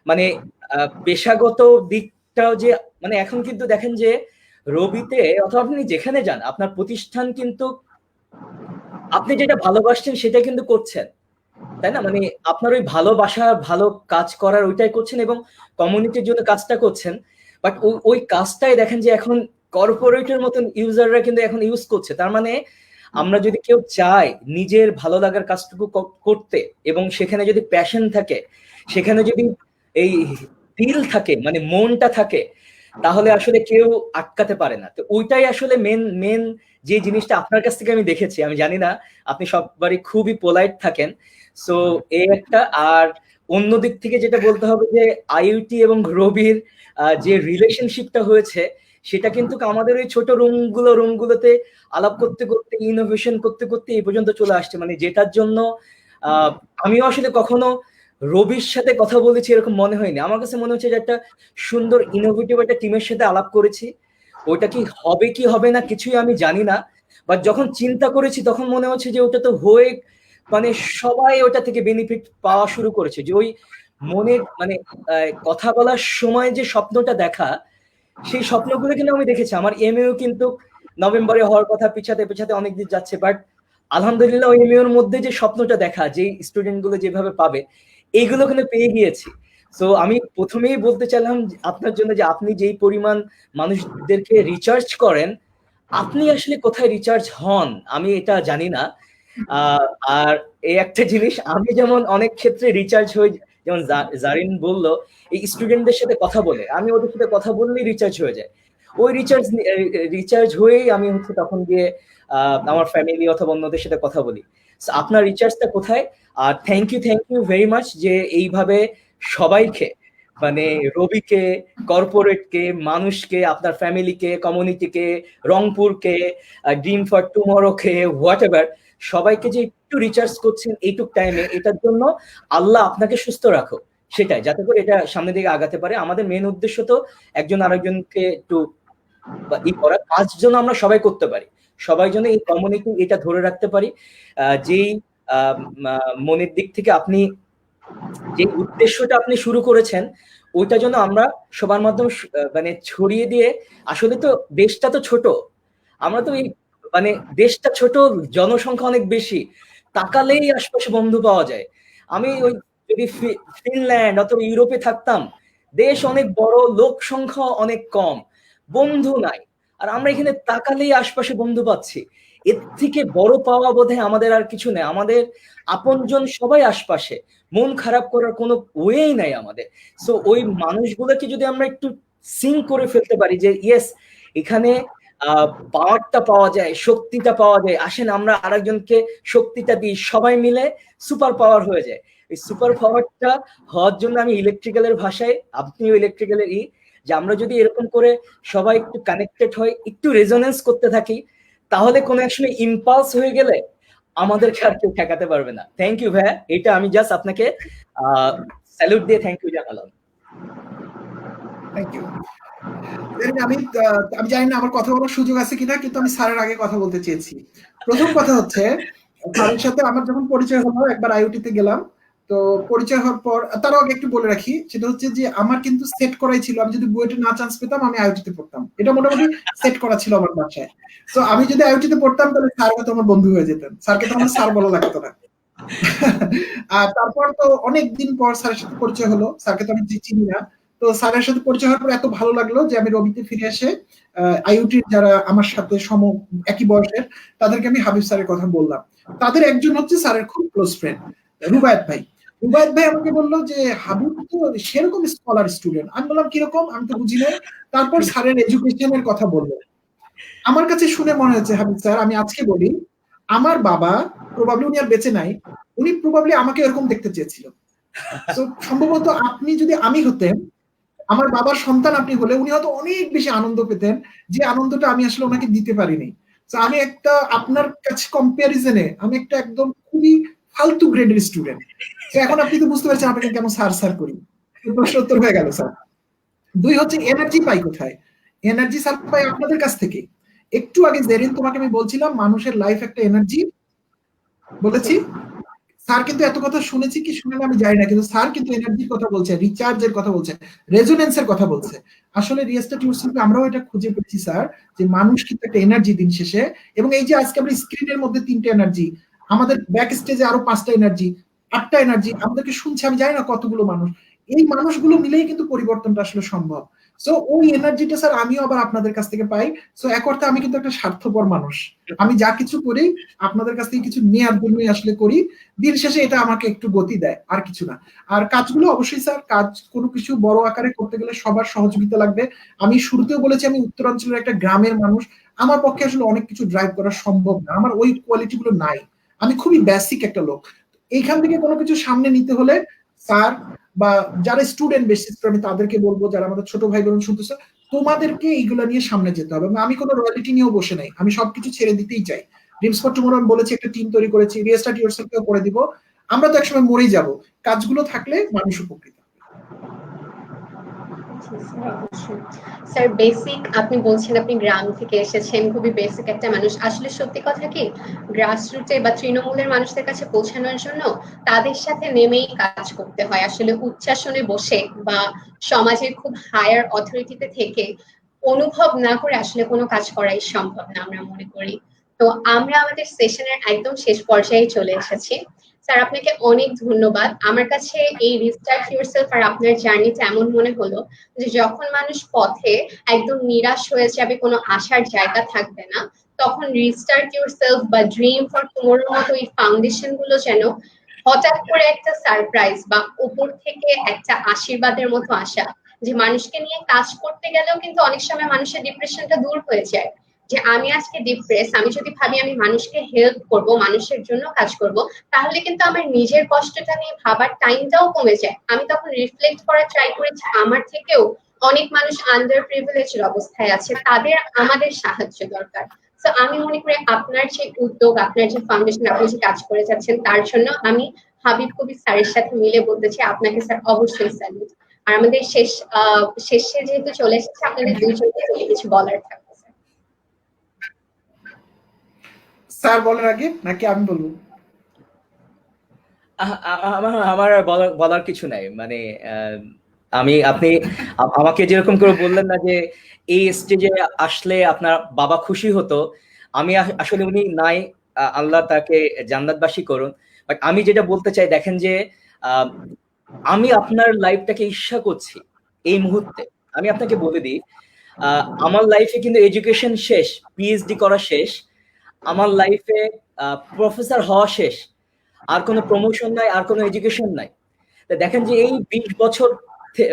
মানে পেশাগত দিকটাও যে, মানে এখন কিন্তু দেখেন যে রবিতে অথবা আপনি যেখানে যান আপনার প্রতিষ্ঠান কিন্তু আপনি যেটা ভালোবাসছেন সেটা কিন্তু করছেন, তাই না? মানে আপনার ওই ভালোবাসা ভালো কাজ করার ওইটাই করছেন এবং কমিউনিটির জন্য কাজটা করছেন। বাট ওই কাজটাই দেখেন যে এখন কর্পোরেটের মতন ইউজাররা কিন্তু এখন ইউজ করছে। তার মানে আমরা যদি কেউ চাই নিজের ভালো লাগার কাজটুকু করতে এবং সেখানে যদি প্যাশন থাকে, সেখানে যদি এই দিল থাকে, মানে মনটা থাকে, তাহলে আসলে কেউ আটকাতে পারে না। তো ওইটাই আসলে মেন মেন যে জিনিসটা আপনার কাছ থেকে আমি দেখেছি। আমি জানি না, আপনি সববারই খুবই পোলাইট থাকেন। সো এই একটা। আর অন্য দিক থেকে যেটা বলতে হবে যে আইইউটি এবং রবির যে রিলেশনশিপটা হয়েছে, সেটা কিন্তু আমাদের ওই ছোট রুমগুলোতে আলাপ করতে করতে ইনোভেশন করতে করতে এই পর্যন্ত চলে আসছে, মানে যেটার জন্য আমিও আসলে কখনো রবির সাথে কথা বলেছি এরকম মনে হয়নি। আমার কাছে মনে হচ্ছে যে একটা সুন্দর ইনোভেটিভ একটা টিমের সাথে আলাপ করেছি। ওইটা কি হবে কি হবে না কিছুই আমি জানি না, বাট যখন চিন্তা করেছি তখন মনে হচ্ছে যে ওটা তো হয়ে, মানে সবাই ওটা থেকে বেনিফিট পাওয়া শুরু করেছে। যে ওই মনে মানে কথা বলার সময় যে স্বপ্নটা দেখা, সেই স্বপ্নগুলো কিন্তু আমি দেখেছি। আমার এমএও কিন্তু নভেম্বরে হওয়ার কথা, পিছাতে পিছাতে অনেক দিন যাচ্ছে, বাট আলহামদুলিল্লাহ ওই এমইউর মধ্যে যে স্বপ্নটা দেখা, যে স্টুডেন্ট গুলো যেভাবে পাবে, এইগুলো কিন্তু পেয়ে গিয়েছি। সো আমি প্রথমেই বলতে চাইলাম আপনার জন্য যে আপনি যেই পরিমাণ মানুষদেরকে রিচার্জ করেন, আপনি আসলে কোথায় রিচার্জ হন আমি এটা জানি না। আর এই একটা জিনিস, আমি যেমন অনেক ক্ষেত্রে রিচার্জ হই, যেমন জারিন বলল এই স্টুডেন্টদের সাথে কথা বলে, আমি ওদের সাথে কথা বললেই রিচার্জ হয়ে যায়। ওই রিচার্জ হয়েই আমি হচ্ছে তখন গিয়ে আমার ফ্যামিলি অথবা অন্যদের সাথে কথা বলি। আপনার রিচার্জটা কোথায়? আর থ্যাংক ইউ ভেরি মাচ যে এইভাবে সবাইকে, মানে রবিকে, কর্পোরেটকে, মানুষকে, আপনার ফ্যামিলিকে, কমিউনিটিকে, রংপুরকে, ড্রিম ফর টুমরোকে, হোয়াট এভার, সবাইকে যে একটু রিচার্জ করছেন এইটুক টাইমে, এটার জন্য আল্লাহ আপনাকে সুস্থ রাখো, সেটাই, যাতে করে এটা সামনের দিকে আগাতে পারে। আমাদের মেন উদ্দেশ্য তো একজন আরেকজনকে একটু করা, কাজ যেন আমরা সবাই করতে পারি, সবাই যেন এই কমিউনিটি এটা ধরে রাখতে পারি। যেই মনের দিক থেকে আপনি যে উদ্দেশ্যটা আপনি শুরু করেছেন, ওইটা যেন আমরা সবার মাধ্যমে মানে ছড়িয়ে দিয়ে, আসলে তো দেশটা তো ছোট, আমরা তো এই মানে দেশটা ছোট, জনসংখ্যা অনেক বেশি, তাকালেই আশপাশে বন্ধু পাওয়া যায়। আমি ওই যদি ফিনল্যান্ড অথবা ইউরোপে থাকতাম, দেশ অনেক বড়, লোক সংখ্যা অনেক কম, বন্ধু নাই, আর আমরা এখানে তাকালেই আশপাশে বন্ধু পাচ্ছি। এর থেকে বড় পাওয়া বোধহয় আমাদের আর কিছু নেই। আমাদের আপনজন সবাই আশপাশে, মন খারাপ করার কোনো ওয়েই নাই আমাদের। সো ওই মানুষগুলোকে যদি আমরা একটু সিং করে ফেলতে পারি যে ইয়েস, এখানে পাওয়ারটা পাওয়া যায়, শক্তিটা পাওয়া যায়, আসেন আমরা আরেকজনকে শক্তিটা দিই, সবাই মিলে সুপার পাওয়ার হয়ে যায়। এই সুপার পাওয়ারটা হওয়ার জন্য আমি ইলেকট্রিক্যালের ভাষায়, আপনিও ইলেকট্রিক্যালের যে আমরা যদি এরকম করে সবাই একটু কানেক্টেড হয়, একটু রেজোনেন্স করতে থাকি, তাহলে কোনো এক সময় ইম্পালস হয়ে গেলে আমাদেরকে আর কেউ ঠেকাতে পারবে না। থ্যাংক ইউ ভাইয়া, এটা আমি জাস্ট আপনাকে স্যালুট দিয়ে থ্যাংক ইউ জানালাম। Thank you. আমি আমি জানি না আমার কথা বলার সুযোগ আছে কিনা, কিন্তু আমি স্যারের আগে কথা বলতে চেয়েছি। প্রথম কথা হচ্ছে, স্যারের সাথে আমার যখন পরিচয় হলো, একবার আইওটিতে গেলাম, তো পরিচয় হওয়ার পর, তারও আগে একটু বলে রাখি, সেটা হচ্ছে যে আমার কিন্তু সেট করাই ছিল, আমি যদি বুয়েটে না চান্স পেতাম আমি আইওটিতে পড়তাম, এটা মোটামুটি সেট করা ছিল আমার বাসায়। তো আমি যদি আইওটিতে পড়তাম তাহলে স্যার হয়তো আমার বন্ধু হয়ে যেতেন, স্যারকে তো আমার স্যার বলা লাগতো না। আর তারপর তো অনেকদিন পর স্যারের সাথে পরিচয় হলো, স্যারকে তো আমি চিনি না, তো স্যারের সাথে পরিচয় হওয়ার পর এত ভালো লাগলো যে আমি রবিতে ফিরে এসে আইওটির যারা আমার সাথে একই বয়সের, তাদেরকে আমি হাবিব স্যারের কথা বললাম। তাদের একজন হচ্ছে স্যারের খুব ক্লোজ ফ্রেন্ড, রুবায়েত ভাই। রুবায়েত ভাই আমাকে বললো যে হাবিব তো সেরকম স্কলার স্টুডেন্ট। আমি বললাম কিরকম, আমি তো বুঝি নাই। তারপর স্যারের এডুকেশনের কথা বললো, আমার কাছে শুনে মনে হচ্ছে হাবিব স্যার, আমি আজকে বলি, আমার বাবা প্রবাবলি, উনি আর বেঁচে নাই, উনি প্রবাবলি আমাকে এরকম দেখতে চেয়েছিল। তো সম্ভবত আপনি যদি আমি হতেন, আমার বাবার সন্তান আপনি হলে, উনি হয়তো অনেক বেশি আনন্দ পেতেন, যে আনন্দটা আমি আসলে ওনাকে দিতে পারিনি। তো আমি একটা আপনার কাছে কম্পারিজনে আমি একটা একদম খুবই ফালতু গ্রেডের স্টুডেন্ট। তো এখন আপনি তো বুঝতে পারছেন আপনাকে কেমন সার করি। প্রশ্ন উত্তর হয়ে গেল স্যার। দুই হচ্ছে এনার্জি পাই কোথায়? এনার্জি স্যার পাই আপনাদের কাছ থেকে। একটু আগে জেরিন তোমাকে আমি বলছিলাম মানুষের লাইফ একটা এনার্জি বলেছি, স্যার কিন্তু এত কথা শুনেছি কি শুনে আমি জানি না, কিন্তু স্যার কিন্তু এনার্জির কথা বলছে, রিচার্জের কথা বলছে, রেজোনেন্সের কথা বলছে। আসলে রিয়েস্টেট ইউরসেলফে আমরাও এটা খুঁজে পেয়েছি স্যার, যে মানুষ কিন্তু একটা এনার্জি দিন শেষে। এবং এই যে আজকে আমরা স্ক্রিনের মধ্যে 3টে এনার্জি, আমাদের ব্যাক স্টেজে আরো 5টা এনার্জি, 8টা এনার্জি আমাদেরকে শুনছে, আমি জানি না কতগুলো মানুষ, এই মানুষগুলো মিলেই কিন্তু পরিবর্তনটা আসলে সম্ভব। সো ওই এনার্জিটা স্যার আমিও আবার আপনাদের কাছ থেকে পাই। সো এক অর্থে আমি কিন্তু একটা স্বার্থপর মানুষ, আমি যা কিছু করি আপনাদের কাছ থেকে কিছু নেয়ার জন্যই আসলে করি। দিন শেষে এটা আমাকে একটু গতি দেয়, আর কিছু না। আর কাজগুলো অবশ্যই স্যার, কাজ কোনো কিছু বড় আকারে করতে গেলে সবার সহযোগিতা লাগবে। আমি শুরুতেও বলেছি আমি উত্তরাঞ্চলের একটা গ্রামের মানুষ, আমার পক্ষে আসলে অনেক কিছু ড্রাইভ করা সম্ভব না, আমার ওই কোয়ালিটি গুলো নাই, আমি খুবই বেসিক একটা লোক। এইখান থেকে কোনো কিছু সামনে নিতে হলে স্যার বা যারা স্টুডেন্ট বেশি, আমি তাদেরকে বলবো, যারা আমাদের ছোট ভাই বোন শুনতেছে, তোমাদেরকে এইগুলা নিয়ে সামনে যেতে হবে। আমি কোনো রয়্যালিটি নিয়েও বসে নাই, আমি সবকিছু ছেড়ে দিতেই চাই। ড্রিমস ফর টুমরো আমি বলেছি একটা টিম তৈরি করেছি, রিস্টার্ট ইয়োরসেলফকেও করে দিব। আমরা তো একসময় মরেই যাব, কাজগুলো থাকলে মানুষ উপকৃত। স্যার বেসিক আপনি বলছেন আপনি গ্রাম থেকে এসেছেন, খুবই বেসিক একটা মানুষ। আসলে সত্যি কথা কি, গ্রাসরুটে বা তৃণমূলের মানুষদের কাছে পৌঁছানোর জন্য তাদের সাথে নেমেই কাজ করতে হয়। আসলে উচ্চাসনে বসে বা সমাজের খুব হায়ার অথরিটিতে থেকে অনুভব না করে আসলে কোনো কাজ করাই সম্ভব না আমরা মনে করি। তো আমরা আমাদের সেশনের একদম শেষ পর্যায়ে চলে এসেছি। স্যার আপনাকে অনেক ধন্যবাদ। আমার কাছে এই রিস্টার্ট ইউরসেলফ আর আপনার জার্নিটা এমন মনে হলো যে যখন মানুষ পথে একদম নিরাশ হয়ে যাবে, কোনো আশার জায়গা থাকবে না, তখন রিস্টার্ট ইউরসেলফ বা ড্রিম ফর টুমোরোর মতো এই ফাউন্ডেশন গুলো যেন হঠাৎ করে একটা সারপ্রাইজ বা উপর থেকে একটা আশীর্বাদের মতো আসা, যে মানুষকে নিয়ে কাজ করতে গেলেও কিন্তু অনেক সময় মানুষের ডিপ্রেশনটা দূর হয়ে যায়। যে আমি আজকে ডিপ্রেস, আমি যদি ভাবি আমি মানুষকে হেল্প করব, মানুষের জন্য কাজ করব, তাহলে কিন্তু আমার নিজের কষ্টটা নিয়ে ভাবার টাইমটাও কমে যায়। আমি তখন রিফ্লেক্ট করার ট্রাই করেছি আমার থেকেও অনেক মানুষ আন্ডার প্রিভিলেজের অবস্থায় আছে, তাদের আমাদের সাহায্য দরকার। তো আমি মনে করি আপনার যে উদ্যোগ, আপনার যে ফাউন্ডেশন, আপনি যে কাজ করে যাচ্ছেন, তার জন্য আমি হাবিব কবির স্যারের সাথে মিলে বলতে চাই আপনাকে স্যার অবশ্যই স্যালুট। আর আমাদের শেষে যেহেতু চলে এসেছে, আপনাদের দুইজনকে যদি কিছু বলার থাকবে স্যার। স্যার বলার আগে নাকি আমি বলবো? আমার আমার বলার কিছু নাই, মানে আপনি আমাকে যেরকম করে বললেন না যে এই স্টেজে আসলে আপনার বাবা খুশি হতো, আমি আসলে উনি নাই, আল্লাহ তাকে জান্নাতবাসী করুন। বাট আমি যেটা বলতে চাই, দেখেন যে আমি আপনার লাইফটাকে ঈর্ষা করছি এই মুহূর্তে। আমি আপনাকে বলে দিই, আমার লাইফে কিন্তু এডুকেশন শেষ, পিএইচডি করা শেষ, আমার লাইফে প্রফেসর হওয়া শেষ, আর কোনো প্রমোশন নাই, আর কোনো এডুকেশন নাই। দেখেন যে এই 20 বছর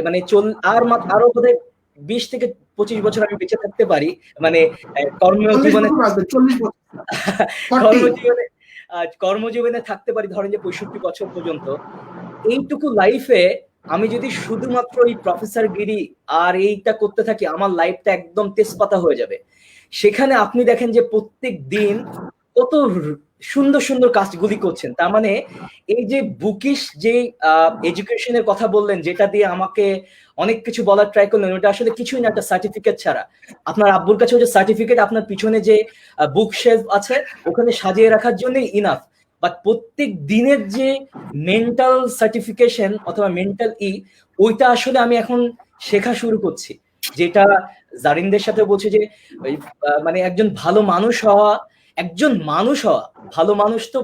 মানে আরো বোধহয় 20 থেকে 25 বছর আমি বেঁচে থাকতে পারি, মানে কর্মজীবনে কর্মজীবনে থাকতে পারি, ধরেন যে 65 বছর পর্যন্ত। এইটুকু লাইফে আমি যদি শুধুমাত্র এই প্রফেসর গিরি আর এইটা করতে থাকি, আমার লাইফটা একদম তেজপাতা হয়ে যাবে। সেখানে আপনি দেখেন যে প্রত্যেক দিন কত সুন্দর সুন্দর কাজগুলি করছেন। তার মানে এই যে বুকিশ যে এডুকেশনের কথা বললেন, যেটা দিয়ে আমাকে অনেক কিছু বলার ট্রাই করলেন, ওটা আসলে কিছুই না, একটা সার্টিফিকেট ছাড়া। আপনার আব্বুর কাছে যে সার্টিফিকেট, আপনার পিছনে যে বুক শেলফ আছে ওখানে সাজিয়ে রাখার জন্যই ইনাফ। বাট প্রত্যেক দিনের যে মেন্টাল সার্টিফিকেশন অথবা মেন্টাল ওইটা আসলে আমি এখন শেখা শুরু করছি। যেটা জারিনদের সাথে বলছে যে মানে একজন ভালো মানুষ হওয়া, ভালো মানুষ তো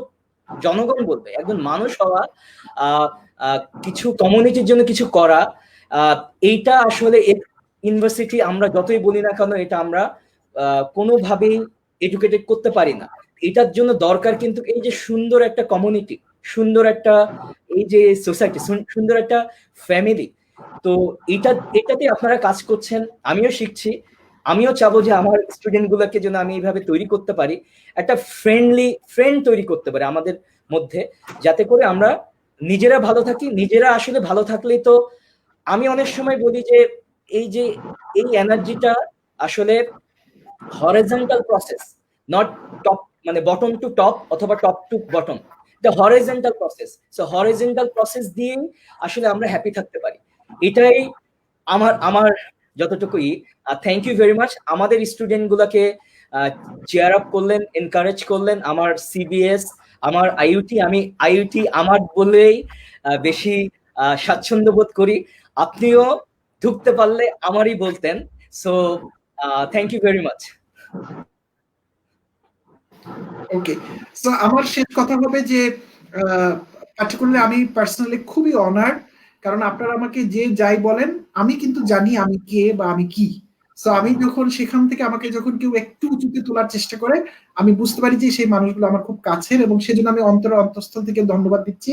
জনগণ বলবে, একজন মানুষ হওয়া, কিছু কমিউনিটির জন্য কিছু করা, এইটা আসলে ইউনিভার্সিটি আমরা যতই বলি না কেন, এটা আমরা কোনোভাবেই এডুকেটেড করতে পারি না। এটার জন্য দরকার কিন্তু এই যে সুন্দর একটা কমিউনিটি, সুন্দর একটা এই যে সোসাইটি, সুন্দর একটা ফ্যামিলি। তো এটাতে আপনারা কাজ করছেন, আমিও শিখছি। আমিও চাবো যে আমার স্টুডেন্ট গুলোকে যেন আমি এইভাবে তৈরি করতে পারি, একটা ফ্রেন্ড তৈরি করতে পারি আমাদের মধ্যে, যাতে করে আমরা নিজেরা ভালো থাকি। নিজেরা আসলে ভালো থাকলেই তো, আমি অনেক সময় বলি যে এই যে এই এনার্জিটা আসলে হরিজন্টাল প্রসেস, নট টপ মানে বটম টু টপ অথবা টপ টু বটম, এটা horizontal process. So horizontal process দিয়েই আসলে আমরা হ্যাপি থাকতে পারি। এটাই আমার যতটুকুই। থ্যাংক ইউ ভেরি মাচ আমাদের স্টুডেন্ট গুলাকে চেয়ার আপ করলেন, এনকারেজ করলেন। আমার সিবিএস, আমার আইইউটি, আমি আইইউটি আমার বলেই বেশি স্বাচ্ছন্দ্য বোধ করি। আপনিও ঢুকতে পারলে আমারই বলতেন। So thank you very much. Okay, so আমার শেষ কথা হবে যে পার্টিকুলারলি আমি পার্সোনালি খুবই অনার্ড, কারণ আপনারা আমাকে যে যাই বলেন আমি কিন্তু জানি আমি কে বা আমি কি। সো আমি যখন সেখান থেকে আমাকে যখন কেউ একটু উঁচুতে তোলার চেষ্টা করে, আমি বুঝতে পারি যে সেই মানুষগুলো আমার খুব কাছের, এবং সেজন্য আমি অন্তঃস্থল থেকে ধন্যবাদ দিচ্ছি।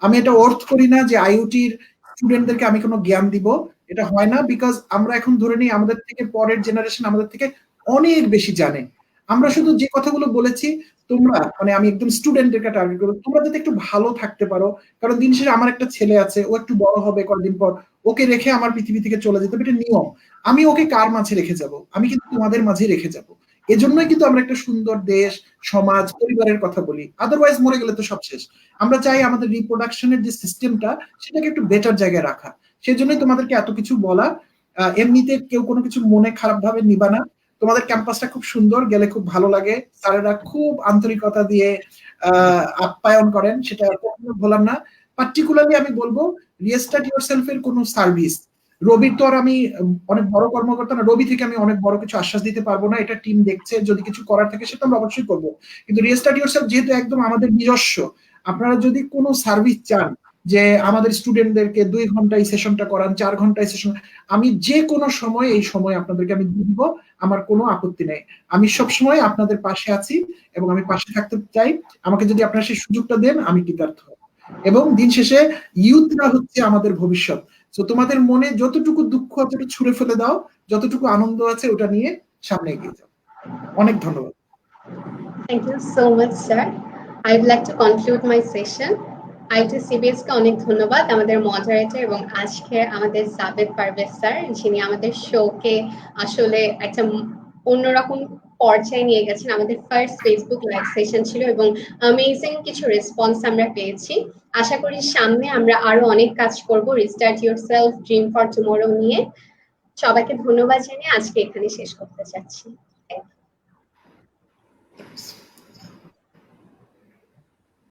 আমি এটা অর্থ করি না যে আইইউটির স্টুডেন্টদেরকে আমি কোনো জ্ঞান দিব, এটা হয় না। বিকজ আমরা এখন ধরে নিই আমাদের থেকে পরের জেনারেশন আমাদের থেকে অনেক বেশি জানে। আমরা শুধু যে কথাগুলো বলেছি, তোমরা মানে আমি একদম স্টুডেন্টদেরকে টার্গেট করবো, তোমরা যাতে একটু ভালো থাকতে পারো। কারণ দিন শেষে আমার একটা ছেলে আছে, ও একটু বড় হবে কয়েকদিন পর, ওকে রেখে আমার পৃথিবী থেকে চলে যেতে হবে, এটা নিয়ম। আমি ওকে কার মাঝে রেখে যাব? আমি কিন্তু তোমাদের মাঝে রেখে যাব। এজন্যই কিন্তু আমরা একটা সুন্দর দেশ, সমাজ, পরিবারের কথা বলি। আদারওয়াইজ মরে গেলে তো সব শেষ। আমরা চাই আমাদের রিপ্রোডাকশনের যে সিস্টেমটা, সেটাকে একটু বেটার জায়গায় রাখা। সেজন্যই তোমাদেরকে এত কিছু বলা। এমনিতে কেউ কোনো কিছু মনে খারাপ ভাবে নিবা না। তোমাদের ক্যাম্পাসটা খুব সুন্দর, গেলে খুব ভালো লাগে। স্যারেরা খুব আন্তরিকতা দিয়ে আপ্যায়ন করেন, সেটা কখনো ভোলার না। পার্টিকুলারলি আমি বলবো রিস্টার্ট ইউরসেলফ এর কোনো সার্ভিস রবির তো আর আমি অনেক বড় কর্মকর্তা না, রবি থেকে আমি অনেক বড় কিছু আশ্বাস দিতে পারবো না, এটা টিম দেখছে, যদি কিছু করার থাকে সেটা আমরা অবশ্যই করবো। কিন্তু রিস্টার্ট ইয়োরসেলফ যেহেতু একদম আমাদের নিজস্ব, আপনারা যদি কোনো সার্ভিস চান যে আমাদের স্টুডেন্টদেরকে 2 ঘন্টায় সেশনটা করান, 4 ঘন্টায় সেশন, আমি যে কোনো সময় এই সময় আপনাদেরকে আমি দিয়ে দিব, আমার কোনো আপত্তি নেই। আমি সবসময় আপনাদের পাশে আছি এবং আমি পাশে থাকতে চাই। আমাকে যদি আপনারা সেই সুযোগটা দেন আমি কৃতার্থ হব। এবং দিন শেষে ইউথরা হচ্ছে আমাদের ভবিষ্যৎ। তো তোমাদের মনে যতটুকু দুঃখ আছে ওটা ছুঁড়ে ফেলে দাও, যতটুকু আনন্দ আছে ওটা নিয়ে সামনে এগিয়ে যাও। অনেক ধন্যবাদ। Thank you so much, sir. I'd like to conclude my session. ITCBS কে অনেক ধন্যবাদ, আমাদের মডারেটর এবং আজকে আমাদের জাবেদ পারভেজ স্যার, যিনি আমাদের শোকে আসলে একটা অন্যরকম পর্যায়ে নিয়ে গেছেন। আমাদের ফার্স্ট ফেসবুক লাইভ সেশন ছিল এবং অ্যামেজিং কিছু রেসপন্স আমরা পেয়েছি। আশা করি সামনে আমরা আরো অনেক কাজ করব restart yourself dream for tomorrow নিয়ে। সবাইকে ধন্যবাদ জানিয়ে আজকে এখানে শেষ করতে চাচ্ছি।